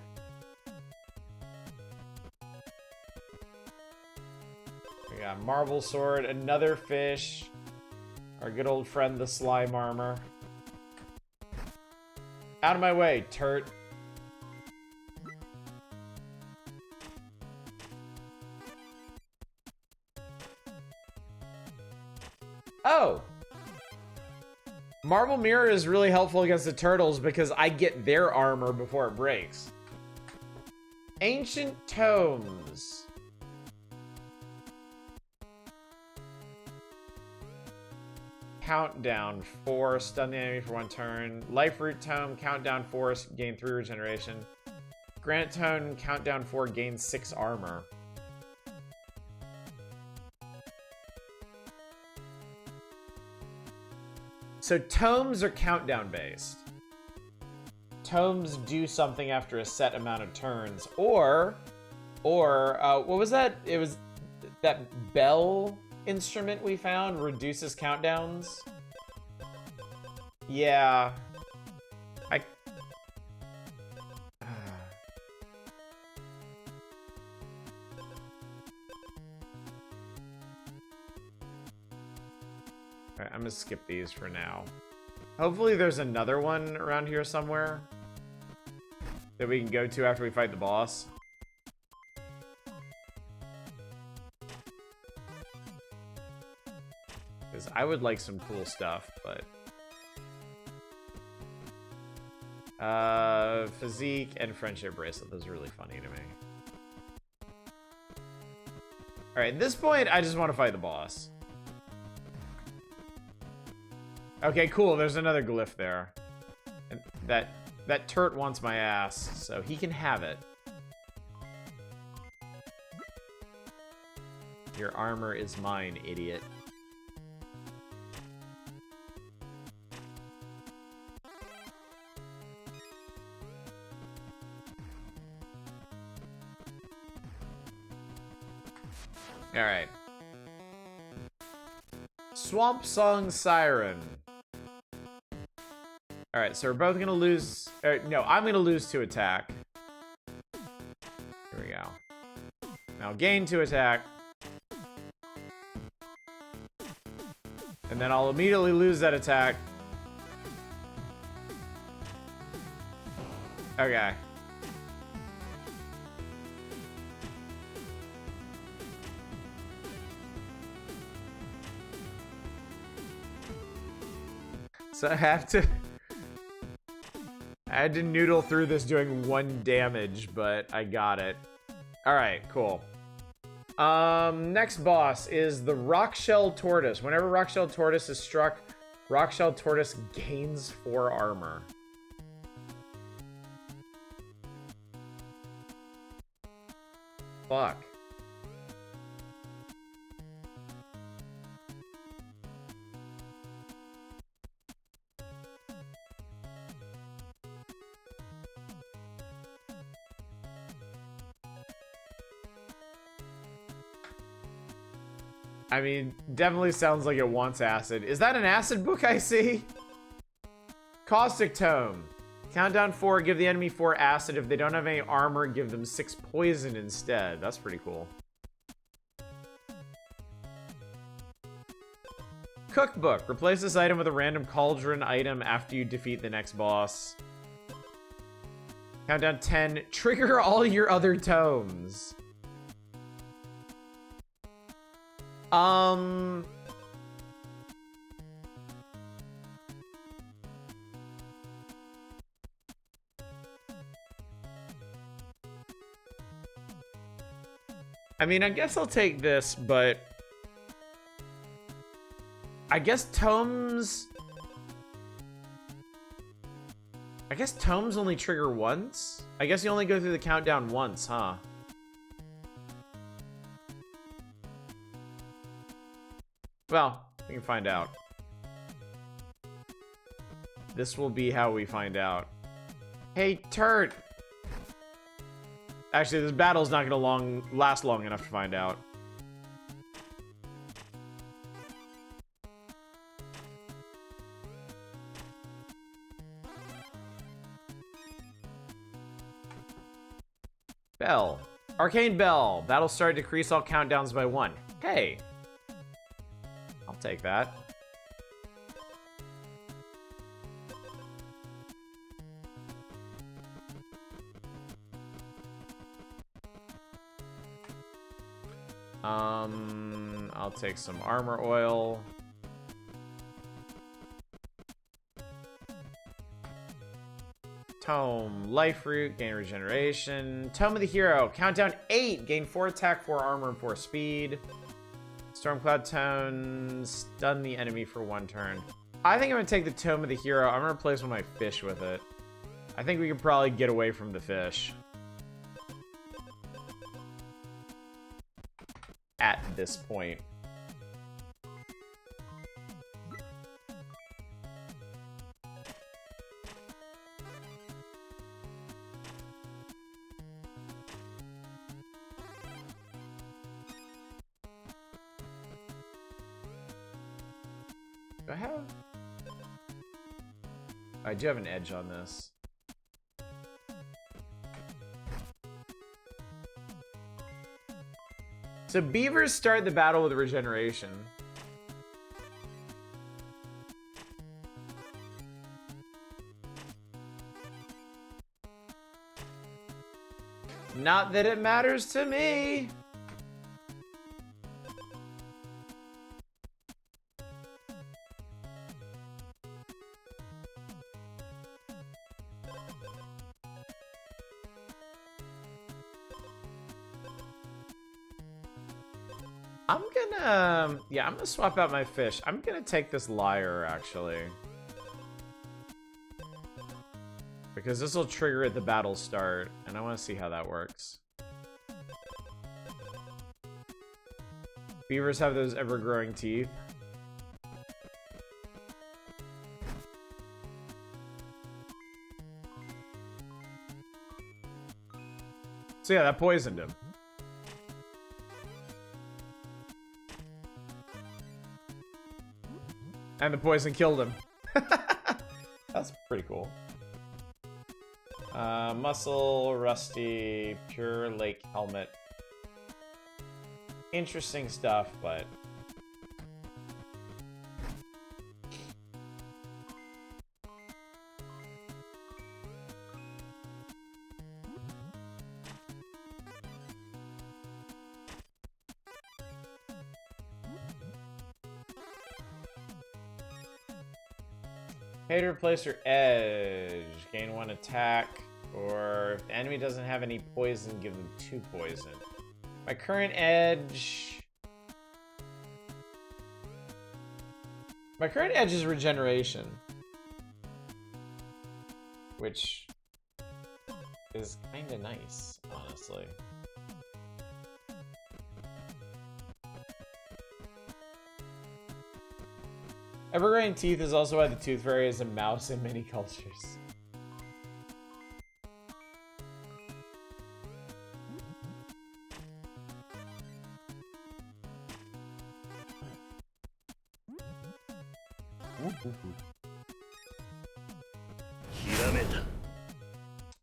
Speaker 1: We got Marble Sword, another fish. Our good old friend, the Slime Armor. Out of my way, Turt. Oh! Marble Mirror is really helpful against the turtles because I get their armor before it breaks. Ancient Tomes. Countdown 4, stun the enemy for 1 turn. Life Root Tome, Countdown 4, gain 3 regeneration. Granite Tome, Countdown 4, gain 6 armor. So tomes are countdown based. Tomes do something after a set amount of turns, or what was that? It was that bell instrument we found reduces countdowns. Yeah. I... Alright, I'm gonna skip these for now. Hopefully there's another one around here somewhere that we can go to after we fight the boss. Because I would like some cool stuff, but... Physique and friendship bracelet. Those are really funny to me. Alright, at this point, I just want to fight the boss. Okay, cool. There's another glyph there. And that turret wants my ass, so he can have it. Your armor is mine, idiot. Alright. Swamp Song Siren. Alright, so we're both gonna lose... no, I'm gonna lose 2 attack. Here we go. Now gain 2 attack. And then I'll immediately lose that attack. Okay. So I had to noodle through this doing 1 damage, but I got it. Alright, cool. Next boss is the Rockshell Tortoise. Whenever Rockshell Tortoise is struck, Rockshell Tortoise gains 4 armor. Fuck. I mean, definitely sounds like it wants acid. Is that an acid book I see? Caustic Tome. Countdown 4, give the enemy 4 acid. If they don't have any armor, give them 6 poison instead. That's pretty cool. Cookbook. Replace this item with a random cauldron item after you defeat the next boss. Countdown 10. Trigger all your other tomes. I mean, I guess I'll take this, but I guess tomes only trigger once? I guess you only go through the countdown once, huh? Well, we can find out. This will be how we find out. Hey, turd! Actually, this battle's not gonna last long enough to find out. Bell. Arcane Bell. Battle start, decrease all countdowns by 1. Hey. I'll take that. I'll take some armor oil. Tome, life root, gain regeneration. Tome of the Hero, countdown 8, gain 4 attack, 4 armor, and 4 speed. Stormcloud Tone, stun the enemy for 1 turn. I think I'm gonna take the Tome of the Hero. I'm gonna replace one of my fish with it. I think we could probably get away from the fish at this point. Do I have... I do have an edge on this. So beavers start the battle with regeneration. Not that it matters to me. I'm gonna swap out my fish. I'm gonna take this lyre, actually. Because this will trigger at the battle start, and I want to see how that works. Beavers have those ever-growing teeth. So yeah, that poisoned him. And the poison killed him. That's pretty cool. Muscle, rusty, pure lake helmet. Interesting stuff, but... Pay to replace your edge. Gain 1 attack. Or if the enemy doesn't have any poison, give them 2 poison. My current edge... My current edge is regeneration. Which is kind of nice, honestly. Evergreen teeth is also why the Tooth Fairy is a mouse in many cultures.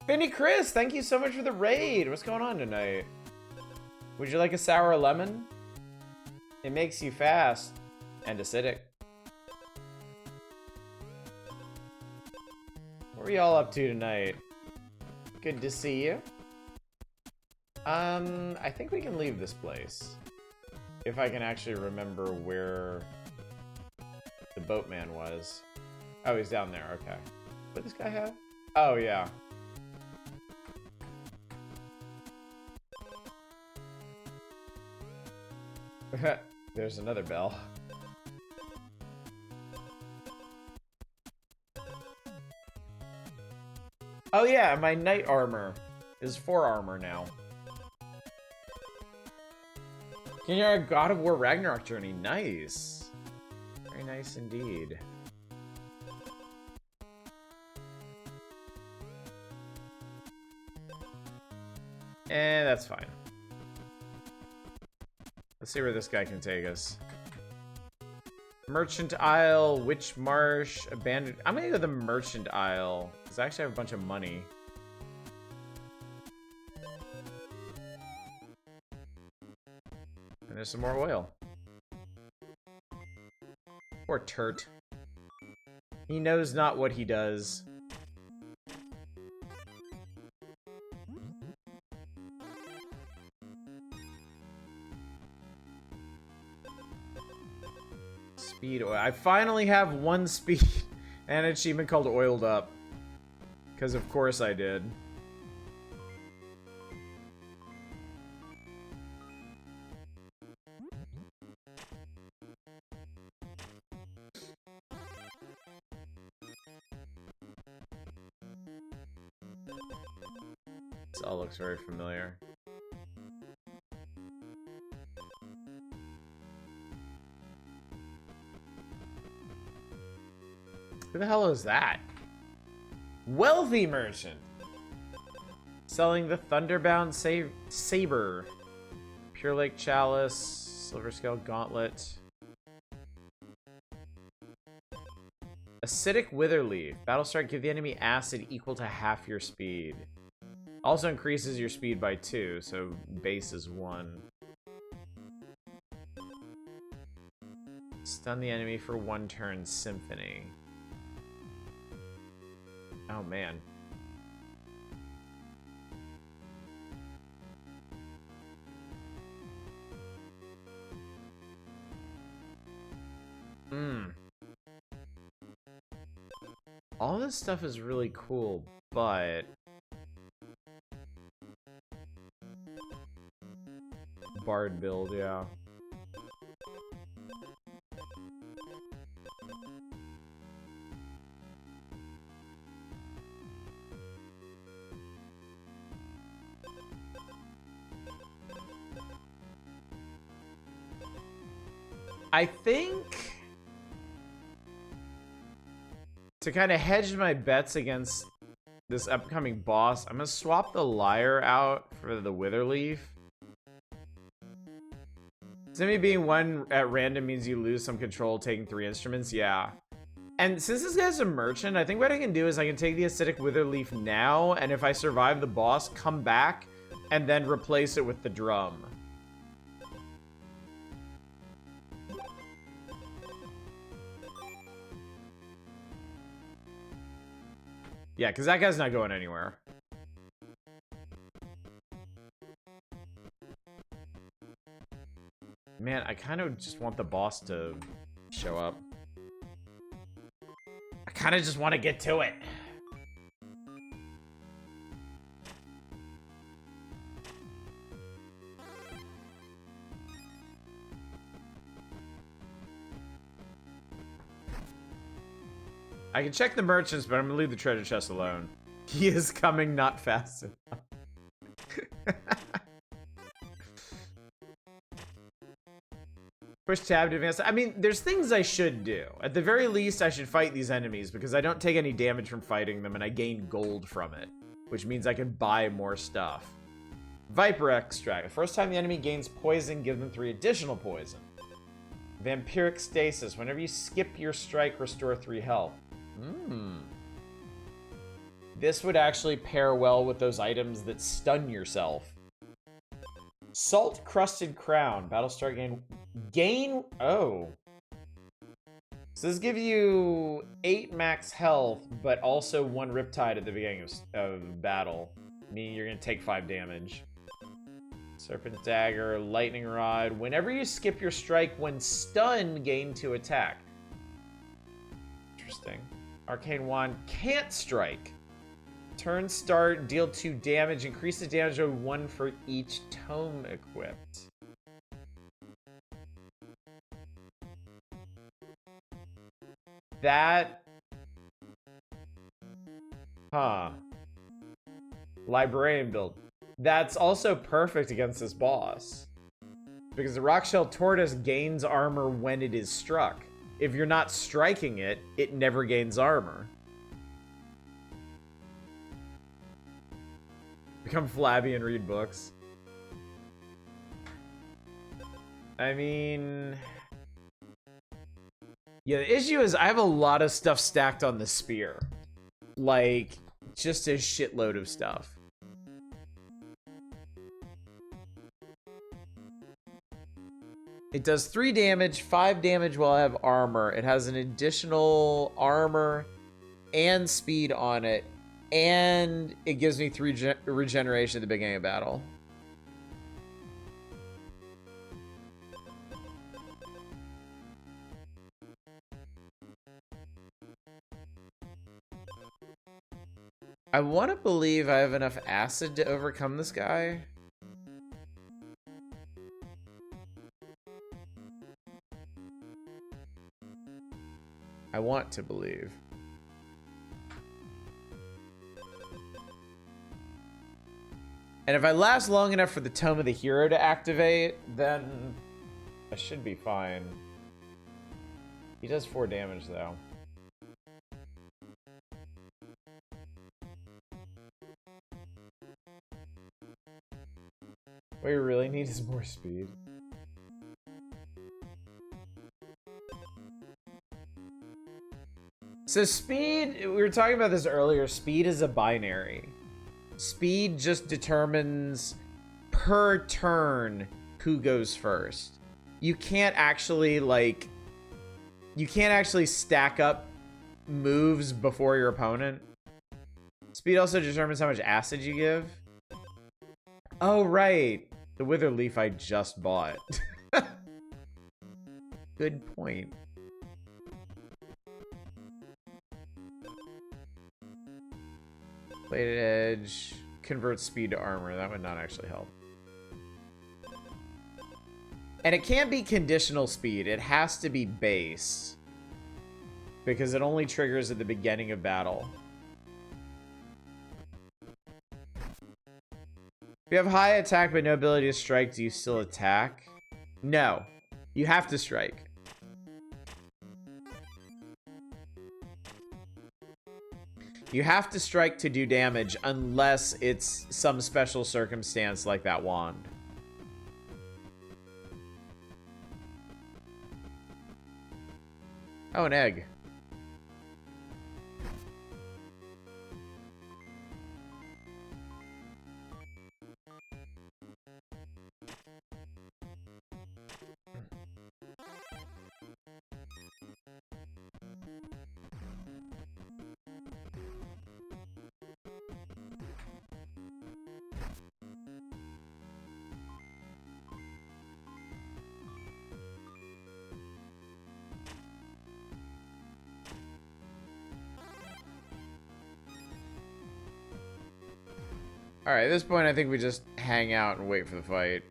Speaker 1: Finny Chris, thank you so much for the raid. What's going on tonight? Would you like a sour lemon? It makes you fast and acidic. What are y'all up to tonight? Good to see you. I think we can leave this place. If I can actually remember where the boatman was. Oh, he's down there, okay. What does this guy have? Oh, yeah. There's another bell. Oh yeah, my knight armor is 4 armor now. Continue God of War Ragnarok journey. Nice. Very nice indeed. And that's fine. Let's see where this guy can take us. Merchant Isle, Witch Marsh, Abandoned... I'm gonna go to the Merchant Isle, because I actually have a bunch of money. And there's some more oil. Poor Turt. He knows not what he does. Speed oil. I finally have 1 speed and an achievement called Oiled Up. Because of course I did. This all looks very familiar. Who the hell is that? Wealthy merchant! Selling the Thunderbound Saber. Pure Lake Chalice. Silver Scale Gauntlet. Acidic Witherleaf. Battlestar, give the enemy acid equal to half your speed. Also increases your speed by 2, so base is 1. Stun the enemy for 1 turn, Symphony. Oh, man. All this stuff is really cool, but... Bard build, yeah. I think... to kind of hedge my bets against this upcoming boss, I'm going to swap the Lyre out for the Witherleaf. Enemy being 1 at random means you lose some control taking 3 instruments, yeah. And since this guy's a merchant, I think what I can do is I can take the Acidic Witherleaf now, and if I survive the boss, come back, and then replace it with the drum. Yeah, because that guy's not going anywhere. Man, I kind of just want the boss to show up. I kind of just want to get to it. I can check the merchants, but I'm gonna leave the treasure chest alone. He is coming not fast enough. Push tab to advance. I mean, there's things I should do. At the very least, I should fight these enemies because I don't take any damage from fighting them and I gain gold from it, which means I can buy more stuff. Viper Extract. The first time the enemy gains poison, give them 3 additional poison. Vampiric Stasis. Whenever you skip your strike, restore 3 health. This would actually pair well with those items that stun yourself. Salt Crusted Crown. Battlestar gain. Oh. So this gives you 8 max health, but also 1 Riptide at the beginning of battle. Meaning you're going to take 5 damage. Serpent Dagger, Lightning Rod. Whenever you skip your strike when stunned, gain 2 attack. Interesting. Arcane Wand can't strike. Turn start, deal 2 damage. Increase the damage by 1 for each tome equipped. That... Huh. Librarian build. That's also perfect against this boss. Because the Rockshell Tortoise gains armor when it is struck. If you're not striking it, it never gains armor. Become flabby and read books. I mean... yeah, the issue is I have a lot of stuff stacked on the spear. Like, just a shitload of stuff. It does 3 damage, 5 damage while I have armor. It has an additional armor and speed on it. And it gives me 3 regeneration at the beginning of battle. I want to believe I have enough acid to overcome this guy. I want to believe. And if I last long enough for the Tome of the Hero to activate, then I should be fine. He does 4 damage, though. What you really need is more speed. So speed, we were talking about this earlier, speed is a binary. Speed just determines per turn who goes first. You can't actually stack up moves before your opponent. Speed also determines how much acid you give. Oh, right. The Wither Leaf I just bought. Good point. Bladed Edge converts speed to armor. That would not actually help. And it can't be conditional speed. It has to be base. Because it only triggers at the beginning of battle. If you have high attack but no ability to strike, do you still attack? No. You have to strike. You have to strike to do damage unless it's some special circumstance like that wand. Oh, an egg. Alright, at this point, I think we just hang out and wait for the fight.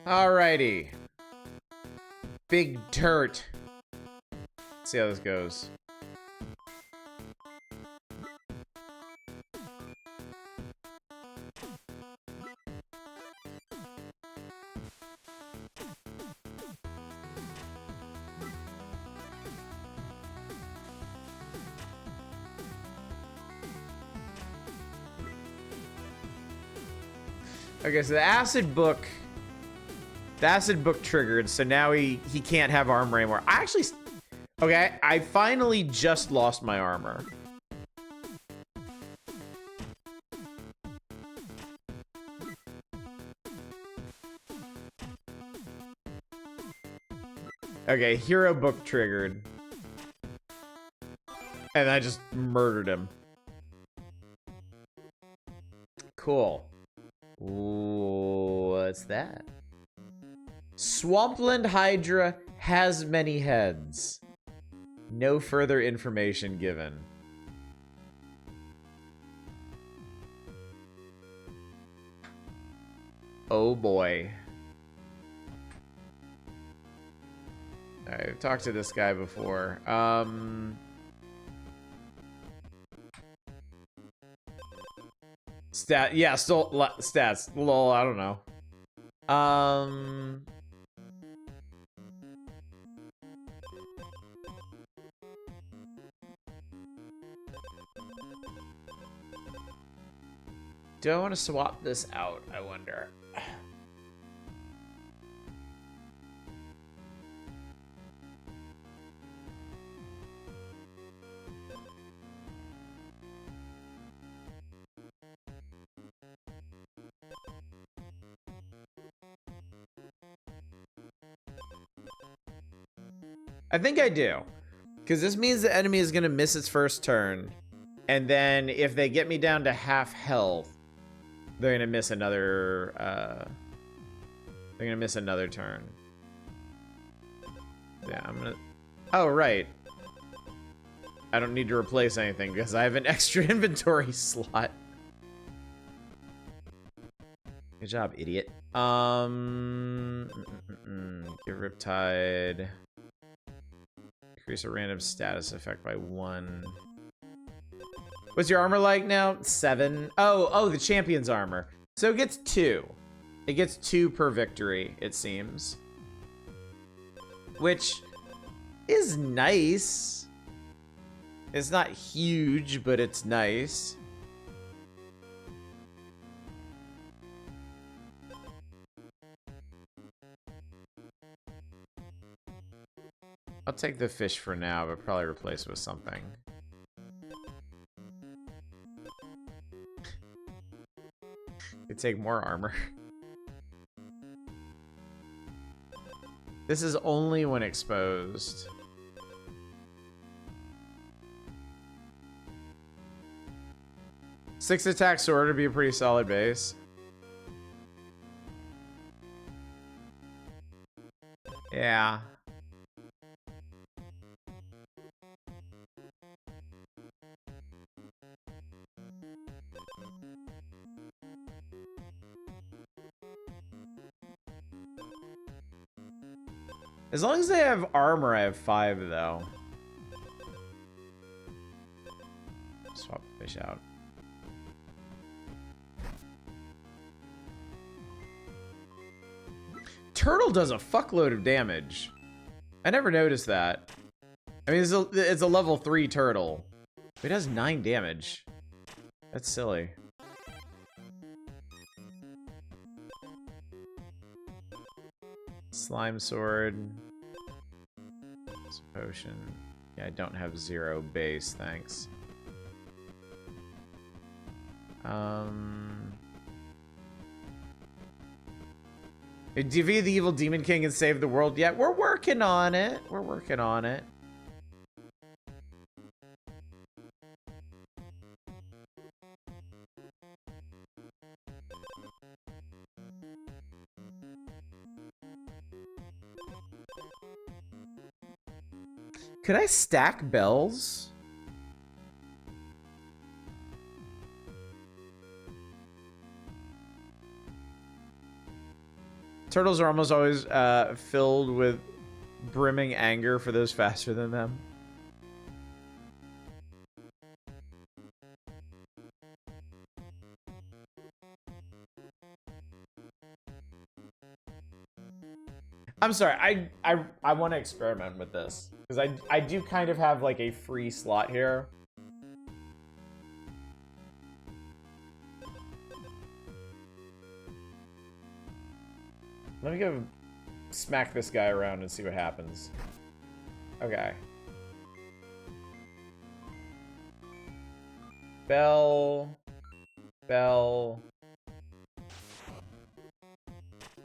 Speaker 1: Alrighty. Big Turt. Let's see how this goes. Okay, so the acid book triggered, so now he can't have armor anymore. Okay, I finally just lost my armor. Okay, hero book triggered. And I just murdered him. Cool. Ooh, what's that? Swampland Hydra has many heads. No further information given. Oh boy. Alright, I've talked to this guy before. Stats. Lol, I don't know. Do I want to swap this out? I wonder. I think I do. Because this means the enemy is going to miss its first turn. And then if they get me down to half health, they're going to miss another... they're going to miss another turn. Yeah, I'm going to... Oh, right. I don't need to replace anything because I have an extra inventory slot. Good job, idiot. Get Riptide. Increase a random status effect by 1. What's your armor like now? 7. Oh, the champion's armor. So it gets 2. It gets 2 per victory, it seems. Which is nice. It's not huge, but it's nice. I'll take the fish for now, but probably replace it with something. Could take more armor. This is only when exposed. Six attack sword would be a pretty solid base. Yeah. As long as they have armor, I have 5 though. Swap the fish out. Turtle does a fuckload of damage. I never noticed that. I mean, it's a level 3 turtle. It does 9 damage. That's silly. Slime sword. Potion. Yeah, I don't have 0 base, thanks. Defeat the evil Demon King and save the world. Yeah, we're working on it. We're working on it. Could I stack bells? Turtles are almost always filled with brimming anger for those faster than them. I'm sorry, I want to experiment with this because I do kind of have like a free slot here. Let me go smack this guy around and see what happens. Okay. Bell. Bell.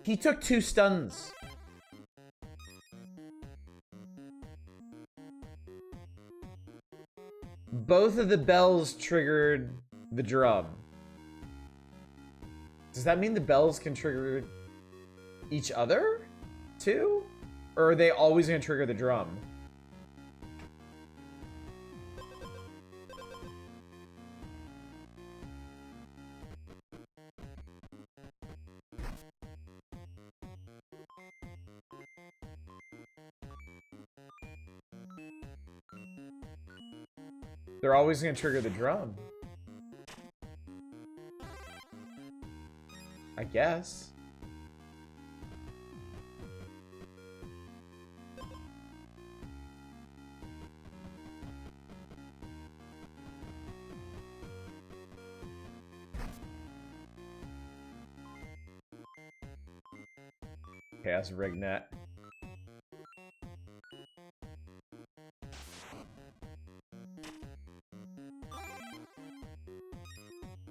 Speaker 1: He took 2 stuns. Both of the bells triggered the drum. Does that mean the bells can trigger each other too? Or are they always going to trigger the drum? They're always going to trigger the drum. I guess. Chaos Rignet.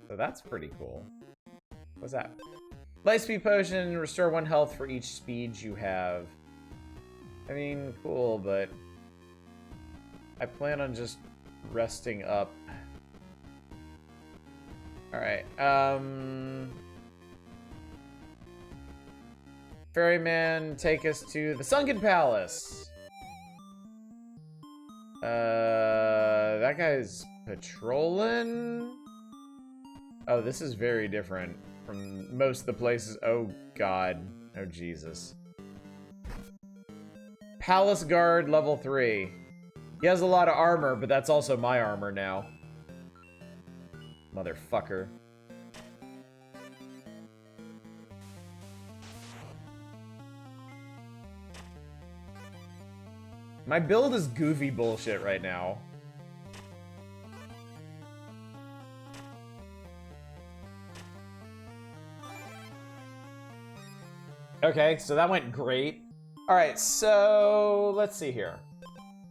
Speaker 1: So that's pretty cool. What's that? Lightspeed potion, restore 1 health for each speed you have. I mean, cool, but I plan on just resting up. Alright, Ferryman, take us to the Sunken Palace. That guy's patrolling. Oh, this is very different from most of the places. Oh, God. Oh, Jesus. Palace Guard, level 3. He has a lot of armor, but that's also my armor now. Motherfucker. My build is goofy bullshit right now. Okay, so that went great. All right, so let's see here.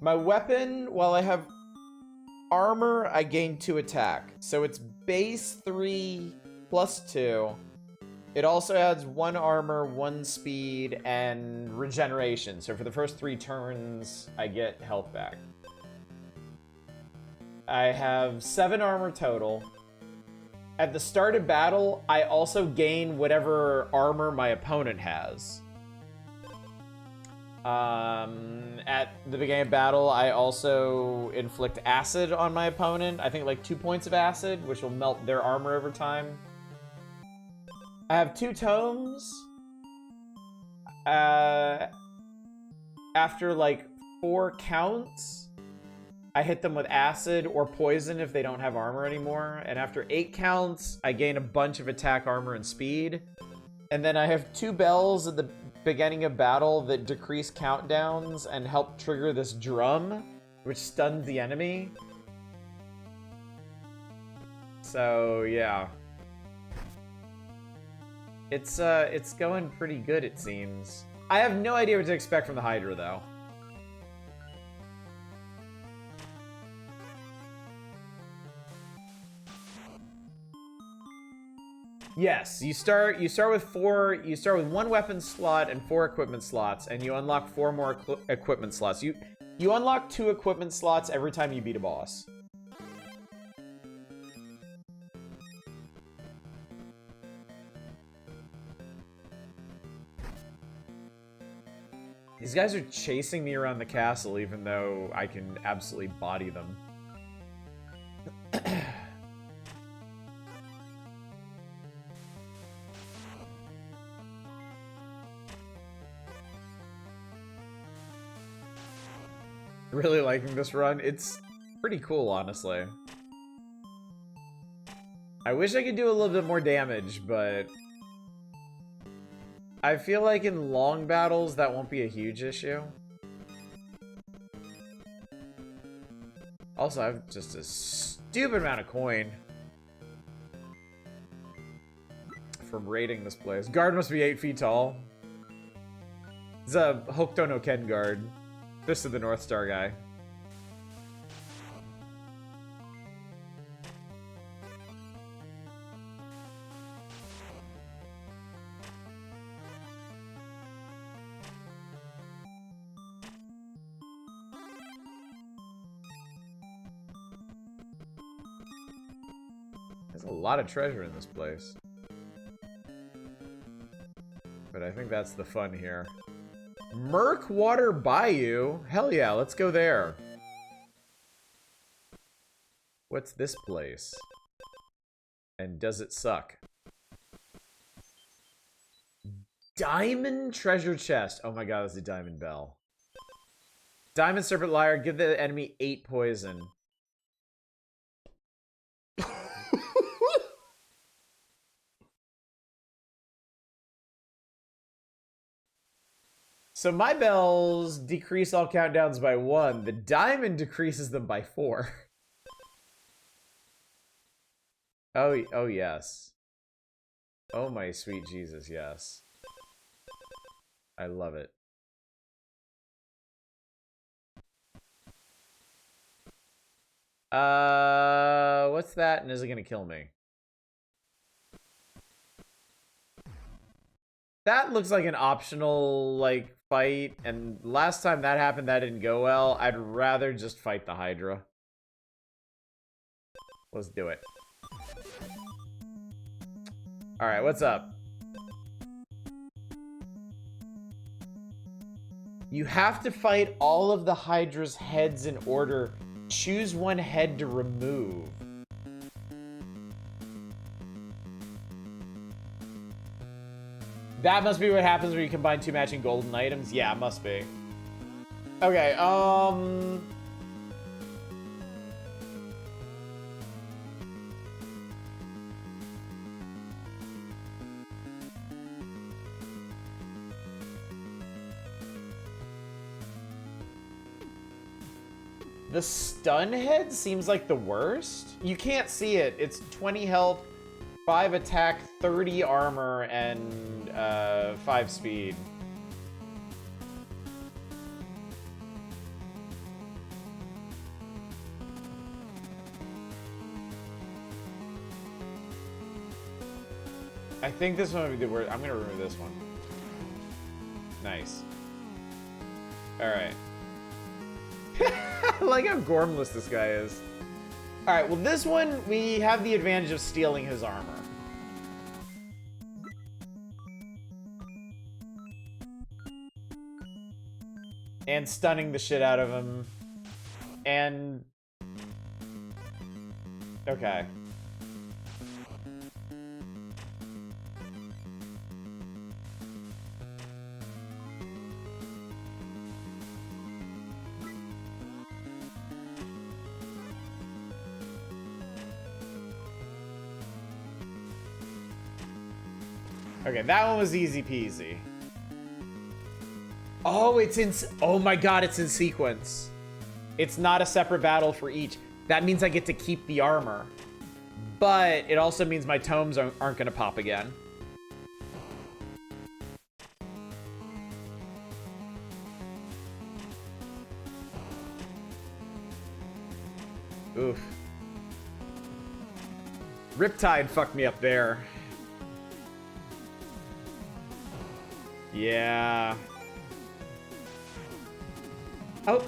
Speaker 1: My weapon, while I have armor, I gain 2 attack. So it's base 3 plus 2. It also adds 1 armor, 1 speed, and regeneration. So for the first 3 turns, I get health back. I have 7 armor total. At the start of battle, I also gain whatever armor my opponent has. At the beginning of battle, I also inflict acid on my opponent. I think like 2 points of acid, which will melt their armor over time. I have 2 tomes. After like 4 counts, I hit them with acid or poison if they don't have armor anymore. And after 8 counts, I gain a bunch of attack, armor, and speed. And then I have 2 bells at the beginning of battle that decrease countdowns and help trigger this drum, which stuns the enemy. So, yeah. It's going pretty good, it seems. I have no idea what to expect from the Hydra, though. Yes, you start with 1 weapon slot and 4 equipment slots, and you unlock 4 more equipment slots. You unlock 2 equipment slots every time you beat a boss. These guys are chasing me around the castle, even though I can absolutely body them. Really liking this run. It's pretty cool, honestly. I wish I could do a little bit more damage, but I feel like in long battles that won't be a huge issue. Also, I have just a stupid amount of coin from raiding this place. Guard must be 8 feet tall. It's a Hokuto no Ken guard. Fist of the North Star guy. There's a lot of treasure in this place. But I think that's the fun here. Murkwater Bayou? Hell yeah, let's go there. What's this place? And does it suck? Diamond treasure chest. Oh my god, that's a diamond bell. Diamond serpent lyre. Give the enemy 8 poison. So my bells decrease all countdowns by 1. The diamond decreases them by 4. Oh yes. Oh my sweet Jesus, yes. I love it. What's that? And is it gonna kill me? That looks like an optional, like, fight, and last time that happened, that didn't go well. I'd rather just fight the Hydra. Let's do it. Alright, what's up? You have to fight all of the Hydra's heads in order. Choose 1 head to remove. That must be what happens when you combine 2 matching golden items? Yeah, it must be. Okay, the stun head seems like the worst. You can't see it. It's 20 health, 5 attack, 30 armor, and 5 speed. I think this one would be the worst. I'm gonna remove this one. Nice. Alright. I like how gormless this guy is. Alright, well this one, we have the advantage of stealing his armor. And stunning the shit out of him. And... okay. Okay, that one was easy peasy. Oh, it's in... oh my god, it's in sequence. It's not a separate battle for each. That means I get to keep the armor. But it also means my tomes aren't going to pop again. Oof. Riptide fucked me up there. Yeah. Oh.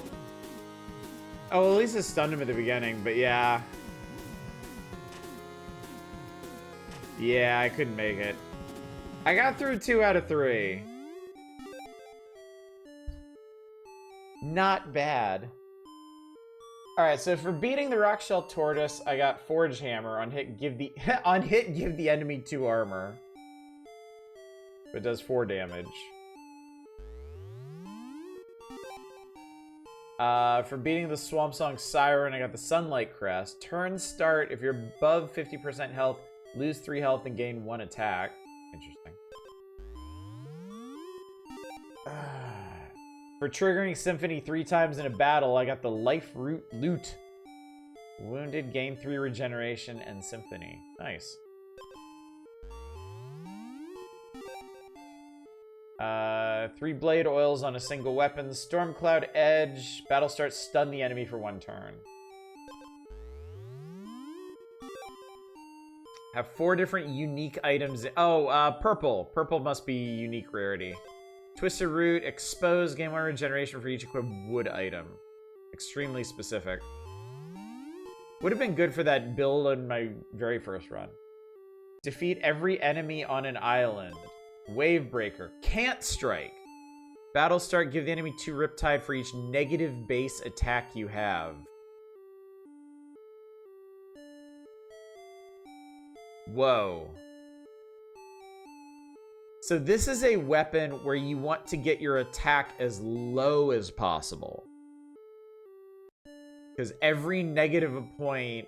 Speaker 1: Oh, at least it stunned him at the beginning, but yeah. Yeah, I couldn't make it. I got through 2 out of 3. Not bad. Alright, so for beating the Rockshell Tortoise, I got Forge Hammer. On hit, give the on hit, give the enemy 2 armor. But it does 4 damage. For beating the Swamp Song Siren, I got the Sunlight Crest. Turn start, if you're above 50% health, lose 3 health and gain 1 attack. Interesting. For triggering Symphony 3 times in a battle, I got the Life Root Loot. Wounded, gain 3 regeneration, and Symphony. Nice. 3 blade oils on a single weapon. Stormcloud Edge. Battle starts, stun the enemy for 1 turn. Have 4 different unique items. Oh, purple. Purple must be unique rarity. Twisted Root. Expose. Gain 1 regeneration for each equipped wood item. Extremely specific. Would have been good for that build on my very first run. Defeat every enemy on an island. Wavebreaker. Can't strike. Battle start, give the enemy 2 Riptide for each negative base attack you have. Whoa. So this is a weapon where you want to get your attack as low as possible. Because every negative point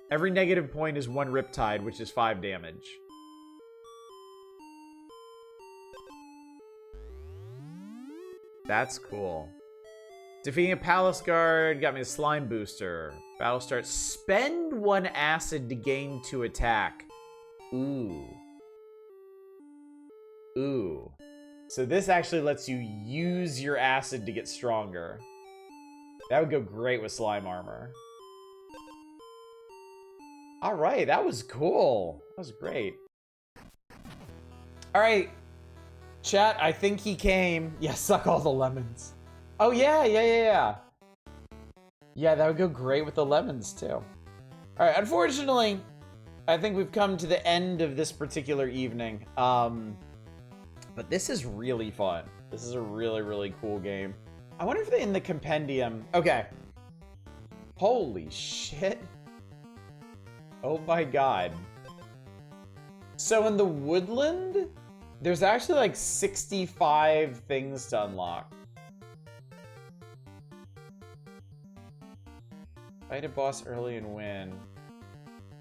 Speaker 1: is 1 Riptide, which is 5 damage. That's cool. Defeating a Palace Guard got me a Slime Booster. Battle starts. Spend 1 acid to gain 2 attack. Ooh. Ooh. So this actually lets you use your acid to get stronger. That would go great with slime armor. Alright, that was cool. That was great. Alright. Chat, I think he came. Yeah, suck all the lemons. Oh, yeah. Yeah, that would go great with the lemons, too. Alright, unfortunately, I think we've come to the end of this particular evening. But this is really fun. This is a really, really cool game. I wonder if in the compendium... Okay. Holy shit. Oh my god. So in the woodland, there's actually like 65 things to unlock. Fight a boss early and win.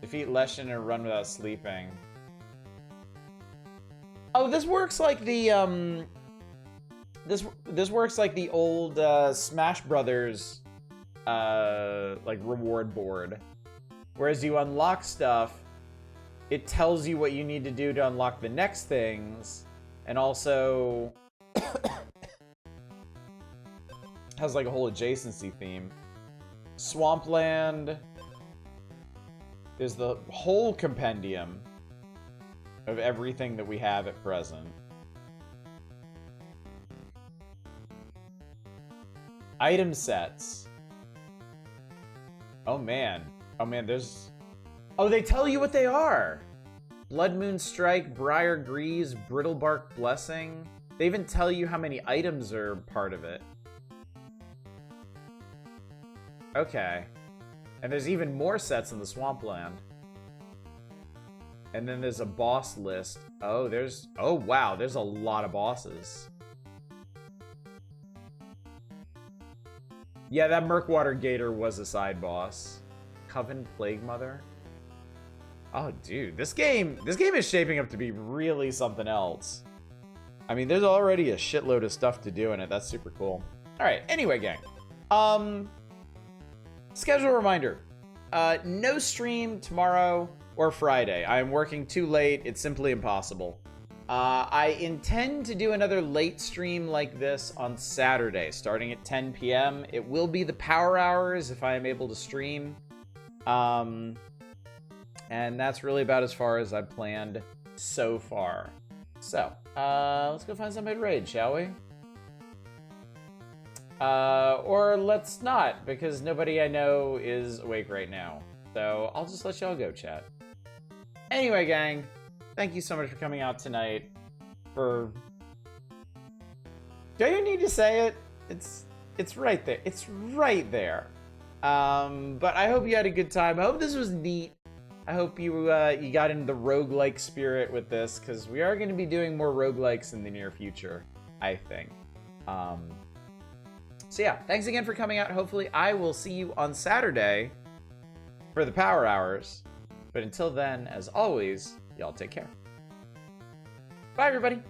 Speaker 1: Defeat Leshen and run without sleeping. Oh, this works like the this works like the old Smash Brothers like reward board. Whereas you unlock stuff, it tells you what you need to do to unlock the next things, and also has like a whole adjacency theme. Swampland. There's the whole compendium. of everything that we have at present. Item sets. Oh man. Oh man, there's... Oh, they tell you what they are! Blood Moon Strike, Briar Grease, Brittlebark Blessing. They even tell you how many items are part of it. Okay. And there's even more sets in the Swampland. And then there's a boss list. Oh, there's... Oh, wow. There's a lot of bosses. Yeah, that Murkwater Gator was a side boss. Coven Plague Mother. Oh, dude. This game is shaping up to be really something else. I mean, there's already a shitload of stuff to do in it. That's super cool. All right. Anyway, gang. Schedule reminder. No stream tomorrow or Friday. I am working too late. It's simply impossible. I intend to do another late stream like this on Saturday, starting at 10 p.m. It will be the power hours if I am able to stream. And that's really about as far as I've planned so far. So, let's go find somebody to raid, shall we? Or let's not, because nobody I know is awake right now. So, I'll just let y'all go, chat. Anyway, gang, thank you so much for coming out tonight. Do you need to say it? It's right there. It's right there. But I hope you had a good time. I hope this was neat. I hope you got into the roguelike spirit with this, because we are going to be doing more roguelikes in the near future, I think. So yeah, thanks again for coming out. Hopefully I will see you on Saturday for the power hours. But until then, as always, y'all take care. Bye, everybody.